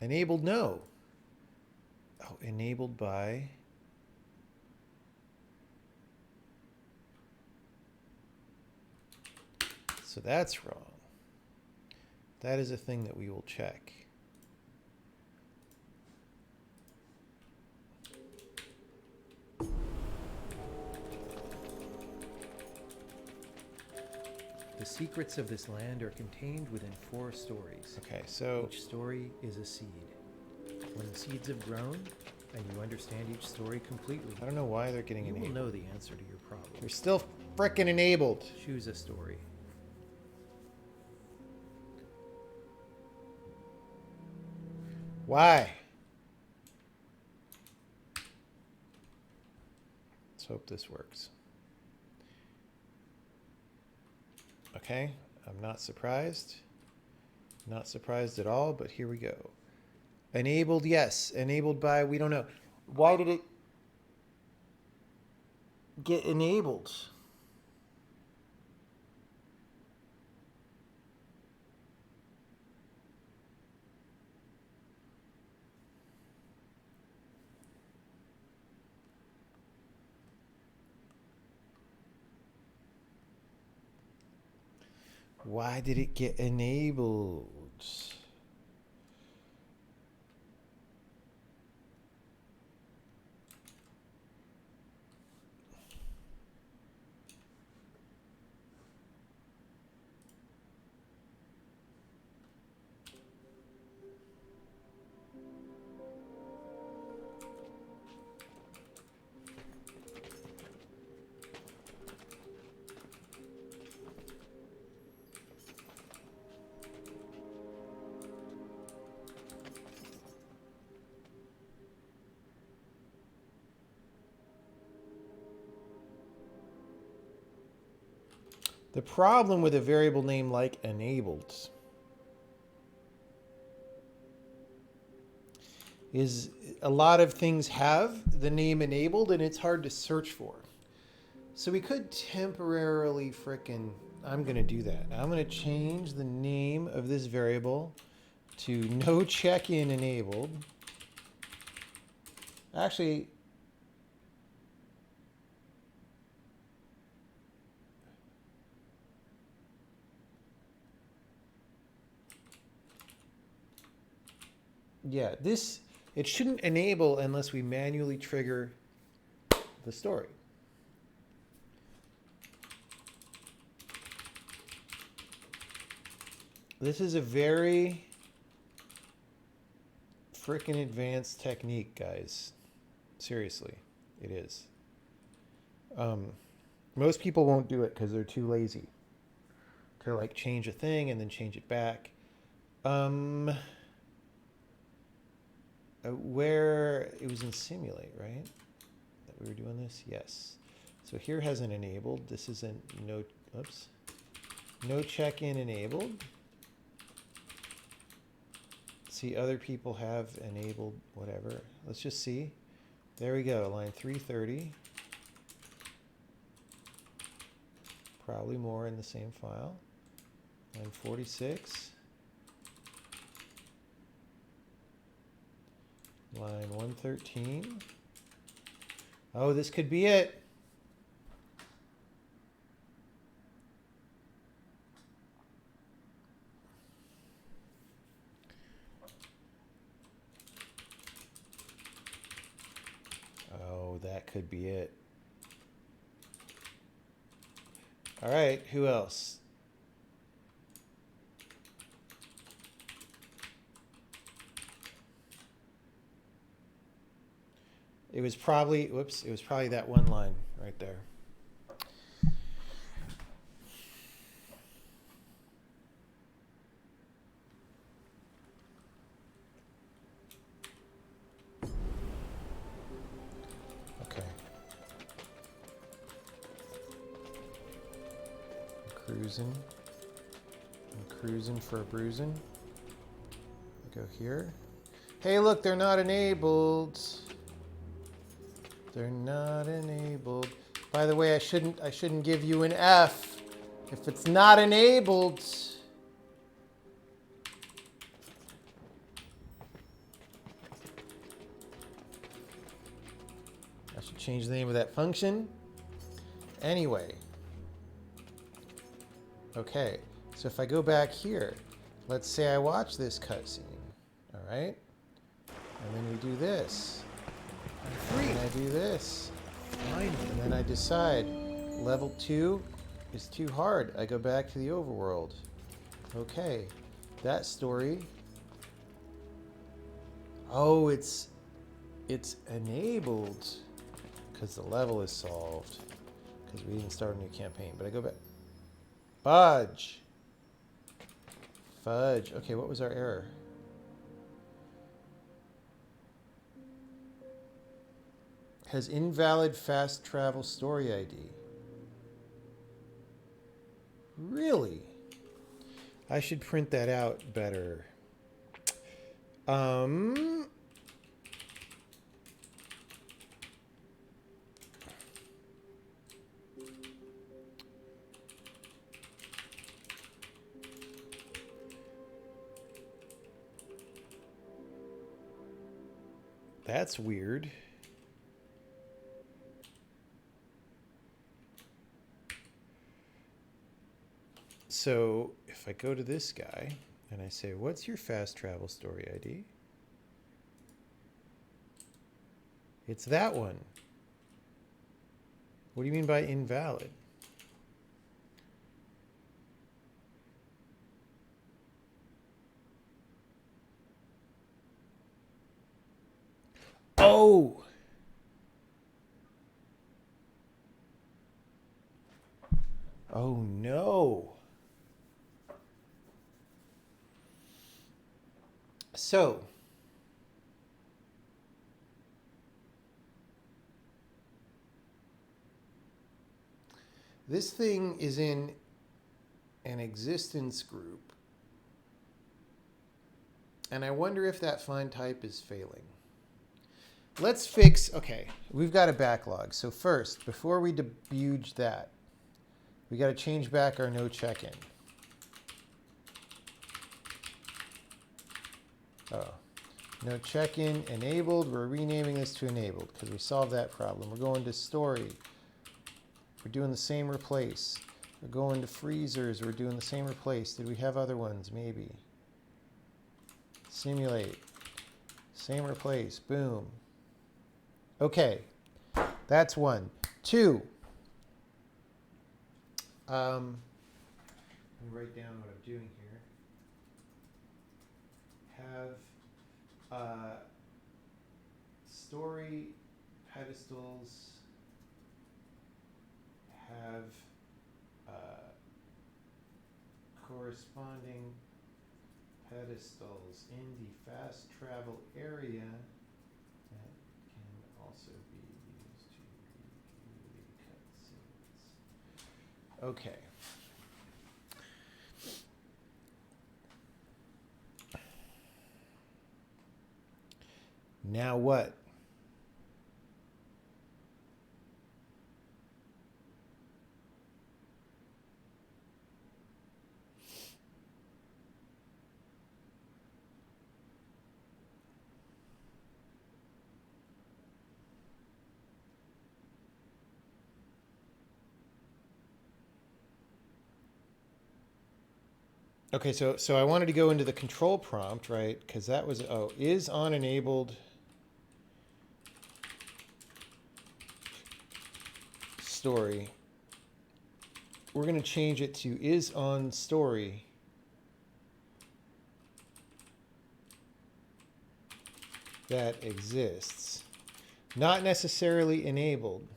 Enabled, no. Oh, enabled by. So that's wrong. That is a thing that we will check. The secrets of this land are contained within 4 stories. Okay, so Each story is a seed. When the seeds have grown, and you understand each story completely, I don't know why they're getting you will enabled. know the answer to your problem. They're still frickin' enabled. Choose a story. Why? Let's hope this works. Okay, I'm not surprised. Not surprised at all, but here we go. Enabled, yes. Enabled by, we don't know. Why did it get enabled? Why did it get enabled? The problem with a variable name like enabled is a lot of things have the name enabled and it's hard to search for. So we could temporarily frickin', I'm gonna do that. I'm gonna change the name of this variable to no check-in enabled. Actually, yeah, this, it shouldn't enable unless we manually trigger the story. This is a very frickin' advanced technique, guys. Seriously, it is. Most people won't do it because they're too lazy to like change a thing and then change it back. Where it was in Simulate, right? That we were doing this? Yes. So here has an enabled. This is a no, oops. No check-in enabled. See, other people have enabled whatever. Let's just see. There we go, line 330. Probably more in the same file. Line 46. Line 113. Oh, this could be it. Oh, that could be it. All right, who else? It was probably, whoops, it was probably that one line right there. Okay. I'm cruising for a bruising. I go here. Hey, look, they're not enabled. They're not enabled. By the way, I shouldn't give you an F if it's not enabled. I should change the name of that function. Anyway. Okay, so if I go back here, let's say I watch this cutscene, all right? And then we do this. I'm free. And I do this. Finally. And then I decide level 2 is too hard. I go back to the overworld. Okay, that story. Oh, it's enabled because the level is solved because we didn't start a new campaign. But I go back. Fudge. Fudge. Okay, what was our error? Has invalid fast travel story ID. Really? I should print that out better. That's weird. So if I go to this guy and I say, what's your fast travel story ID? It's that one. What do you mean by invalid? Oh! Oh no. So, this thing is in an existence group, and I wonder if that find type is failing. Let's fix, okay, we've got a backlog. So first, before we debuge that, we got to change back our no check-in. Oh, no check-in enabled. We're renaming this to enabled because we solved that problem. We're going to story. We're doing the same replace. We're going to freezers. We're doing the same replace. Did we have other ones? Maybe. Simulate. Same replace. Boom. Okay. That's one. Two. Let me write down what I'm doing here. Have story pedestals have corresponding pedestals in the fast travel area that can also be used to review the cutscenes. Okay. Now what? Okay, so I wanted to go into the control prompt, right? Because that was, oh, is on enabled story. We're going to change it to is on story. That exists. Not necessarily enabled.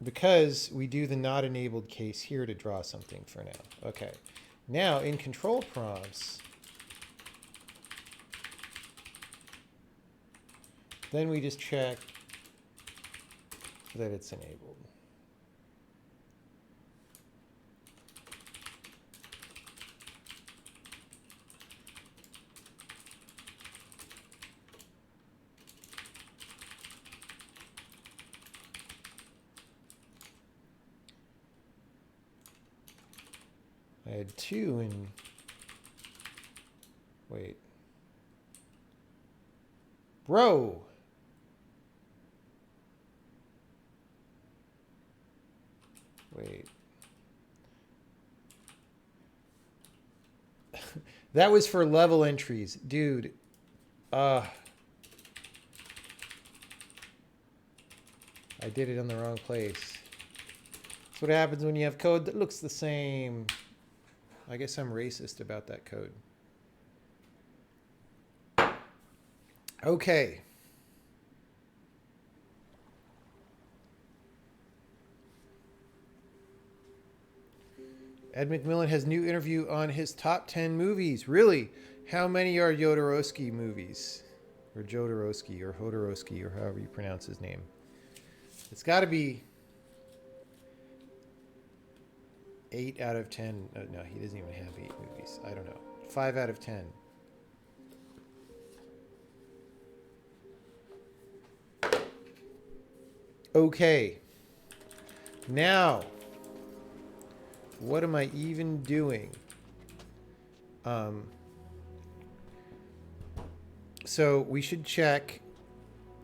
Because we do the not enabled case here to draw something for now. Okay. Now in control prompts, then we just check that it's enabled. I had 2 in. Wait. Bro! Wait. That was for level entries. Dude. I did it in the wrong place. That's what happens when you have code that looks the same. I guess I'm racist about that code. Okay. Ed McMillan has new interview on his top 10 movies. Really? How many are Jodorowsky movies? Or Jodorowsky or Hodorowski or however you pronounce his name. It's got to be 8 out of 10. No, he doesn't even have 8 movies. I don't know. 5 out of 10. Okay. Now, what am I even doing? So we should check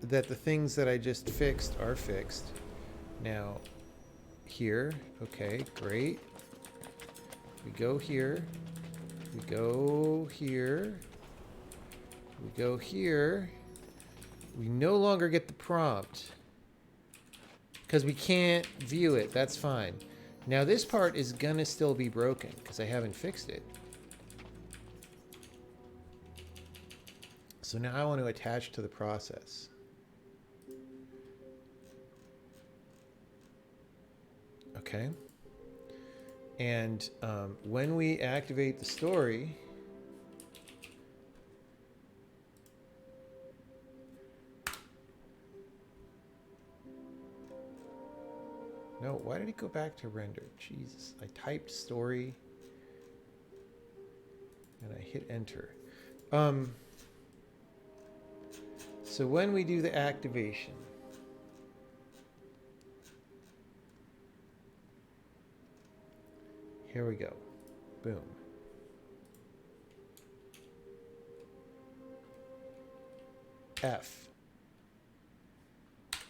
that the things that I just fixed are fixed. Now, here. Okay, great. We go here. We go here. We go here. We no longer get the prompt because we can't view it. That's fine. Now this part is gonna still be broken because I haven't fixed it. So now I want to attach to the process. Okay. And when we activate the story, no, why did it go back to render? Jesus, I typed story and I hit enter. So when we do the activation, here we go. Boom. F.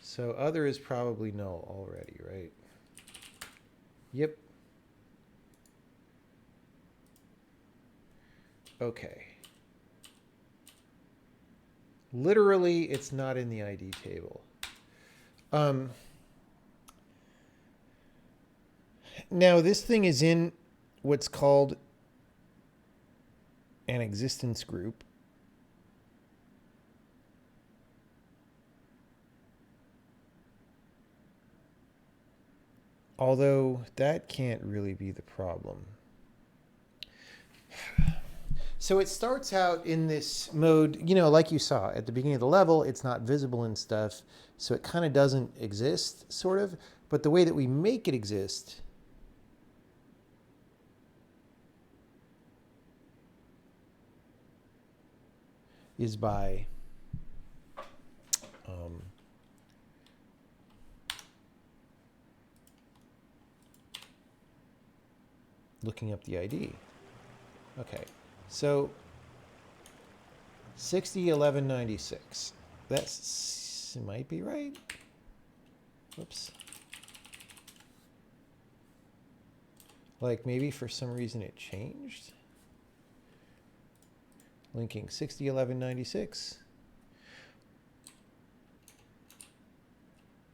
So other is probably null already, right? Yep. Okay. Literally, it's not in the ID table. Now, this thing is in what's called an existence group. Although that can't really be the problem. So it starts out in this mode, you know, like you saw at the beginning of the level, it's not visible and stuff. So it kind of doesn't exist, sort of. But the way that we make it exist is by looking up the ID. Okay, so 601196. That's might be right. Whoops. Like maybe for some reason it changed. Linking 601196.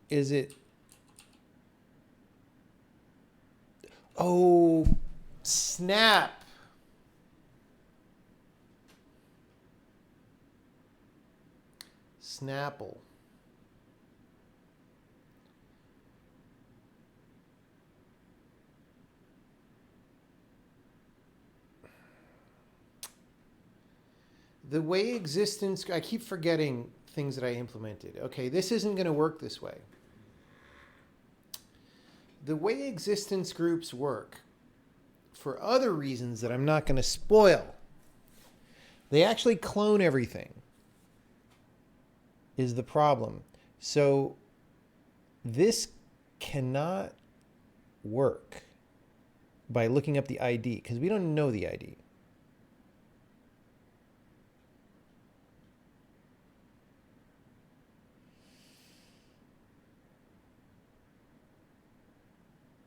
Is it? Oh, snap. Snapple. The way existence, I keep forgetting things that I implemented. Okay, this isn't going to work this way. The way existence groups work, for other reasons that I'm not going to spoil, they actually clone everything, is the problem. So this cannot work by looking up the ID because we don't know the ID.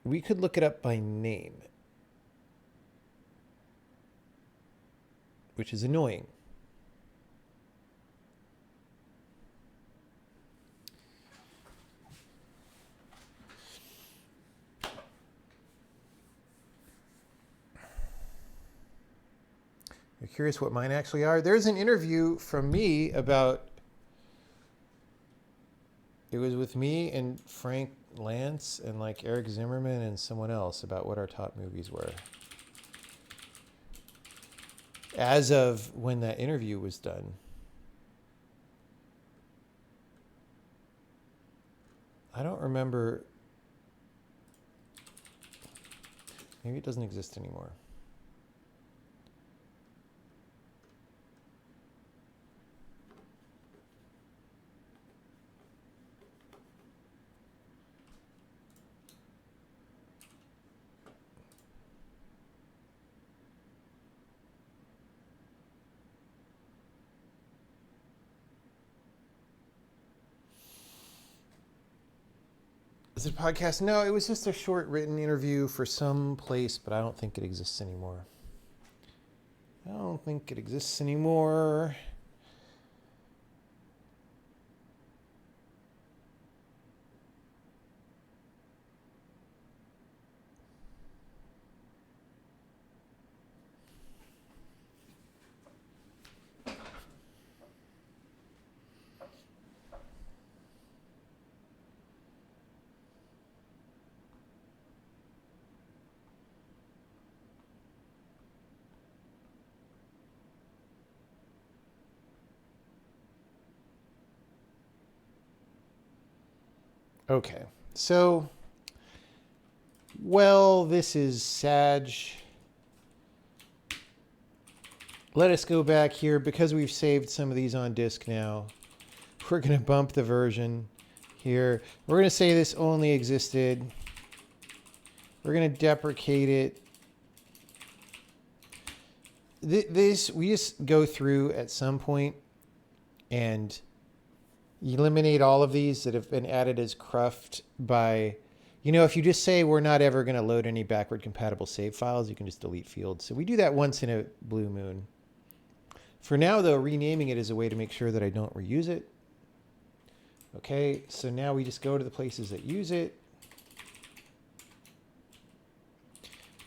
We could look it up by name, which is annoying. You're curious what mine actually are? There's an interview from me about, it was with me and Frank Lance and like Eric Zimmerman and someone else about what our top movies were. As of when that interview was done. I don't remember. Maybe it doesn't exist anymore. Is it a podcast? No, it was just a short written interview for some place, but I don't think it exists anymore. I don't think it exists anymore. Okay, so, well, this is Sag. Let us go back here because we've saved some of these on disk now. We're going to bump the version here. We're going to say this only existed. We're going to deprecate it. This, we just go through at some point and eliminate all of these that have been added as cruft by, you know, if you just say we're not ever going to load any backward compatible save files, you can just delete fields. So we do that once in a blue moon. For now, though, renaming it is a way to make sure that I don't reuse it. Okay, so now we just go to the places that use it.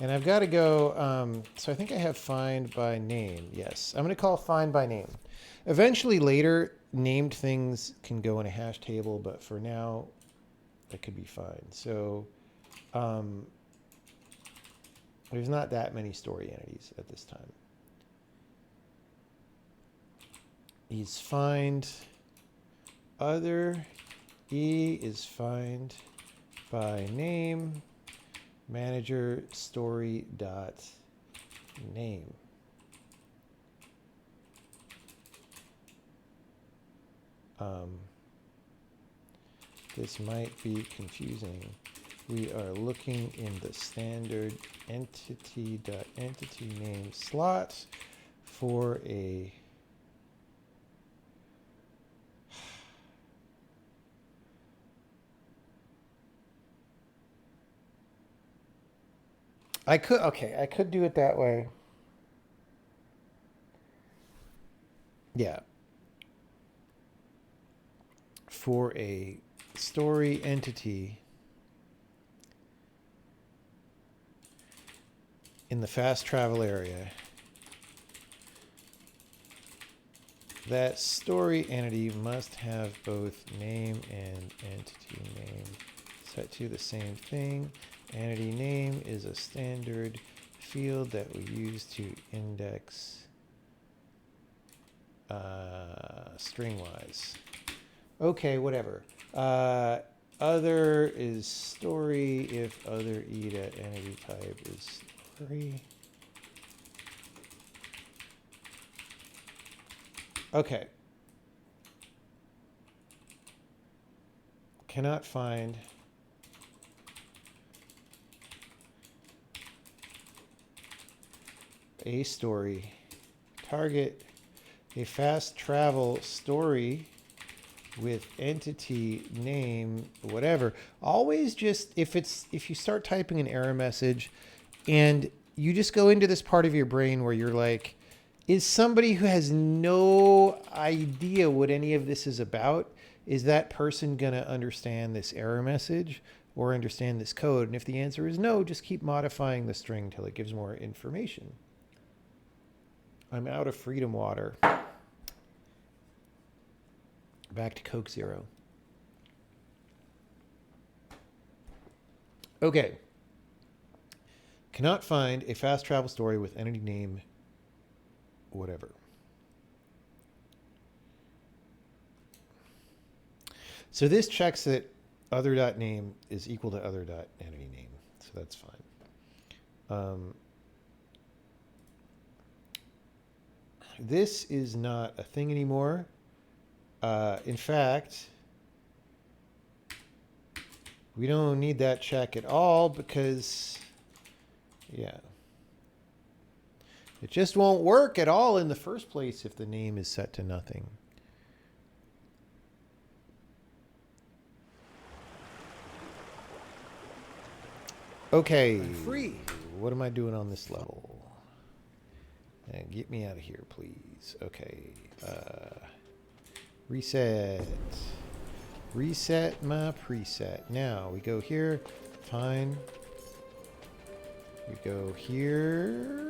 And I've got to go, so I think I have find by name. Yes, I'm going to call find by name. Eventually later, named things can go in a hash table, but for now, that could be fine. So there's not that many story entities at this time. Is find other. E is find by name. Manager story dot name. This might be confusing. We are looking in the standard entity.entity name slot for a I could do it that way. Yeah. For a story entity in the fast travel area, that story entity must have both name and entity name set to the same thing. Entity name is a standard field that we use to index string-wise. Okay, whatever. Other is story if other e.entity type is story. Okay. Cannot find a story. Target a fast travel story with entity name whatever. Always just if you start typing an error message and you just go into this part of your brain where you're like, is somebody who has no idea what any of this is about, is that person going to understand this error message or understand this code? And if the answer is no, just keep modifying the string till it gives more information. I'm out of Freedom Water. Back to Coke Zero. Okay. Cannot find a fast travel story with entity name whatever. So this checks that other.name is equal to other.entity name. So that's fine. This is not a thing anymore. In fact, we don't need that check at all because, yeah. It just won't work at all in the first place if the name is set to nothing. Okay. Free. What am I doing on this level? And get me out of here, please. Okay. Reset. Reset my preset. Now we go here. Fine. We go here.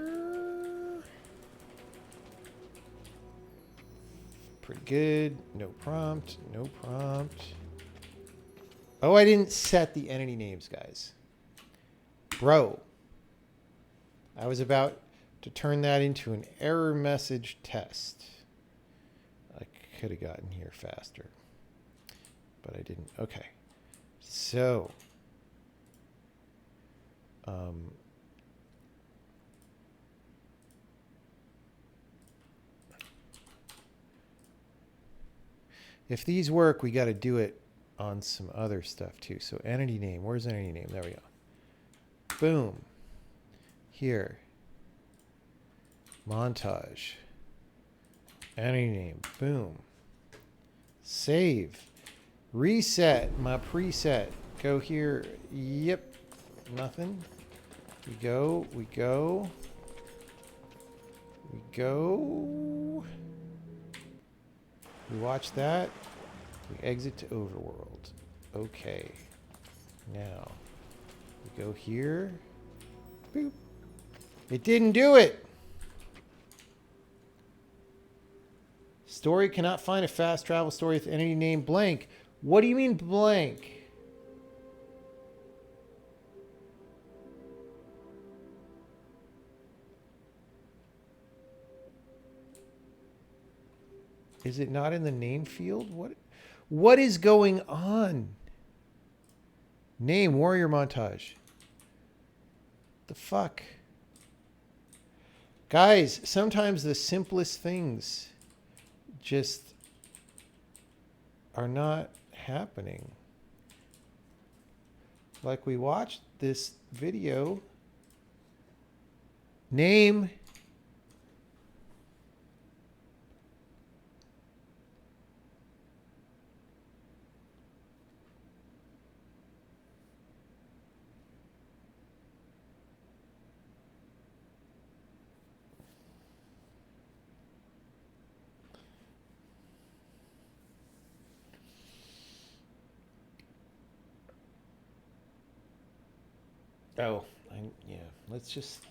Pretty good. No prompt. No prompt. Oh, I didn't set the entity names, guys. Bro. I was about to turn that into an error message test. I could have gotten here faster, but I didn't. Okay. So, if these work, we got to do it on some other stuff too. So entity name, where's entity name? There we go. Boom. Here. Montage. Entity name. Boom. Save. Reset my preset. Go here. Yep. Nothing. We go. We go. We go. We watch that. We exit to overworld. Okay. Now, we go here. Boop. It didn't do it. Story cannot find a fast travel story with entity name blank. What do you mean blank? Is it not in the name field? What is going on? Name warrior montage. The fuck? Guys, sometimes the simplest things just are not happening. Like we watched this video. Name. Oh, yeah, let's just,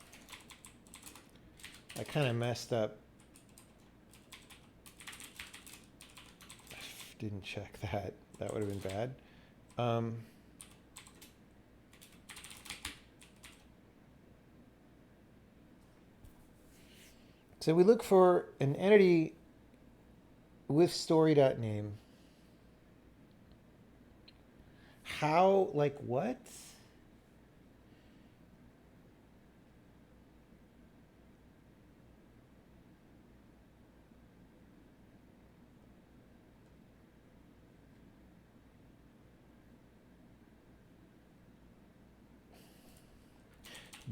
I kind of messed up. Didn't check that. That would have been bad. So we look for an entity with story.name. How, like what?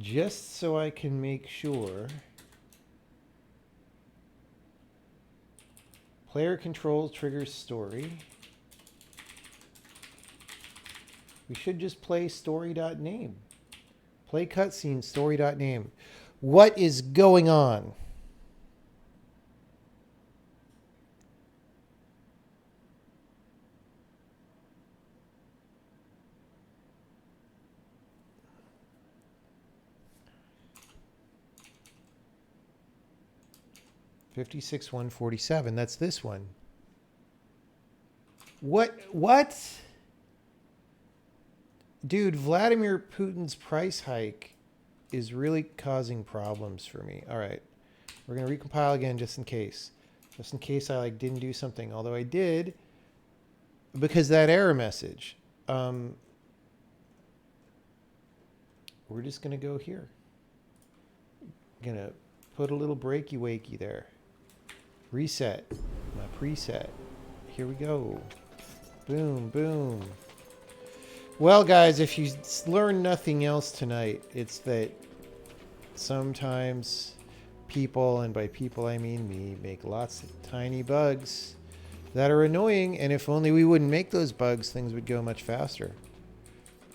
Just so I can make sure Player control triggers story. We should just play story.name. Play cutscene story.name. What is going on? $56 $147. That's this one. What? Dude, Vladimir Putin's price hike is really causing problems for me. All right. We're going to recompile again just in case. Just in case I didn't do something. Although I did because that error message. We're just going to go here. Going to put a little breaky wakey there. Reset. My preset. Here we go. Boom, boom. Well, guys, if you learn nothing else tonight, it's that sometimes people, and by people I mean me, make lots of tiny bugs that are annoying, and if only we wouldn't make those bugs, things would go much faster.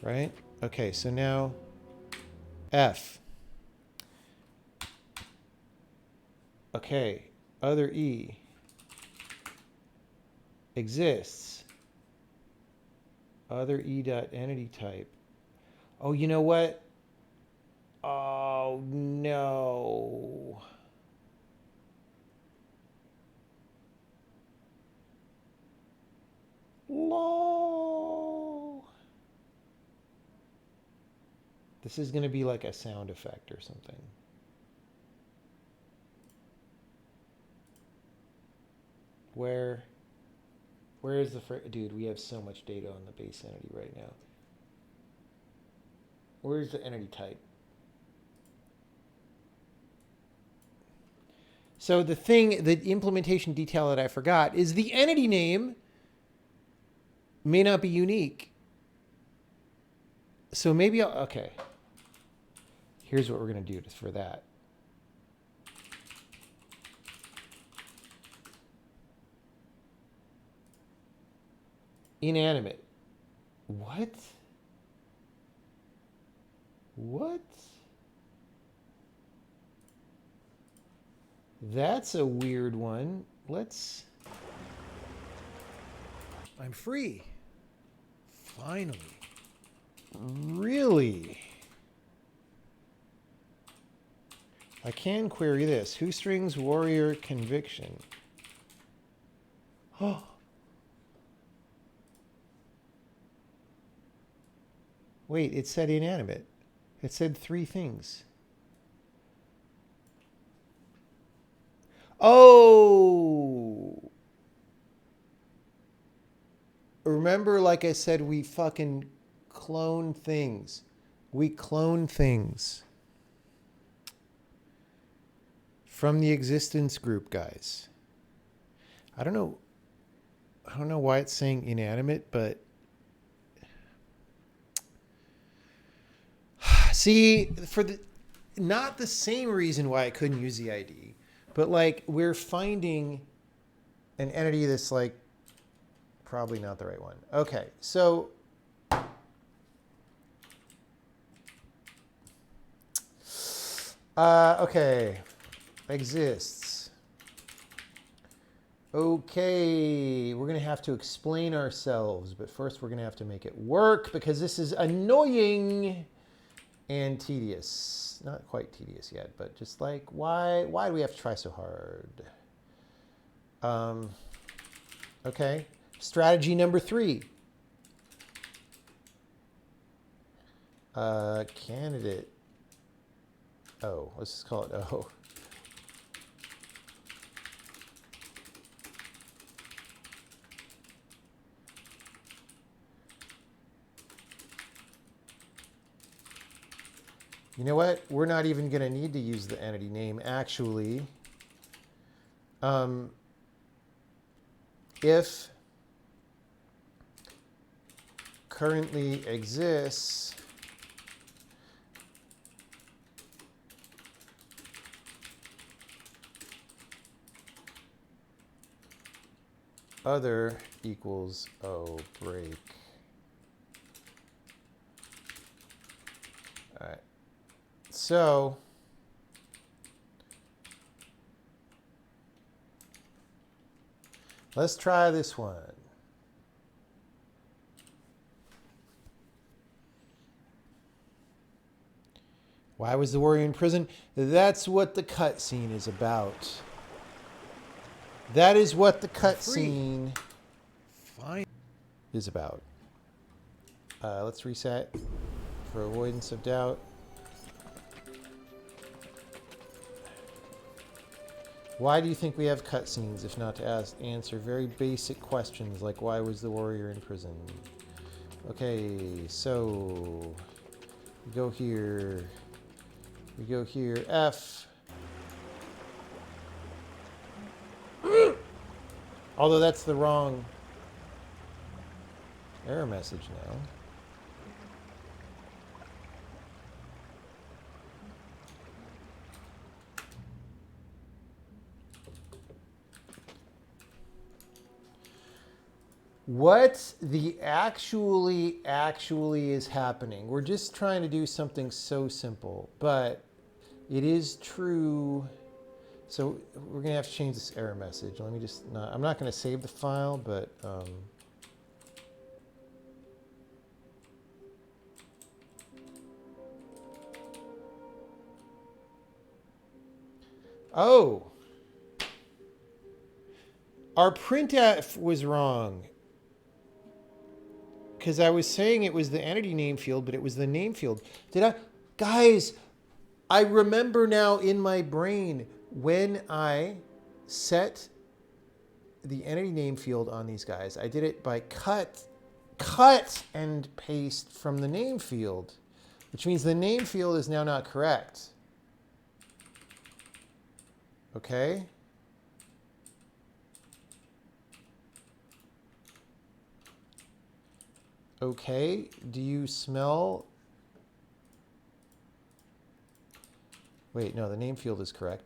Right? Okay, so now F. Okay, other E exists. Other E.entity type. Oh, you know what? Oh, no. Lol. This is going to be like a sound effect or something. Where is the dude? We have so much data on the base entity right now. Where's the entity type? So the implementation detail that I forgot is the entity name may not be unique. So maybe okay. Here's what we're going to do for that. Inanimate. What? What? That's a weird one. I'm free. Finally. Really? I can query this. WhoStrings warrior conviction. Oh. Wait, it said inanimate. It said 3 things. Oh! Remember, like I said, we fucking clone things. We clone things. From the existence group, guys. I don't know why it's saying inanimate, but see, for not the same reason why I couldn't use the ID, but we're finding an entity that's probably not the right one. Okay, so okay, exists. Okay, we're gonna have to explain ourselves, but first we're gonna have to make it work because this is annoying and tedious. Not quite tedious yet, but just why do we have to try so hard? Okay, strategy number 3. Candidate. Oh, let's just call it O. You know what? We're not even going to need to use the entity name, actually. If currently exists other equals O break. All right. So let's try this one. Why was the warrior in prison? That's what the cutscene is about. That is what the cutscene is about. Let's reset for avoidance of doubt. Why do you think we have cutscenes if not to answer very basic questions like why was the warrior in prison? Okay, so we go here. We go here. F. Although that's the wrong error message now. What the actually is happening? We're just trying to do something so simple, but it is true. So we're gonna have to change this error message. Let me just I'm not gonna save the file, but oh, our printf was wrong. Because I was saying it was the entity name field, but it was the name field. Guys, I remember now in my brain when I set the entity name field on these guys, I did it by cut and paste from the name field, which means the name field is now not correct. Okay? Okay, do you smell? Wait, no, the name field is correct.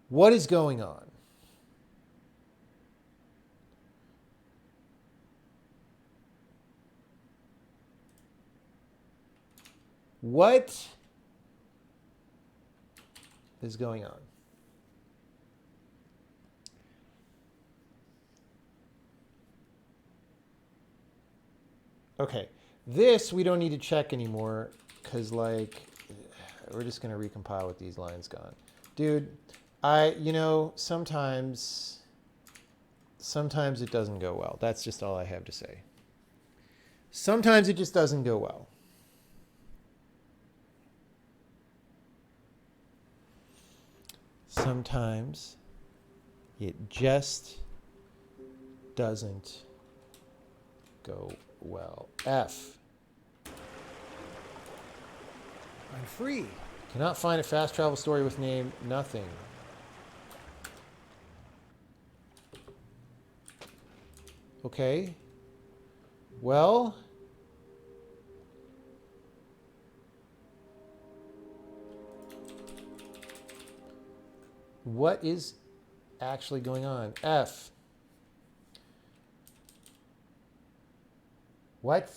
What is going on? What is going on? Okay, this we don't need to check anymore because, like, we're just going to recompile with these lines gone. Dude, sometimes it doesn't go well. That's just all I have to say. Sometimes it just doesn't go well. Sometimes it just doesn't go well. F. I'm free. Cannot find a fast travel story with name nothing. Okay. Well. What is actually going on? F. What?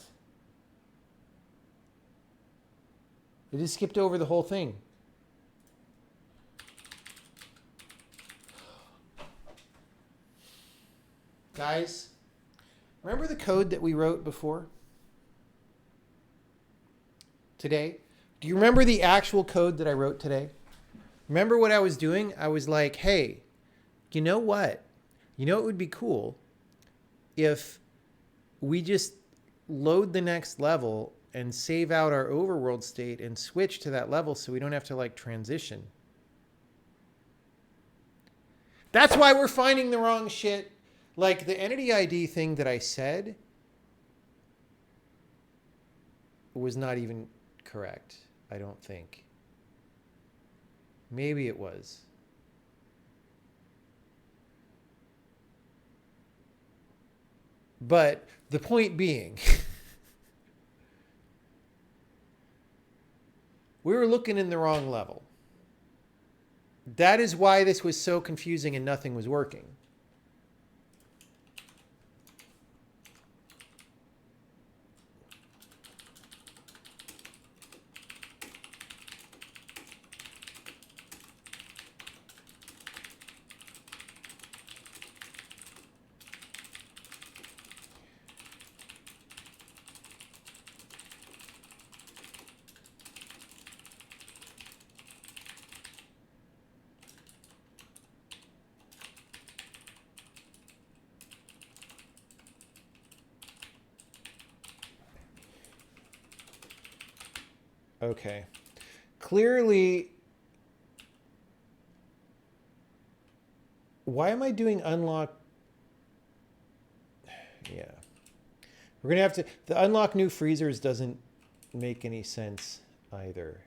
It just skipped over the whole thing. Guys, remember the code that we wrote before? Today? Do you remember the actual code that I wrote today? Remember what I was doing? I was like, hey, you know what? You know it would be cool if we just load the next level and save out our overworld state and switch to that level so we don't have to, like, transition. That's why we're finding the wrong shit. Like, the entity ID thing that I said was not even correct, I don't think. Maybe it was. But the point being, we were looking in the wrong level. That is why this was so confusing and nothing was working. Okay. Clearly, why am I doing unlock? Yeah. We're going to have to, the unlock new freezers doesn't make any sense either.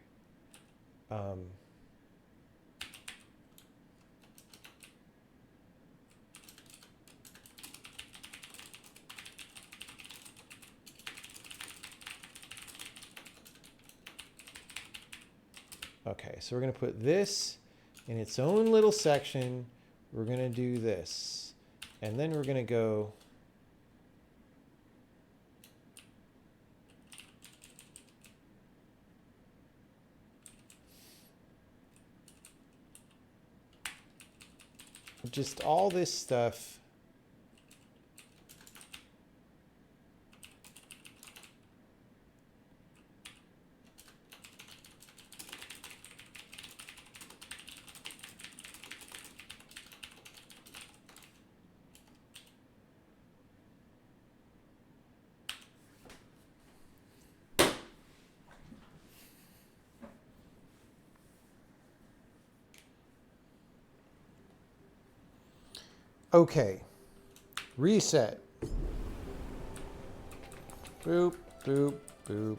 Okay, so we're going to put this in its own little section. We're going to do this. And then we're going to go... just all this stuff. Okay, reset. Boop, boop, boop.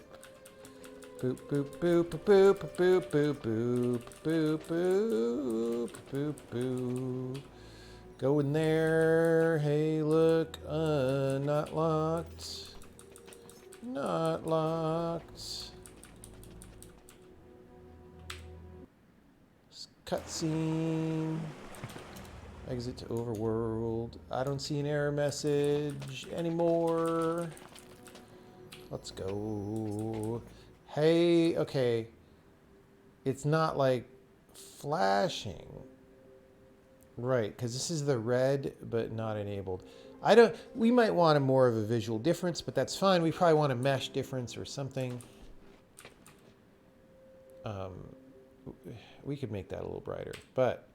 Boop, boop, boop, boop, boop, boop, boop, boop, boop, boop, boop. Go in there. Hey, look, not locked. Not locked. Cutscene. Exit to overworld. I don't see an error message anymore. Let's go. Hey, okay. It's not like flashing. Right, because this is the red, but not enabled. We might want more of a visual difference, but that's fine. We probably want a mesh difference or something. We could make that a little brighter, but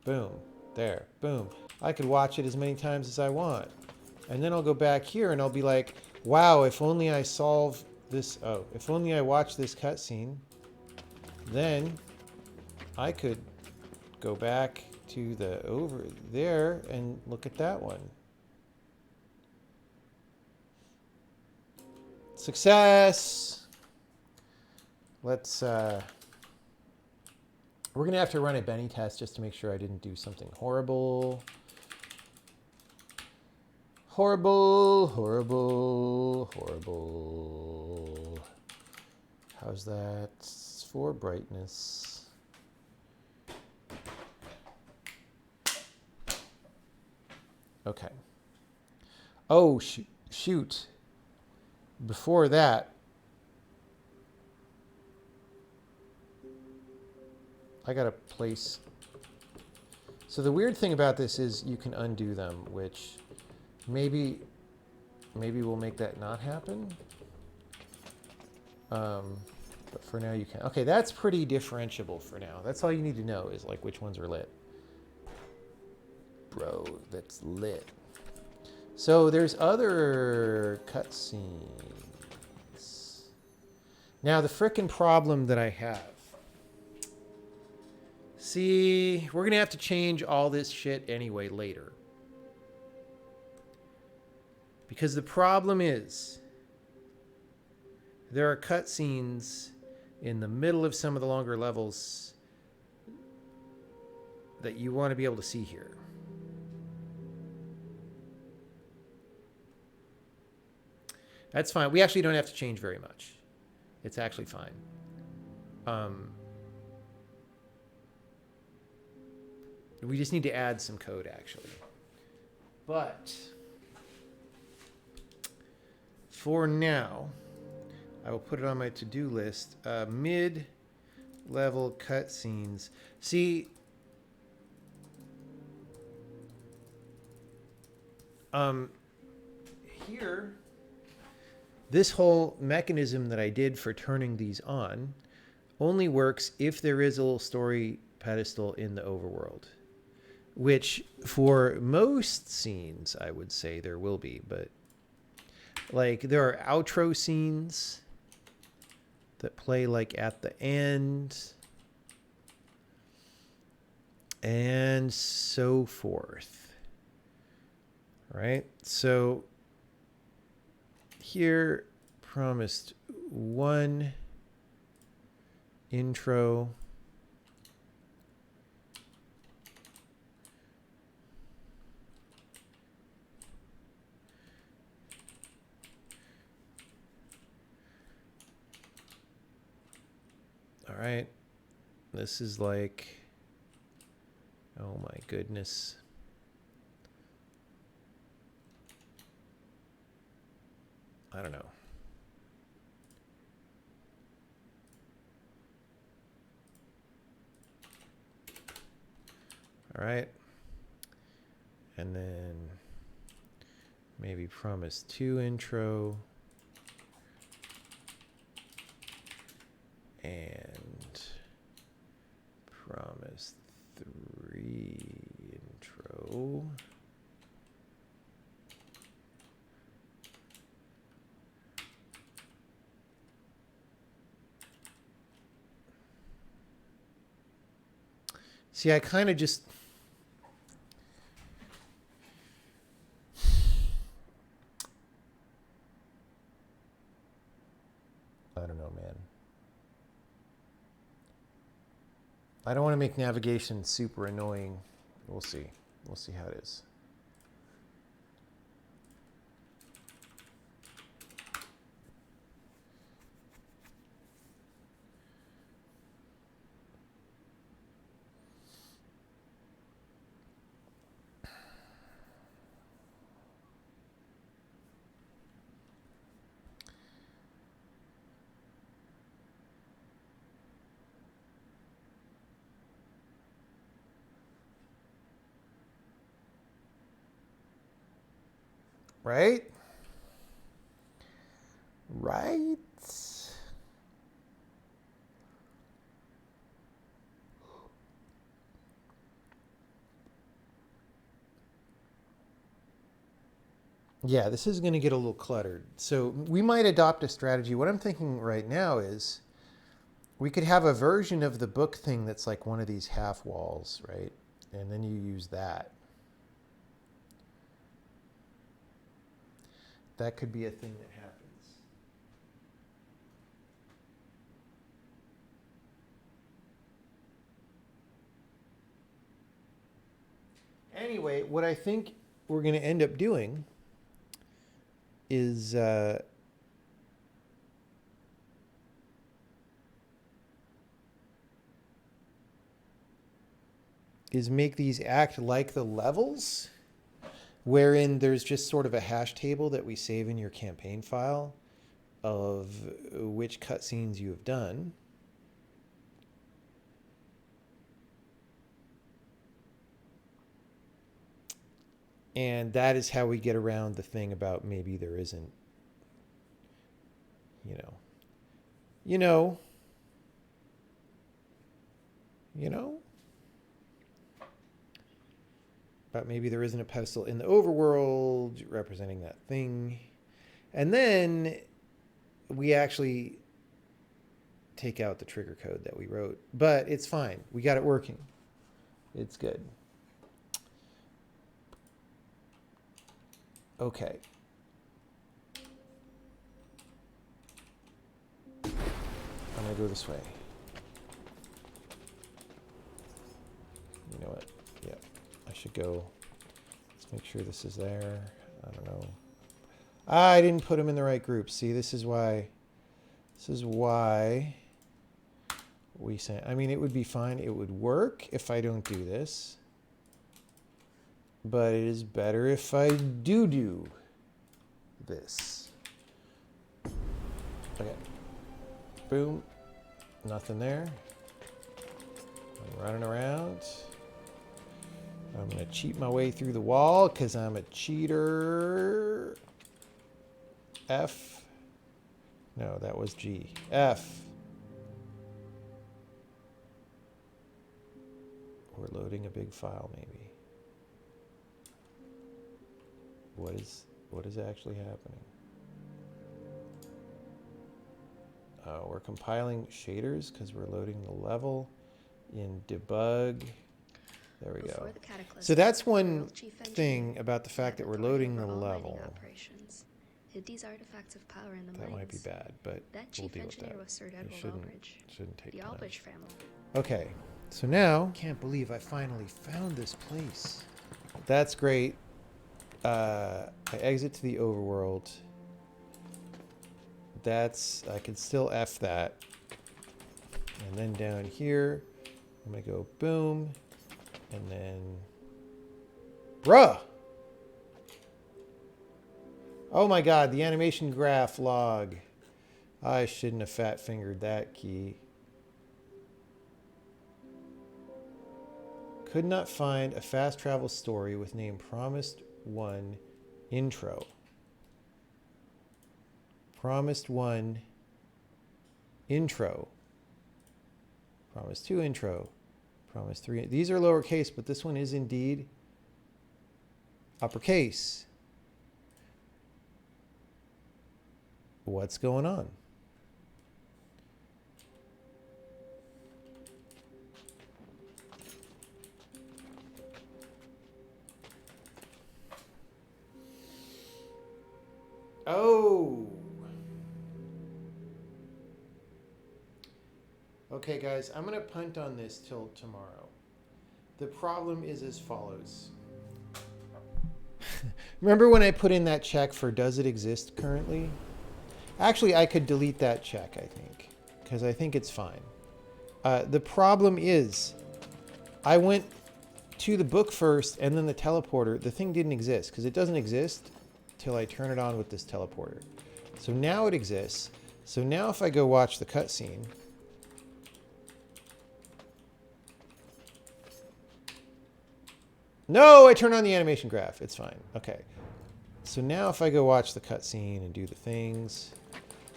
boom. There, boom. I could watch it as many times as I want. And then I'll go back here and I'll be like, wow, if only I solve this, if only I watch this cutscene, then I could go back to the over there and look at that one. Success! Let's, we're going to have to run a Benny test just to make sure I didn't do something horrible. Horrible, horrible, horrible. How's that for brightness? Okay. Oh, shoot. Before that, I got to place. So the weird thing about this is you can undo them, which maybe we'll make that not happen. But for now you can. Okay, that's pretty differentiable for now. That's all you need to know is like which ones are lit. Bro, that's lit. So there's other cutscenes. Now the frickin' problem that I have. See, we're going to have to change all this shit anyway later. Because the problem is, there are cutscenes in the middle of some of the longer levels that you want to be able to see here. That's fine. We actually don't have to change very much. It's actually fine. We just need to add some code, actually. But for now, I will put it on my to-do list. Mid-level cutscenes. See, here, this whole mechanism that I did for turning these on only works if there is a little story pedestal in the overworld. Which, for most scenes, I would say there will be, but like there are outro scenes that play like at the end, and so forth. Right? So here promised one intro. All right. This is like, oh my goodness. I don't know. All right. And then maybe promise 2 intro. And promise 3 intro. See, I kind of just... I don't know, man. I don't want to make navigation super annoying. We'll see. We'll see how it is. Right? Right? Yeah, this is going to get a little cluttered. So we might adopt a strategy. What I'm thinking right now is we could have a version of the book thing that's like one of these half walls, right? And then you use that. That could be a thing that happens. Anyway, what I think we're going to end up doing is make these act like the levels, wherein there's just sort of a hash table that we save in your campaign file of which cutscenes you have done. And that is how we get around the thing about maybe there isn't, but maybe there isn't a pedestal in the overworld representing that thing. And then we actually take out the trigger code that we wrote. But it's fine. We got it working. It's good. Okay. I'm going to go this way. You know what? Yeah. I should go. Let's make sure this is there. I don't know. I didn't put them in the right group. See, this is why we say, I mean, it would be fine. It would work if I don't do this. But it is better if I do this. Okay. Boom. Nothing there. I'm running around. I'm going to cheat my way through the wall because I'm a cheater. F. No, that was G. F. We're loading a big file, maybe. What is actually happening? We're compiling shaders because we're loading the level in debug. There we go. Before the cataclysm, So that's the one world chief engineer thing about the fact that had we're authority loading the over all mining level. operations, hid these artifacts of power in the That might be mines. bad, but That we'll chief deal with engineer that. was Sir You Edward Albridge, shouldn't take the time. Albridge family. Okay, so now, can't believe I finally found this place. That's great. I exit to the overworld. I can still F that. And then down here, I'm gonna go boom, and then, bruh! Oh my God, the animation graph log. I shouldn't have fat fingered that key. Could not find a fast travel story with name Promised One intro. Promised One intro. Promised 2 intro. Promised 3. These are lowercase, but this one is indeed uppercase. What's going on? Oh. Okay, guys, I'm going to punt on this till tomorrow. The problem is as follows. Remember when I put in that check for does it exist currently? Actually, I could delete that check, I think, because I think it's fine. The problem is I went to the book first and then the teleporter. The thing didn't exist because it doesn't exist till I turn it on with this teleporter. So now it exists. So now if I go watch the cutscene, no, I turn on the animation graph. It's fine. Okay. So now if I go watch the cutscene and do the things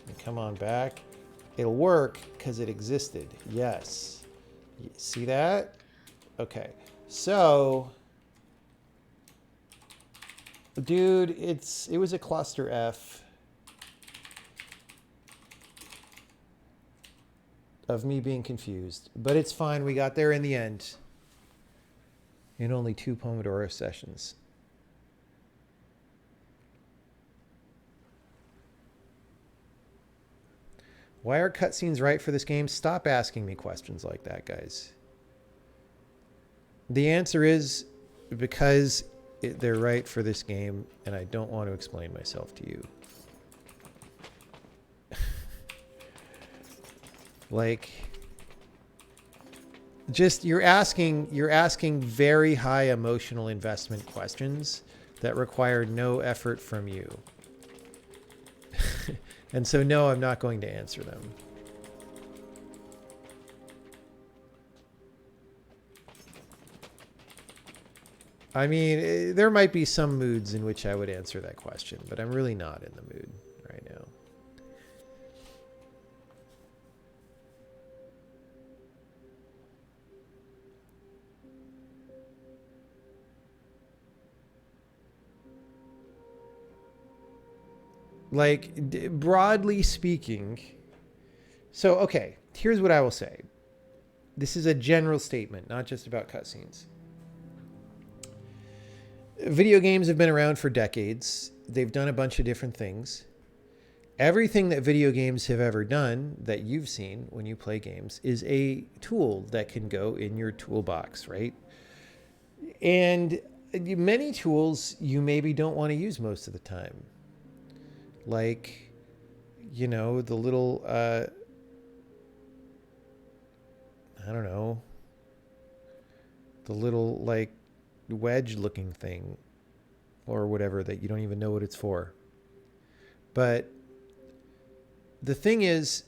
and come on back, it'll work because it existed. Yes. You see that? Okay. So, dude, it was a cluster F of me being confused, but it's fine. We got there in the end in only 2 Pomodoro sessions. Why are cutscenes right for this game? Stop asking me questions like that, guys. The answer is because they're right for this game, and I don't want to explain myself to you. Like, just you're asking very high emotional investment questions that require no effort from you. And so no, I'm not going to answer them. I mean, there might be some moods in which I would answer that question, but I'm really not in the mood right now. Like, broadly speaking, so, okay, here's what I will say. This is a general statement, not just about cutscenes. Video games have been around for decades. They've done a bunch of different things. Everything that video games have ever done that you've seen when you play games is a tool that can go in your toolbox, right? And many tools you maybe don't want to use most of the time. Like, you know, the little, I don't know, the little, like, wedge looking thing or whatever that you don't even know what it's for. But the thing is,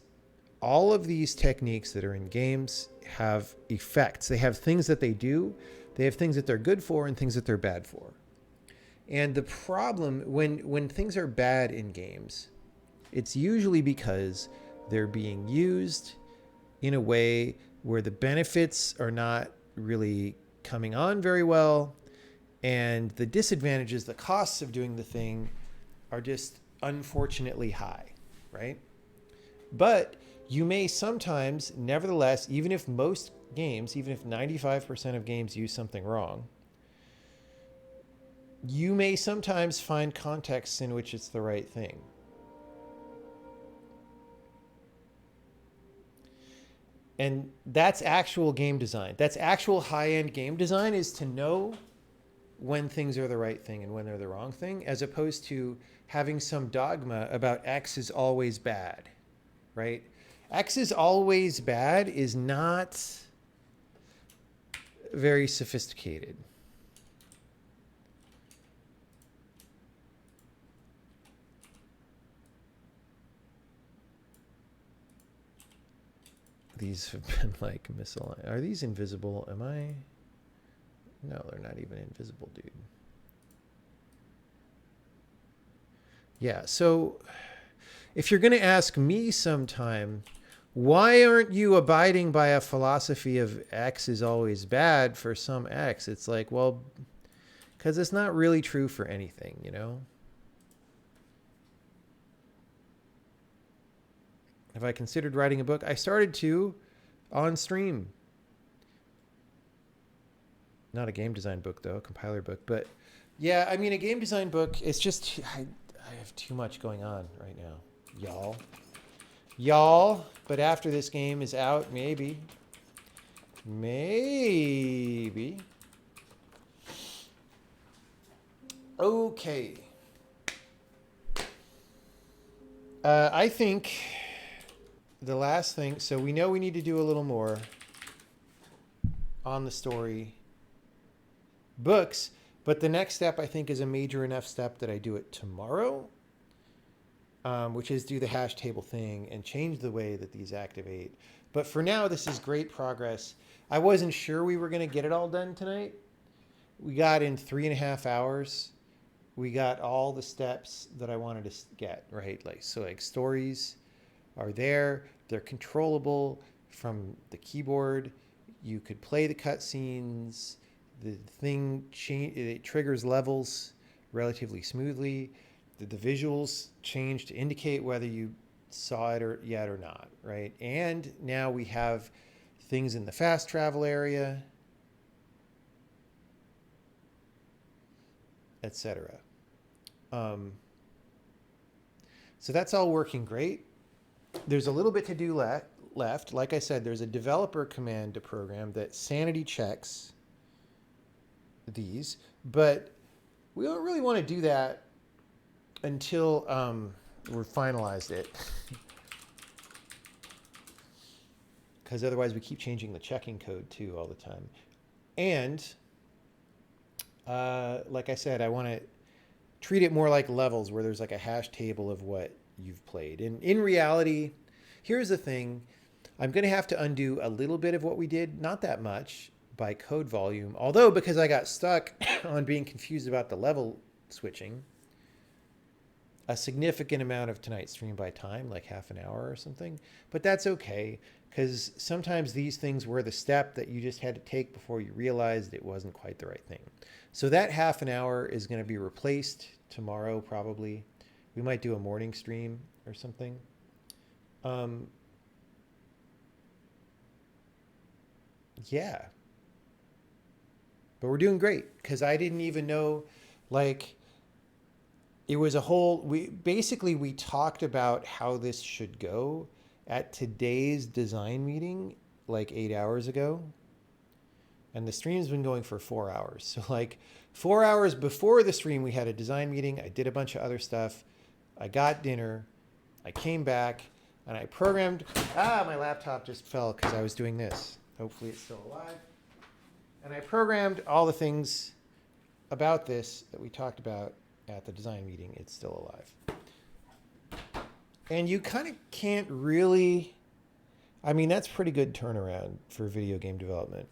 all of these techniques that are in games have effects. They have things that they do. They have things that they're good for and things that they're bad for. And the problem when things are bad in games, it's usually because they're being used in a way where the benefits are not really coming on very well, and the disadvantages, the costs of doing the thing are just unfortunately high, right? But You may sometimes, nevertheless, even if most games, even if 95% of games use something wrong, you may sometimes find contexts in which it's the right thing. And that's actual game design. That's actual high-end game design, is to know when things are the right thing and when they're the wrong thing, as opposed to having some dogma about X is always bad, right? X is always bad is not very sophisticated. These have been like misaligned. Are these invisible? Am I? No, they're not even invisible, dude. Yeah, so if you're going to ask me sometime, why aren't you abiding by a philosophy of X is always bad for some X? It's like, well, because it's not really true for anything, you know? Have I considered writing a book? I started to on stream. Not a game design book, though, a compiler book. But yeah, I mean, a game design book, it's just, I have too much going on right now. Y'all. But after this game is out, maybe. Okay. I think the last thing, so we know we need to do a little more on the story books, but the next step I think is a major enough step that I do it tomorrow, which is do the hash table thing and change the way that these activate. But for now, this is great progress. I wasn't sure we were going to get it all done tonight. We got in 3.5 hours. We got all the steps that I wanted to get, right? Like stories are there. They're controllable from the keyboard. You could play the cutscenes. The thing it triggers levels relatively smoothly. The visuals change to indicate whether you saw it yet or not, right? And now we have things in the fast travel area, etc. So that's all working great. There's a little bit to do left. Like I said, there's a developer command to program that sanity checks these, but we don't really want to do that until we've finalized it. Because otherwise we keep changing the checking code too all the time. And like I said, I want to treat it more like levels where there's like a hash table of what you've played. And in reality, here's the thing. I'm going to have to undo a little bit of what we did, not that much, by code volume. Although, because I got stuck on being confused about the level switching, a significant amount of tonight's stream by time, like half an hour or something. But that's okay, because sometimes these things were the step that you just had to take before you realized it wasn't quite the right thing. So that half an hour is going to be replaced tomorrow, probably. We might do a morning stream or something. Yeah. But we're doing great, because I didn't even know, like, it was a whole, we talked about how this should go at today's design meeting, like 8 hours ago. And the stream's been going for 4 hours. So like 4 hours before the stream, we had a design meeting. I did a bunch of other stuff. I got dinner. I came back and I programmed. My laptop just fell because I was doing this. Hopefully it's still alive. And I programmed all the things about this that we talked about at the design meeting. It's still alive. And you kind of can't really, I mean, that's pretty good turnaround for video game development.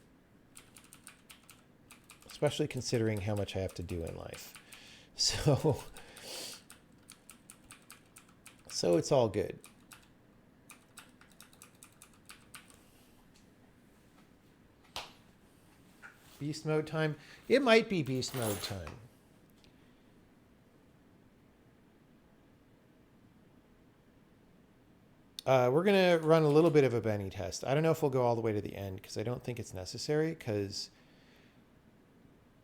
Especially considering how much I have to do in life. So it's all good. Beast mode time? It might be beast mode time. We're going to run a little bit of a Benny test. I don't know if we'll go all the way to the end because I don't think it's necessary, because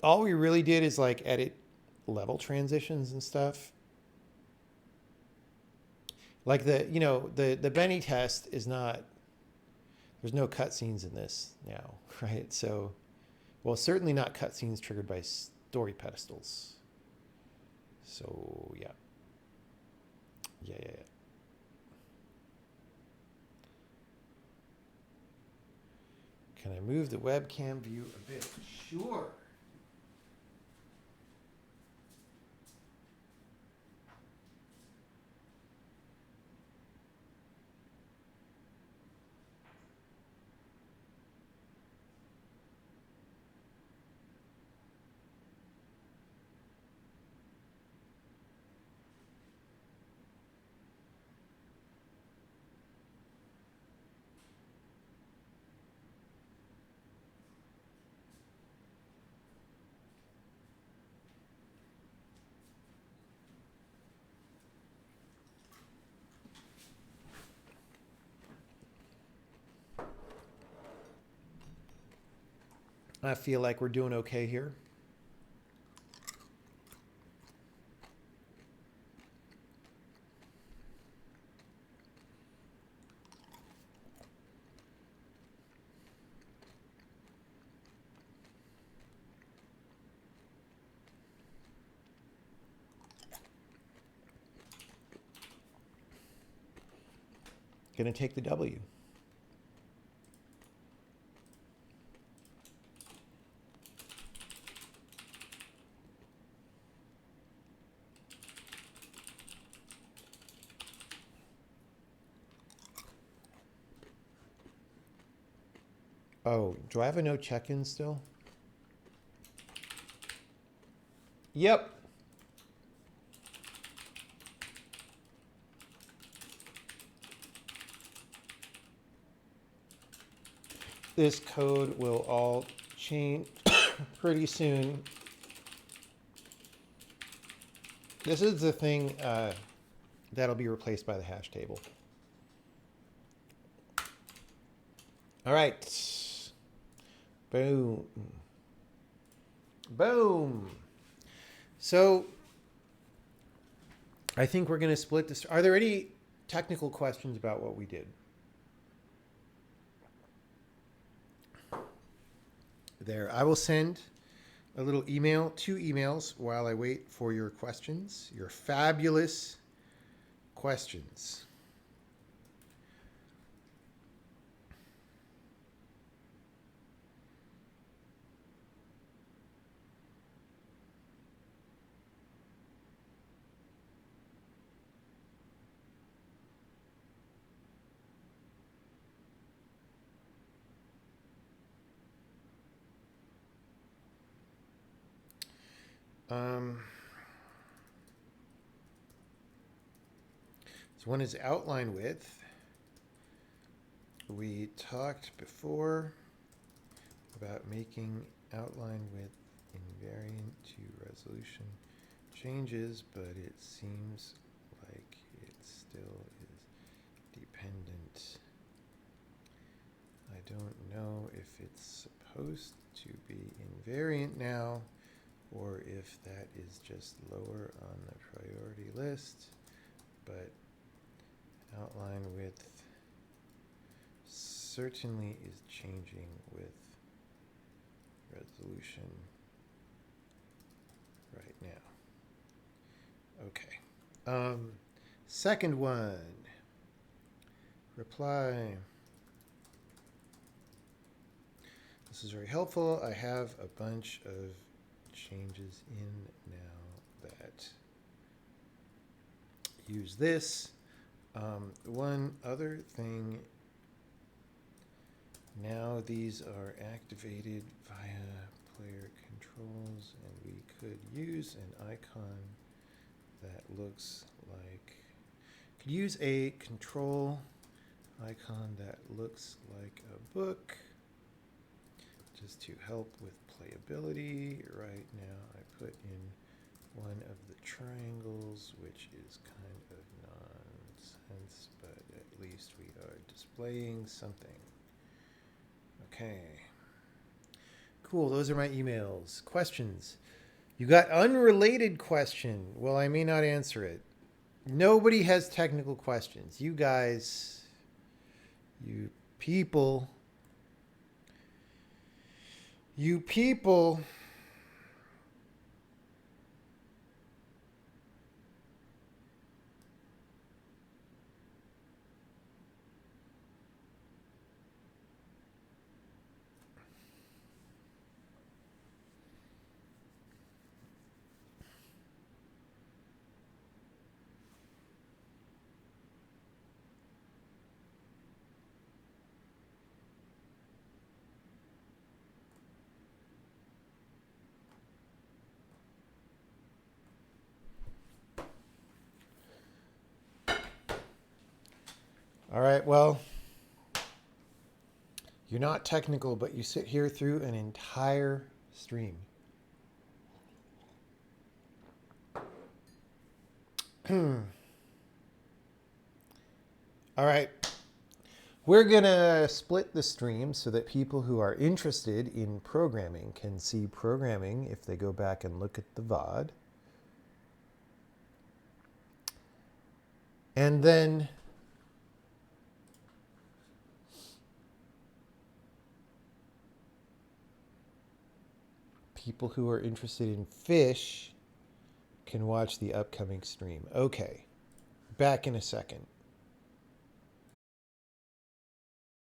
all we really did is like edit level transitions and stuff. Like the Benny test is not, there's no cutscenes in this now, right? So, well, certainly not cutscenes triggered by story pedestals. So, yeah. Yeah. Can I move the webcam view a bit? Sure. I feel like we're doing okay here. Gonna take the W. Oh, do I have a no check-in still? Yep. This code will all change pretty soon. This is the thing that'll be replaced by the hash table. All right. Boom. Boom. So I think we're going to split this. Are there any technical questions about what we did? There. I will send a little email, 2 emails, while I wait for your questions, your fabulous questions. So one is outline width. We talked before about making outline width invariant to resolution changes, but it seems like it still is dependent. I don't know if it's supposed to be invariant now, or if that is just lower on the priority list, but outline width certainly is changing with resolution right now. Okay. Second one. Reply. This is very helpful. I have a bunch of changes in now that use this. One other thing, now these are activated via player controls, and we could use an icon that looks like, could use a control icon that looks like a book just to help with playability. Right now I put in one of the triangles, which is kind of nonsense, but at least we are displaying something. Okay. Cool, those are my emails. Questions? You got unrelated question. Well, I may not answer it. Nobody has technical questions. You guys, you people. All right, well, you're not technical, but you sit here through an entire stream. All right. We're going to split the stream so that people who are interested in programming can see programming if they go back and look at the VOD. And then people who are interested in fish can watch the upcoming stream. Okay, back in a second.